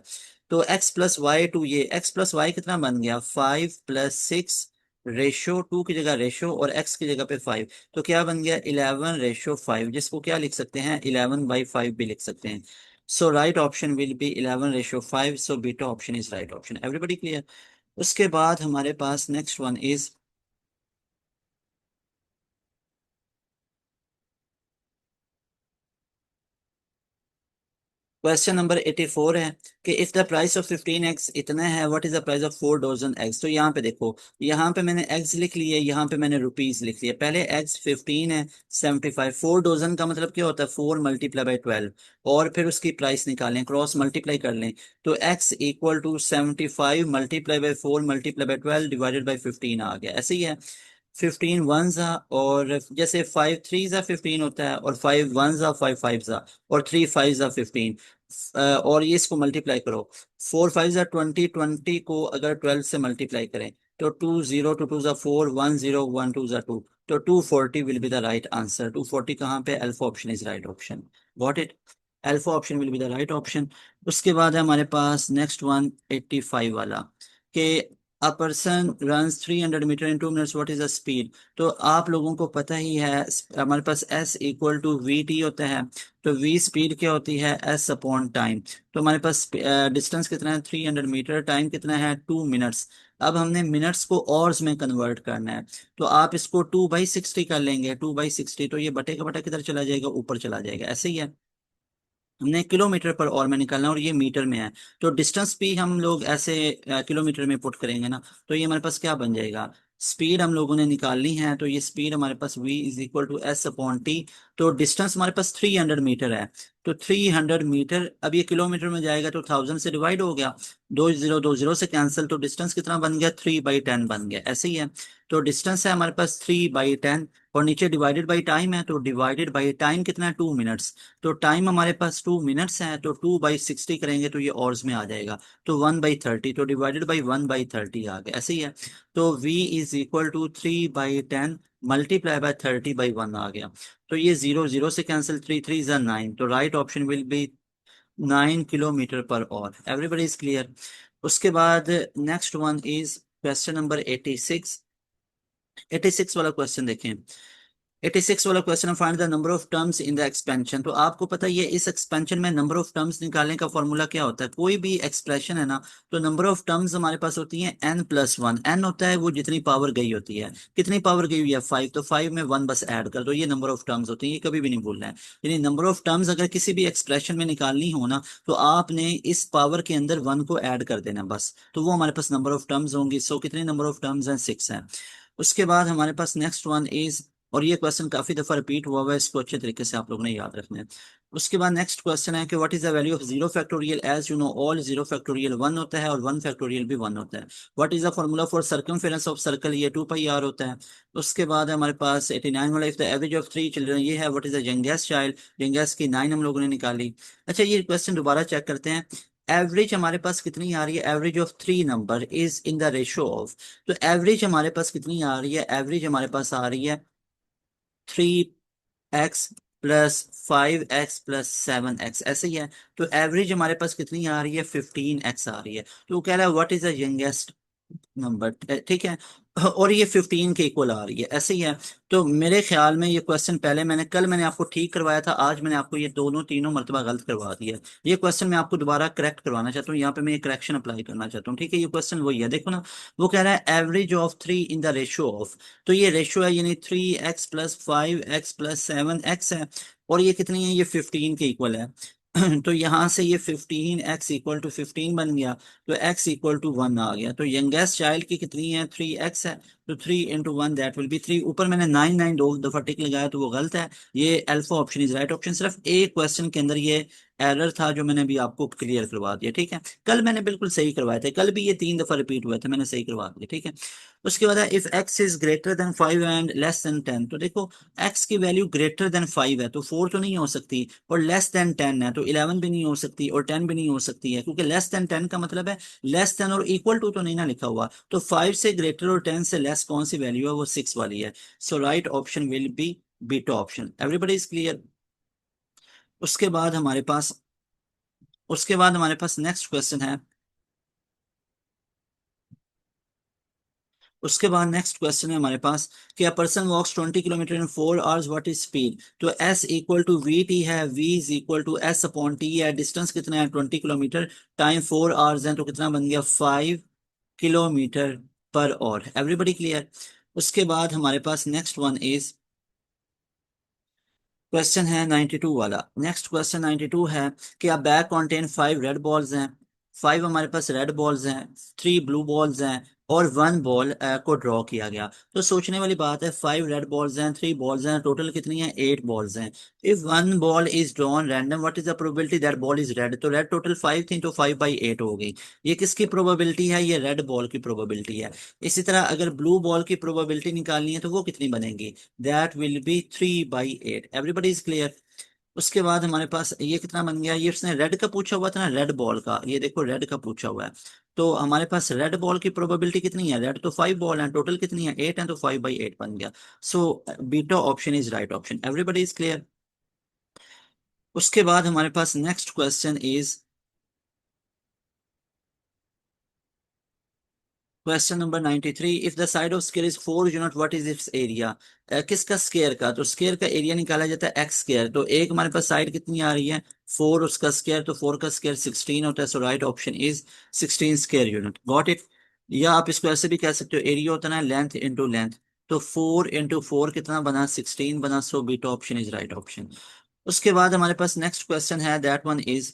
तो एक्स प्लस वाई टू, ये एक्स प्लस वाई कितना बन गया? 5+6, रेशो टू की जगह रेशो और एक्स की जगह पे 5। तो क्या बन गया? 11/5, जिसको क्या लिख सकते हैं? 11/5 भी लिख सकते हैं। So right option will be 11/5। So beta option is right option. Everybody clear? उसके बाद हमारे पास next one is question number 84 है कि if the price of 15 eggs इतना है, what is the price of 4 dozen eggs। तो यहाँ पे देखो, यहाँ पे मैंने eggs लिख लिए, यहाँ पे मैंने रुपीज लिख लिया। पहले eggs 15 है, 75। 4 dozen का मतलब क्या होता है? 4 × 12 और फिर उसकी प्राइस निकालें, क्रॉस मल्टीप्लाई कर लें। तो x equal to 75 multiply by 4 multiply by 12 divided by 15 आ गया। ऐसे ही है। 15 वन ज़ा, और जैसे 5 3 ज़ा 15 होता है, और 5 1 ज़ा 5 5 ज़ा, और 3 5 ज़ा 15। और ये इसको मल्टीप्लाई करो। 4 5 ज़ा 20, 20 को अगर 12 से मल्टीप्लाई करें तो 2 0 2 2 ज़ा 4, 1 0 1 2 ज़ा 2। तो 240 will be the right answer. 240 कहाँ पे? Alpha option is right option. Got it? Alpha option will be the right option. उसके बाद है हमारे पास नेक्स्ट वन 85 वाला कि a person runs 300 metre in 2 minutes, what is the speed. तो आप लोगों को पता ही है, हमारे पास S equal to we T होता है। तो V स्पीड क्या होती है? S upon time. तो हमारे पास डिस्टेंस कितना है? 300 मीटर। टाइम कितना है? 2 मिनट्स। अब हमने मिनट्स को ऑर्स में कन्वर्ट करना है। तो आप इसको 2/60 कर लेंगे। 2/60, तो ये बटे का बटा किधर चला जाएगा? ऊपर चला जाएगा। ऐसे ही है। हमने किलोमीटर पर और में निकालना है और ये मीटर में है। तो डिस्टेंस भी हम लोग ऐसे किलोमीटर में पुट करेंगे ना। तो ये हमारे पास क्या बन जाएगा? स्पीड हम लोगों ने निकालनी है, तो ये स्पीड हमारे पास v is equal to S upon T. तो डिस्टेंस हमारे पास 300 मीटर है। तो 300 मीटर, अब ये किलोमीटर में जाएगा तो 1000 से डिवाइड हो गया। 2 0 2 0 से कैंसिल, तो डिस्टेंस कितना बन गया? 3/10 बन गया। ऐसे ही है। तो डिस्टेंस है हमारे पास 3/10, और नीचे डिवाइडेड बाई टाइम है, तो डिवाइडेड बाई टाइम कितना है? 2 मिनट्स। तो टाइम हमारे पास 2 मिनट्स है, तो 2/60 करेंगे तो ये ऑर्स में आ जाएगा। तो 1/30, तो डिवाइडेड बाई 1/30 आ गया। ऐसे ही है। तो v is equal to 3/10 multiply by 30/1 आ गया। तो ये 0 0 से कैंसिल, 3 3 ज़ा 9। तो right option will B 9 kilometre per hour. Everybody is clear? उसके बाद next one is question number 86। 86 वाला क्वेश्चन देखें। 86 वाला question, find the number of terms in the expansion. तो आपको पता ही है इस एक्सपेंशन में नंबर ऑफ टर्म्स निकालने का फॉर्मूला क्या होता है? कोई भी एक्सप्रेशन है ना, तो नंबर ऑफ टर्म्स हमारे पास होती है n+1। n होता है वो जितनी पावर गई होती है। कितनी पावर गई हुई है? 5। तो 5 में 1 बस ऐड कर दो, ये नंबर ऑफ टर्म्स होती है। ये कभी भी नहीं भूलना है। यानी नंबर ऑफ टर्म्स अगर किसी भी एक्सप्रेशन में निकालनी हो ना, तो आपने इस पावर के अंदर 1 को ऐड कर देना बस। तो वो हमारे पास नंबर ऑफ टर्म्स होंगी। सो कितने नंबर ऑफ टर्म्स हैं? 6 हैं। उसके बाद हमारे पास नेक्स्ट वन इज, और ये क्वेश्चन काफी दफा रिपीट हुआ हुआ है, इसको अच्छे तरीके से आप लोगों ने याद रखना है। उसके बाद नेक्स्ट क्वेश्चन है कि what is the value of 0 factorial. As you know all 0 factorial 1 होता है और 1 फैक्टोरियल भी 1 होता है। What is the formula for circumference of circle. ये 2πr होता है। उसके बाद हमारे पास 89 वाला, if the average of 3 children, ये है what is the youngest child. Youngest की 9 हम लोगों ने निकाली। अच्छा, ये क्वेश्चन दोबारा चेक करते हैं। एवरेज हमारे पास कितनी आ रही है? Average of 3 number is in the ratio of. तो एवरेज हमारे पास कितनी आ रही है? एवरेज हमारे पास आ रही है 3x+5x+7x। ऐसे ही है। तो एवरेज हमारे पास कितनी आ रही है? 15x आ रही है। तो वो कह रहा है what is the youngest number. ठीक है। और ये 15 के इक्वल आ रही है, ऐसे ही है। तो मेरे ख्याल में ये क्वेश्चन पहले मैंने आपको ठीक करवाया था, आज मैंने आपको ये दोनों तीनों मरतबा गलत करवा दिया है। ये क्वेश्चन मैं आपको दोबारा करेक्ट करवाना चाहता हूँ, यहाँ पे मैं ये करेक्शन अप्लाई करना चाहता हूँ, ठीक है। ये क्वेश्चन वही है, देखो ना। वो कह रहा है average of 3 in the ratio of. तो ये रेशियो है, यानी 3x + 5x + 7x है। और ये कितनी है, ये 15 के इक्वल है। तो यहाँ से ये 15x = 15 बन गया। तो x = 1 आ गया। तो यंगेस्ट चाइल्ड की कितनी है, 3x है। तो 3 × 1 दैट विल बी 3। ऊपर मैंने 9 9 दो दफा टिक लगाया तो वो गलत है। ये alpha option is right option. सिर्फ एक क्वेश्चन के अंदर ये एरर था जो मैंने अभी आपको क्लियर करवा दिया, ठीक है। कल मैंने बिल्कुल सही करवाए थे, कल भी ये 3 दफा रिपीट हुए थे, मैंने सही करवा दिया, ठीक है। उसके बाद है if x is greater than 5 and less than 10। तो देखो x की वैल्यू ग्रेटर देन 5 है तो 4 तो नहीं हो सकती, और लेस देन 10 है तो 11 भी नहीं हो सकती, और 10 भी नहीं हो सकती है, क्योंकि लेस देन 10 का मतलब है लेस देन और इक्वल टू तो नहीं ना लिखा हुआ। तो 5 से ग्रेटर और 10 से लेस कौन सी वैल्यू है, वो 6 वाली है। So right option will be beta option. Everybody is clear. उसके बाद हमारे पास उसके बाद हमारे पास नेक्स्ट क्वेश्चन है। उसके बाद नेक्स्ट क्वेश्चन है हमारे पास कि a person walks 20 kilometre in 4 hours, what is speed. तो S = VT है, V = S/T है। डिस्टेंस कितना है, 20 किलोमीटर। टाइम 4 आवर्स है, तो कितना बन गया, 5 kilometre per hour. Everybody clear. उसके बाद हमारे पास नेक्स्ट वन इज क्वेश्चन है 92 वाला। नेक्स्ट क्वेश्चन 92 है कि अ बैग कॉन्टेन 5 रेड बॉल्स हैं। 5 हमारे पास रेड बॉल्स हैं, 3 ब्लू बॉल्स हैं, और 1 बॉल को ड्रॉ किया गया। तो सोचने वाली बात है, 5 रेड बॉल्स हैं, 3 बॉल्स हैं, टोटल कितनी है, 8 बॉल्स हैं। If 1 ball is drawn random, what is the probability that ball is red. तो रेड टोटल 5 थी, तो 5/8 हो गई। ये किसकी प्रोबेबिलिटी है, ये रेड बॉल की प्रोबेबिलिटी है। इसी तरह अगर ब्लू बॉल की प्रोबेबिलिटी निकालनी है तो वो कितनी बनेगी, that will B 3/8। Everybody is clear. उसके बाद हमारे पास ये कितना बन गया, ये उसने रेड का पूछा हुआ था ना, रेड बॉल का, ये देखो रेड का पूछा हुआ है। तो हमारे पास रेड बॉल की प्रोबेबिलिटी कितनी है, रेड तो 5 बॉल है, टोटल कितनी है, 8 है, तो 5/8 बन गया। So beta option is right option. Everybody is clear. उसके बाद हमारे पास next question is question number 93। If the side of square is 4 unit, what is its area. किसका स्क्वायर का, तो स्क्वायर का एरिया निकाला जाता है x²। तो एक हमारे पास साइड कितनी आ रही है, 4, उसका स्क्वायर, तो 4 का स्क्वायर 16 होता है। So right option is 16 square unit. Got it. या आप इसको ऐसे भी कह सकते हो, एरिया होता है ना लेंथ इंटू लेंथ। तो 4 × 4 कितना बना, 16 बना। सो beta option is right option. उसके बाद हमारे पास नेक्स्ट क्वेश्चन है, that one is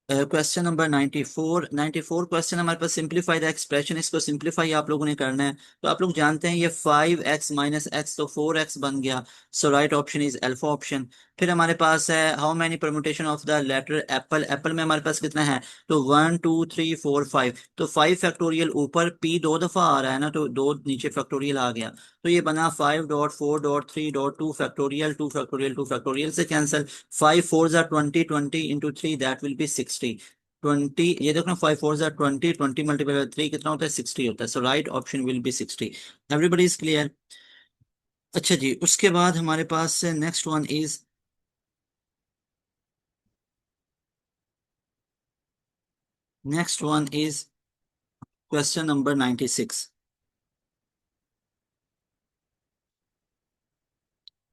question number 94। 94 question हमारे पास सिंप्लीफाई द एक्सप्रेशन। इसको सिंप्लीफाई आप लोगों ने करना है। तो आप लोग जानते हैं ये 5x - x, तो 4x बन गया। So right option is alpha option. फिर हमारे पास है how many permutation of the letter apple. Apple में हमारे पास कितना है, तो 1 2 3 4 5। तो 5 फैक्टोरियल ऊपर, p 2 दफा आ रहा है ना, तो दो नीचे फैक्टोरियल आ गया। तो ये बना 5.4.3.2 फैक्टोरियल 2 फैक्टोरियल से कैंसिल। 5 4 × 20, 20 × 3 that will be 60। 20, ये देखो ना, 5 4 × 20, 20 × 3 कितना होता है, 60 होता है। So right option will be 60। Everybody is clear. अच्छा जी, उसके बाद हमारे पास next one is next one is question number 96।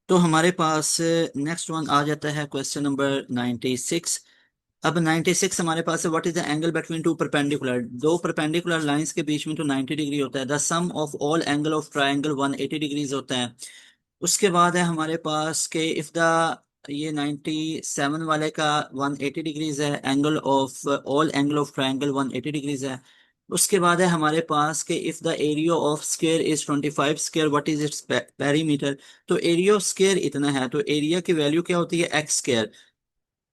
तो हमारे पास नेक्स्ट वन आ जाता है क्वेश्चन नंबर 96। अब 96 हमारे पास है, what is the angle between two perpendicular. दो परपेंडिकुलर लाइंस के बीच में तो 90 डिग्री होता है। The sum of all angle of triangle 180 degrees होता है। उसके बाद है हमारे पास के इफ द, ये 97 वाले का 180 डिग्रीज है, angle of all angle of triangle 180 degrees है। उसके बाद है हमारे पास के if the area of square is 25 square, what is its perimeter. तो एरिया ऑफ स्क्वायर इतना है, तो एरिया की वैल्यू क्या होती है, x²।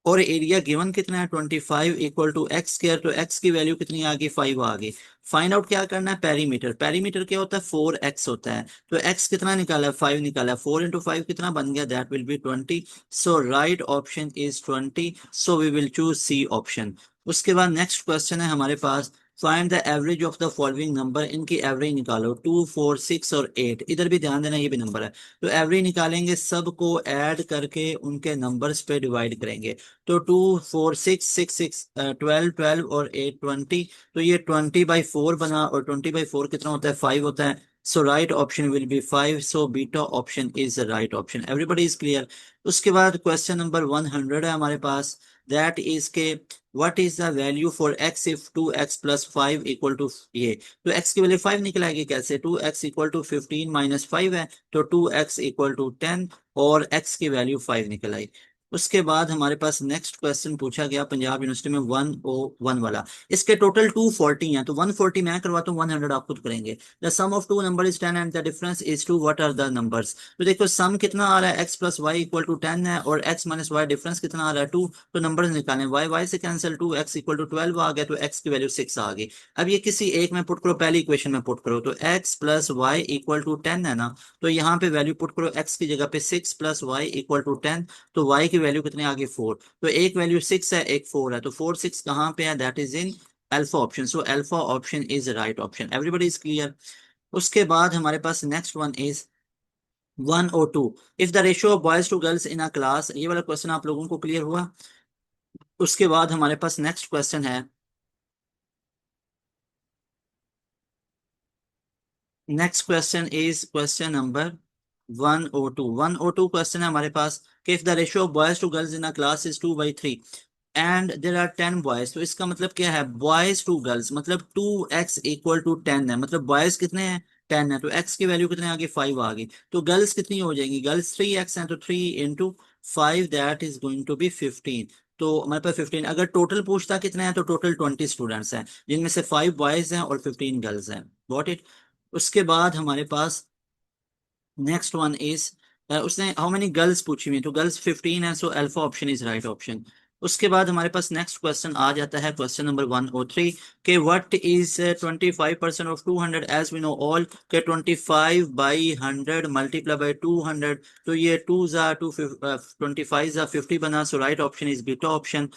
और एरिया गिवन कितना है, 25 = x²। तो x की वैल्यू कितनी आ गई, 5 आ गई। फाइंड आउट क्या करना है, पेरीमीटर। पेरीमीटर क्या होता है, 4x होता है। तो x कितना निकाला है, 5 निकाला है। 4 × 5 कितना बन गया, that will be 20। So right option is 20। So we will choose C option. उसके बाद नेक्स्ट क्वेश्चन है हमारे पास find the average of the following number, इनकी एवरेज निकालो। 2, 4, 6 और 8, इधर भी ध्यान देना ये भी नंबर है। तो एवरेज निकालेंगे, सबको ऐड करके उनके नंबर्स पे डिवाइड करेंगे। तो 2, 4, 6, 6, 6, 12, 12 और 8, 20। तो ये 20/4 बना, और 20/4 कितना होता है? 5 होता है। So right option will be 5। So beta option is the right option. Everybody is clear. उसके बाद क्वेश्चन नंबर 100 है हमारे पास। दैट इज के what is the value for x if 2x plus 5 equal to ये। तो x की वैल्यू 5 निकल आएगी कैसे? 2x इक्वल टू 15 माइनस 5 है, तो 2x इक्वल टू 10, और x की वैल्यू 5 निकल आई। उसके बाद हमारे पास नेक्स्ट क्वेश्चन पूछा गया पंजाब यूनिवर्सिटी में 101 वाला। इसके टोटल 240 हैं, तो 140 मैं करवाता हूँ, 100 आप खुद करेंगे। The sum of two number is 10 and the difference is 2, what are the numbers? तो देखो सम कितना आ रहा है, x plus y equal to 10 है, और x माइनस वाई डिफरेंस कितना आ रहा है 2। तो नंबर्स निकालें, y y से कैंसिल, 2x इक्वल टू 12 आ गया, तो x की वैल्यू 6 आ गई। अब ये किसी एक में पुट करो, पहली इक्वेशन में पुट करो, तो x plus y equal to 10 है ना। तो यहाँ पे वैल्यू पुट करो, x की जगह पे 6 प्लस वाई इक्वल टू 10। तो y की वैल्यू कितनी आ गई 4। तो एक वैल्यू 6 है, एक 4 है, तो 4 6 कहाँ पे है? That is in alpha option. So alpha option is right option. Everybody is clear. उसके बाद हमारे पास next one is 102। If the ratio of boys to girls in a class, ये वाला क्वेश्चन आप लोगों को क्लियर हुआ? उसके बाद हमारे पास नेक्स्ट क्वेश्चन है। Next question is question number 102। 102 question है हमारे पास कि if the ratio of boys to girls in a class is 2/3 and there are 10 boys, तो इसका मतलब क्या है? बॉयज टू गर्ल्स मतलब 2x इक्वल टू 10 है, मतलब बॉयज कितने हैं? 10 है, तो x की वैल्यू कितने आ गई? 5 आ गई। तो गर्ल्स कितनी हो जाएंगी? गर्ल्स 3x है, तो 3 × 5 that is going to be 15। तो हमारे पास 15, अगर टोटल पूछता कितने हैं, तो टोटल 20 स्टूडेंट्स हैं, जिनमें से 5 बॉयज हैं और 15 गर्ल्स हैं। Got it. उसके बाद हमारे पास नेक्स्ट वन इज, उसने हाउ मेनी गर्ल्स पूछी हुई है, तो गर्ल्स 15 है, सो alpha option is right option. उसके बाद हमारे पास नेक्स्ट क्वेश्चन आ जाता है, क्वेश्चन नंबर 103 के what is 25% of 200, as we know all के 25/100 मल्टीप्लाई बाई 200। तो ये 25 जा 50 बना, so right option is beta option.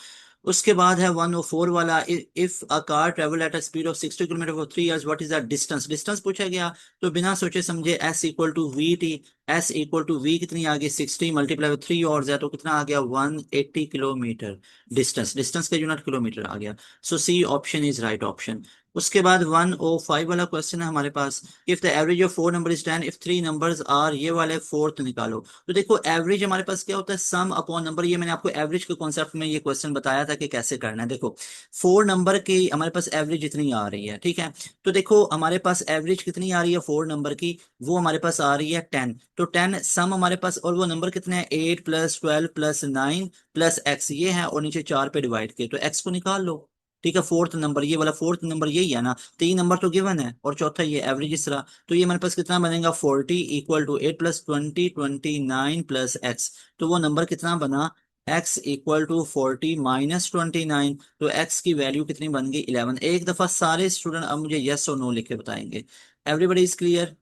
उसके बाद है 104 वाला, if a car travel at a speed of 60 kilometre for 3 years, what is the distance? Distance पूछा गया, तो बिना सोचे समझे S equal to we t. S equal to v कितनी आ गई? 60 मल्टीप्लाई विद 3 और है, तो कितना आ गया? 180 किलोमीटर। डिस्टेंस, डिस्टेंस का यूनिट किलोमीटर आ गया। So C option is right option. उसके बाद 105 वाला क्वेश्चन है हमारे पास, if the average of four number is 10 if three numbers are, ये वाले फोर्थ निकालो। तो देखो एवरेज हमारे पास क्या होता है? सम अपॉन नंबर। ये मैंने आपको एवरेज के कॉन्सेप्ट में ये क्वेश्चन बताया था कि कैसे करना है। देखो फोर नंबर की हमारे पास एवरेज इतनी आ रही है, ठीक है। तो देखो हमारे पास एवरेज कितनी आ रही है फोर नंबर की? वो हमारे पास आ रही है 10। तो 10 सम हमारे पास, और वो नंबर कितने हैं? 8 प्लस 12 प्लस 9 प्लस एक्स ये है, और नीचे 4 पे डिवाइड किए, तो एक्स को निकाल लो। ठीक है, फोर्थ नंबर ये वाला, फोर्थ नंबर यही है ना। तीन नंबर तो गिवन है, और चौथा ये एवरेज इस तरह। तो ये हमारे पास कितना बनेगा? 40 equal to 8 plus 20 29 plus x. तो वो नंबर कितना बना? x equal to 40 minus 29। तो x की वैल्यू कितनी बन गई? 11। एक दफा सारे स्टूडेंट अब मुझे यस और नो लिख के बताएंगे। Everybody is clear.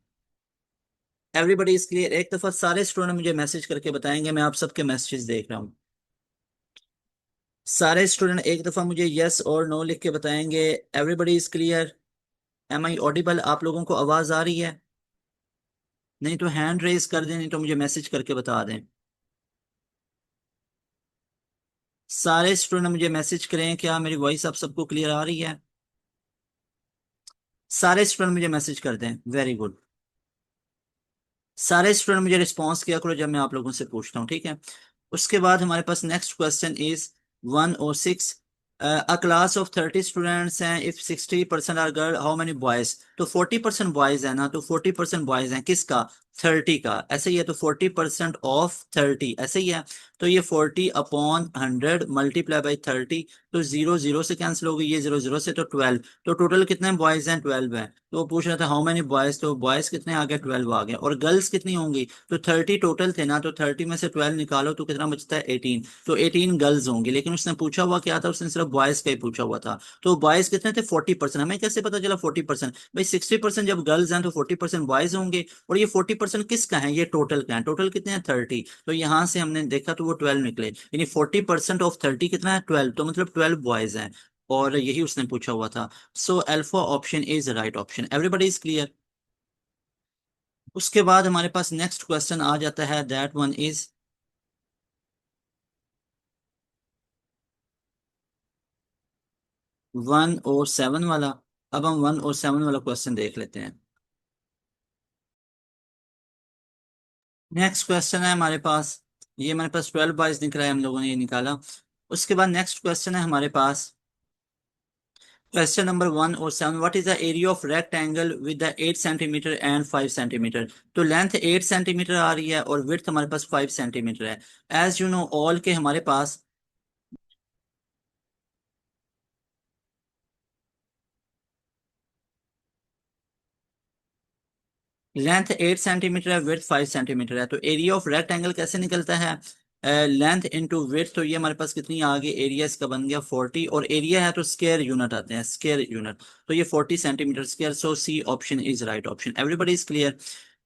Everybody is clear. एक दफा सारे स्टूडेंट मुझे मैसेज करके बताएंगे, मैं आप सबके मैसेजेस देख रहा हूँ। सारे स्टूडेंट एक दफा मुझे यस और नो लिख के बताएंगे। Everybody is clear. Am I audible? आप लोगों को आवाज आ रही है? नहीं तो हैंड रेज कर दें, नहीं तो मुझे मैसेज करके बता दें। सारे स्टूडेंट मुझे मैसेज करें, क्या मेरी वॉइस आप सबको क्लियर आ रही है? सारे स्टूडेंट मुझे मैसेज कर दें। Very good. सारे स्टूडेंट मुझे रिस्पॉन्स किया करो जब मैं आप लोगों से पूछता हूँ, ठीक है। उसके बाद हमारे पास next question is 106। A class of 30 students हैं, if 60% are girl, how many boys? तो 40% बॉयज है ना, तो 40% बॉयज हैं किसका? 30 का, ऐसे ही है। तो 40% ऑफ 30 ऐसे ही है। तो ये 40/100 मल्टीप्लाई बाई 30। तो जीरो जीरो से कैंसिल हो गई, ये जीरो जीरो से, तो 12। तो टोटल कितने बॉयज हैं? 12 है। तो वो पूछ रहा था हाउ मेनी बॉयज, तो बॉयज कितने आ गए? 12 आ गए। और गर्ल्स कितनी होंगी? तो 30 टोटल थे ना, तो 30 में से 12 निकालो तो कितना बचता है? 18। तो 18 गर्ल्स होंगी, लेकिन उसने पूछा हुआ क्या था? उसने सिर्फ बॉयज का ही पूछा हुआ था। तो बॉयज कितने थे? 40%। हमें कैसे पता चला 40%? भाई 60% जब गर्ल्स हैं तो 40% बॉयज होंगे, और ये 40% किसका है? ये टोटल का है। टोटल कितने हैं? 30। तो यहाँ से हमने देखा तो वो 12 निकले, यानी 40% ऑफ 30 कितना है? 12। तो मतलब 12 बॉयज हैं। और यही उसने पूछा हुआ था। सो alpha option is right option. Everybody is clear. उसके बाद हमारे पास नेक्स्ट क्वेश्चन आ जाता है, दैट वन इज 1 और 7 वाला। अब हम 1 और 7 वाला क्वेश्चन देख लेते हैं। नेक्स्ट क्वेश्चन है हमारे पास, ये हमारे पास 12 बाइस दिख रहा है, हम लोगों ने ये निकाला। उसके बाद नेक्स्ट क्वेश्चन है हमारे पास, क्वेश्चन नंबर 1 और 7, what is the area of rectangle with the 8 centimetre and 5 centimetre. तो लेंथ 8 सेंटीमीटर आ रही है और विड्थ हमारे पास 5 सेंटीमीटर है। एज यू नो ऑल के हमारे पास लेंथ 8 सेंटीमीटर है, विड्थ 5 सेंटीमीटर है। तो एरिया ऑफ रेक्टेंगल कैसे निकलता है, लेंथ इंटू विड्थ। तो ये हमारे पास कितनी आ गई, एरिया इसका बन गया 40, और एरिया है तो स्क्वायर यूनिट आते हैं, स्क्वायर यूनिट। तो ये 40 centimetre square. So C option is right option. Everybody is clear.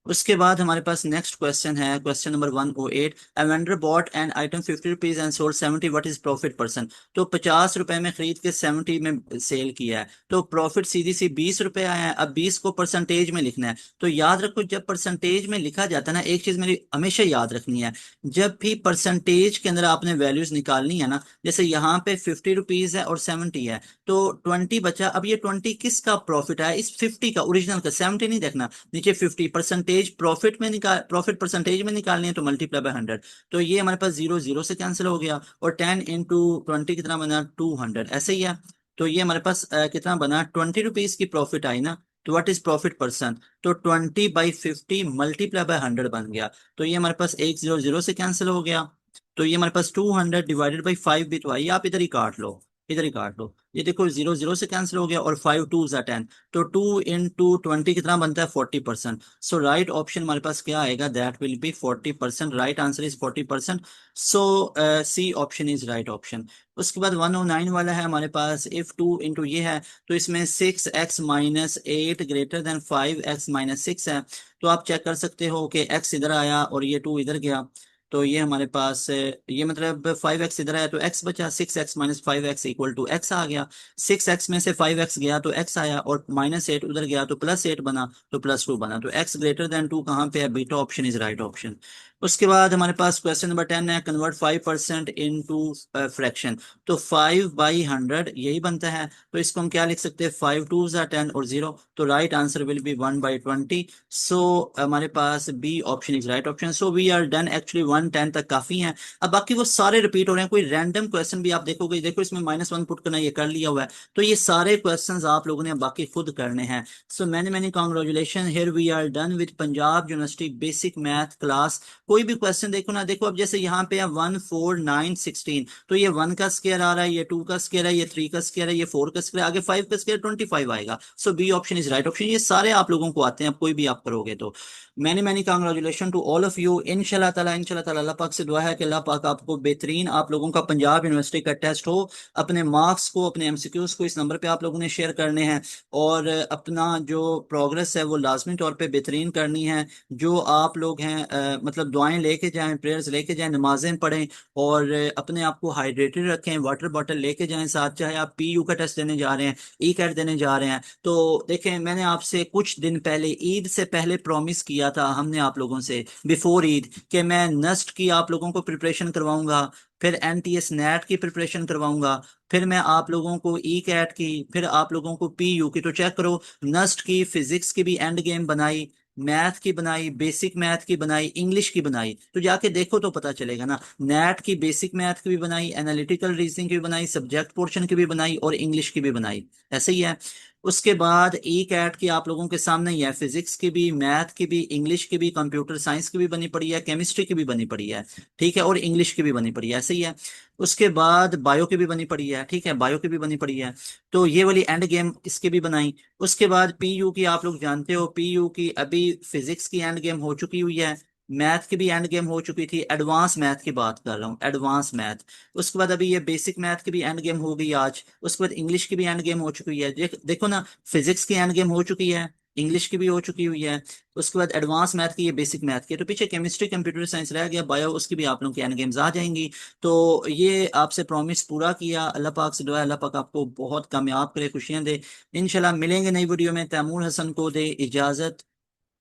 उसके बाद हमारे पास नेक्स्ट क्वेश्चन है, question number 108, a vendor bought an item 50 rupees and sold 70, what is profit percent. तो 50 रुपए में खरीद के 70 में सेल किया है, तो प्रॉफिट सीधी सी 20 रुपए आया है। अब 20 को परसेंटेज में लिखना है। तो याद रखो, जब परसेंटेज में लिखा जाता है ना, एक चीज मेरी हमेशा याद रखनी है, जब भी परसेंटेज के अंदर आपने वैल्यूज निकालनी है ना, जैसे यहाँ पे 50 रुपीज है और 70 है, तो 20 बचा। अब ये 20 किसका प्रॉफिट है, इस 50 का, ओरिजिनल का। 70 नहीं देखना, नीचे 50 परसेंटेज प्रॉफिट में निकाल, प्रॉफिट परसेंटेज में निकालनी है, तो मल्टीप्लाई बाय 100। तो ये हमारे पास जीरो जीरो से कैंसिल हो गया, और 10 इंटू 20 कितना बना, 200। ऐसे ही है। तो ये हमारे पास कितना बना, 20 रुपीज की प्रॉफिट आई ना। तो व्हाट इज प्रॉफिट परसेंट, तो 20/50 मल्टीप्लाई बाय 100 बन गया। तो ये हमारे पास एक जीरो जीरो से कैंसिल हो गया। तो ये हमारे पास 200 डिवाइडेड बाई 5 भी तो आई, आप इधर ही काट लो, इधर ही काट लो। ये देखो जीरो जीरो से कैंसिल हो गया, और 5 2 10। तो 2 इंटू 20 कितना बनता है, 40%। सो राइट ऑप्शन हमारे पास क्या आएगा, that will be 40%। Right answer is 40%। So C option is right option. उसके बाद 109 वाला है हमारे पास, इफ 2 इंटू ये है, तो इसमें 6x-8 ग्रेटर देन 5x-6 है। तो आप चेक कर सकते हो कि x इधर आया और ये 2 इधर गया। तो ये हमारे पास ये मतलब 5x इधर आया तो x बचा, 6x-5x इक्वल टू x आ गया। 6x में से 5x गया तो x आया, और -8 उधर गया तो +8 बना, तो +2 बना। तो x ग्रेटर देन 2 कहाँ पे है, beta option is right option. उसके बाद हमारे पास क्वेश्चन नंबर 10 है, कन्वर्ट 5% इनटू फ्रैक्शन। तो 5/100 यही बनता है। तो इसको हम क्या लिख सकते हैं, 5 2 10 और 0। तो राइट आंसर विल बी 1/20। सो हमारे पास B option is right option. So we are done. Actually 110 तक काफी है। अब बाकी वो सारे रिपीट हो रहे हैं, कोई रैंडम क्वेश्चन भी आप देखोगे, देखो इसमें -1 पुट करना, ये कर लिया हुआ है। तो ये सारे क्वेश्चंस आप लोगों ने बाकी खुद करने हैं। सो मैंने मैंने congratulation, here we are done with Punjab University basic math class. कोई भी क्वेश्चन देखो ना, देखो अब जैसे यहाँ पे है 1 4 9 16, तो ये 1 का स्केयर आ रहा है, ये 2 का स्केयर है, ये 3 का स्केयर है, ये 4 का स्केयर, आगे 5 का स्केयर 25 आएगा। So B option is right option. ये सारे आप लोगों को आते हैं, अब कोई भी आप करोगे तो। Many many congratulation to all of you. इंशाल्लाह ताला अल्लाह पाक से दुआ है कि अल्लाह पाक आपको बेहतरीन, आप लोगों का पंजाब यूनिवर्सिटी का टेस्ट हो। अपने मार्क्स को, अपने एमसीक्यूज को इस नंबर पे आप लोगों ने शेयर करने हैं, और अपना जो प्रोग्रेस है वो लाजमी तौर पे बेहतरीन करनी है। जो आप लोग हैं मतलब दुआएं लेके जाएं, प्रेयर्स लेके जाएं, नमाजें पढ़ें, और अपने आप को हाइड्रेटेड रखें, वाटर बॉटल लेके जाएं साथ। चाहे आप पीयू का टेस्ट देने जा रहे हैं, ई कैट देने जा रहे हैं, तो देखें मैंने आपसे कुछ दिन पहले, ईद से पहले प्रॉमिस किया था हमने आप लोगों से, बिफोर ईद, कि मैं नस्ट की आप लोगों को प्रिपरेशन करवाऊंगा, फिर एनटीएस नेट की प्रिपरेशन करवाऊंगा, फिर मैं आप लोगों को ई कैट की, फिर आप लोगों को पीयू की। तो चेक करो, नस्ट की, फिजिक्स की भी एंड गेम बनाई, मैथ की बनाई, बेसिक मैथ की बनाई, इंग्लिश की बनाई। तो जाके देखो तो पता चलेगा ना। नेट की, बेसिक मैथ की भी बनाई, एनालिटिकल रीजनिंग की भी बनाई, सब्जेक्ट पोर्शन की भी बनाई, और इंग्लिश की भी बनाई। ऐसे ही है। उसके बाद ई कैट की आप लोगों के सामने ही है, फिजिक्स की भी, मैथ की भी, इंग्लिश की भी, कंप्यूटर साइंस की भी बनी पड़ी है, केमिस्ट्री की भी बनी पड़ी है, ठीक है, और इंग्लिश की भी बनी पड़ी है। ऐसे ही है। उसके बाद बायो की भी बनी पड़ी है, ठीक है, बायो की भी बनी पड़ी है। तो ये वाली एंड गेम इसकी भी बनाई। उसके बाद पीयू की आप लोग जानते हो, पीयू की अभी फिजिक्स की एंड गेम हो चुकी हुई है, मैथ की भी एंड गेम हो चुकी थी, एडवांस मैथ की बात कर रहा हूँ, एडवांस मैथ। उसके बाद अभी ये बेसिक मैथ की भी एंड गेम हो गई आज। उसके बाद इंग्लिश की भी एंड गेम हो चुकी है। देखो ना, फिजिक्स की एंड गेम हो चुकी है, इंग्लिश की भी हो चुकी हुई है। उसके बाद एडवांस मैथ की, ये बेसिक मैथ की है। तो पीछे केमिस्ट्री कंप्यूटर साइंस रह गया, बायो उसकी भी आप लोगों की एंड गेम्स आ जाएंगी। तो ये आपसे प्रॉमिस पूरा किया। अल्लाह पाक से दुआ है, अल्लाह पाक आपको बहुत कामयाब करे, खुशियां दे। इंशाल्लाह मिलेंगे नई वीडियो में। तैमूर हसन को दे इजाजत।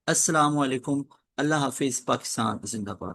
अस्सलाम वालेकुम। अल्लाह हाफिज। पाकिस्तान जिंदाबाद।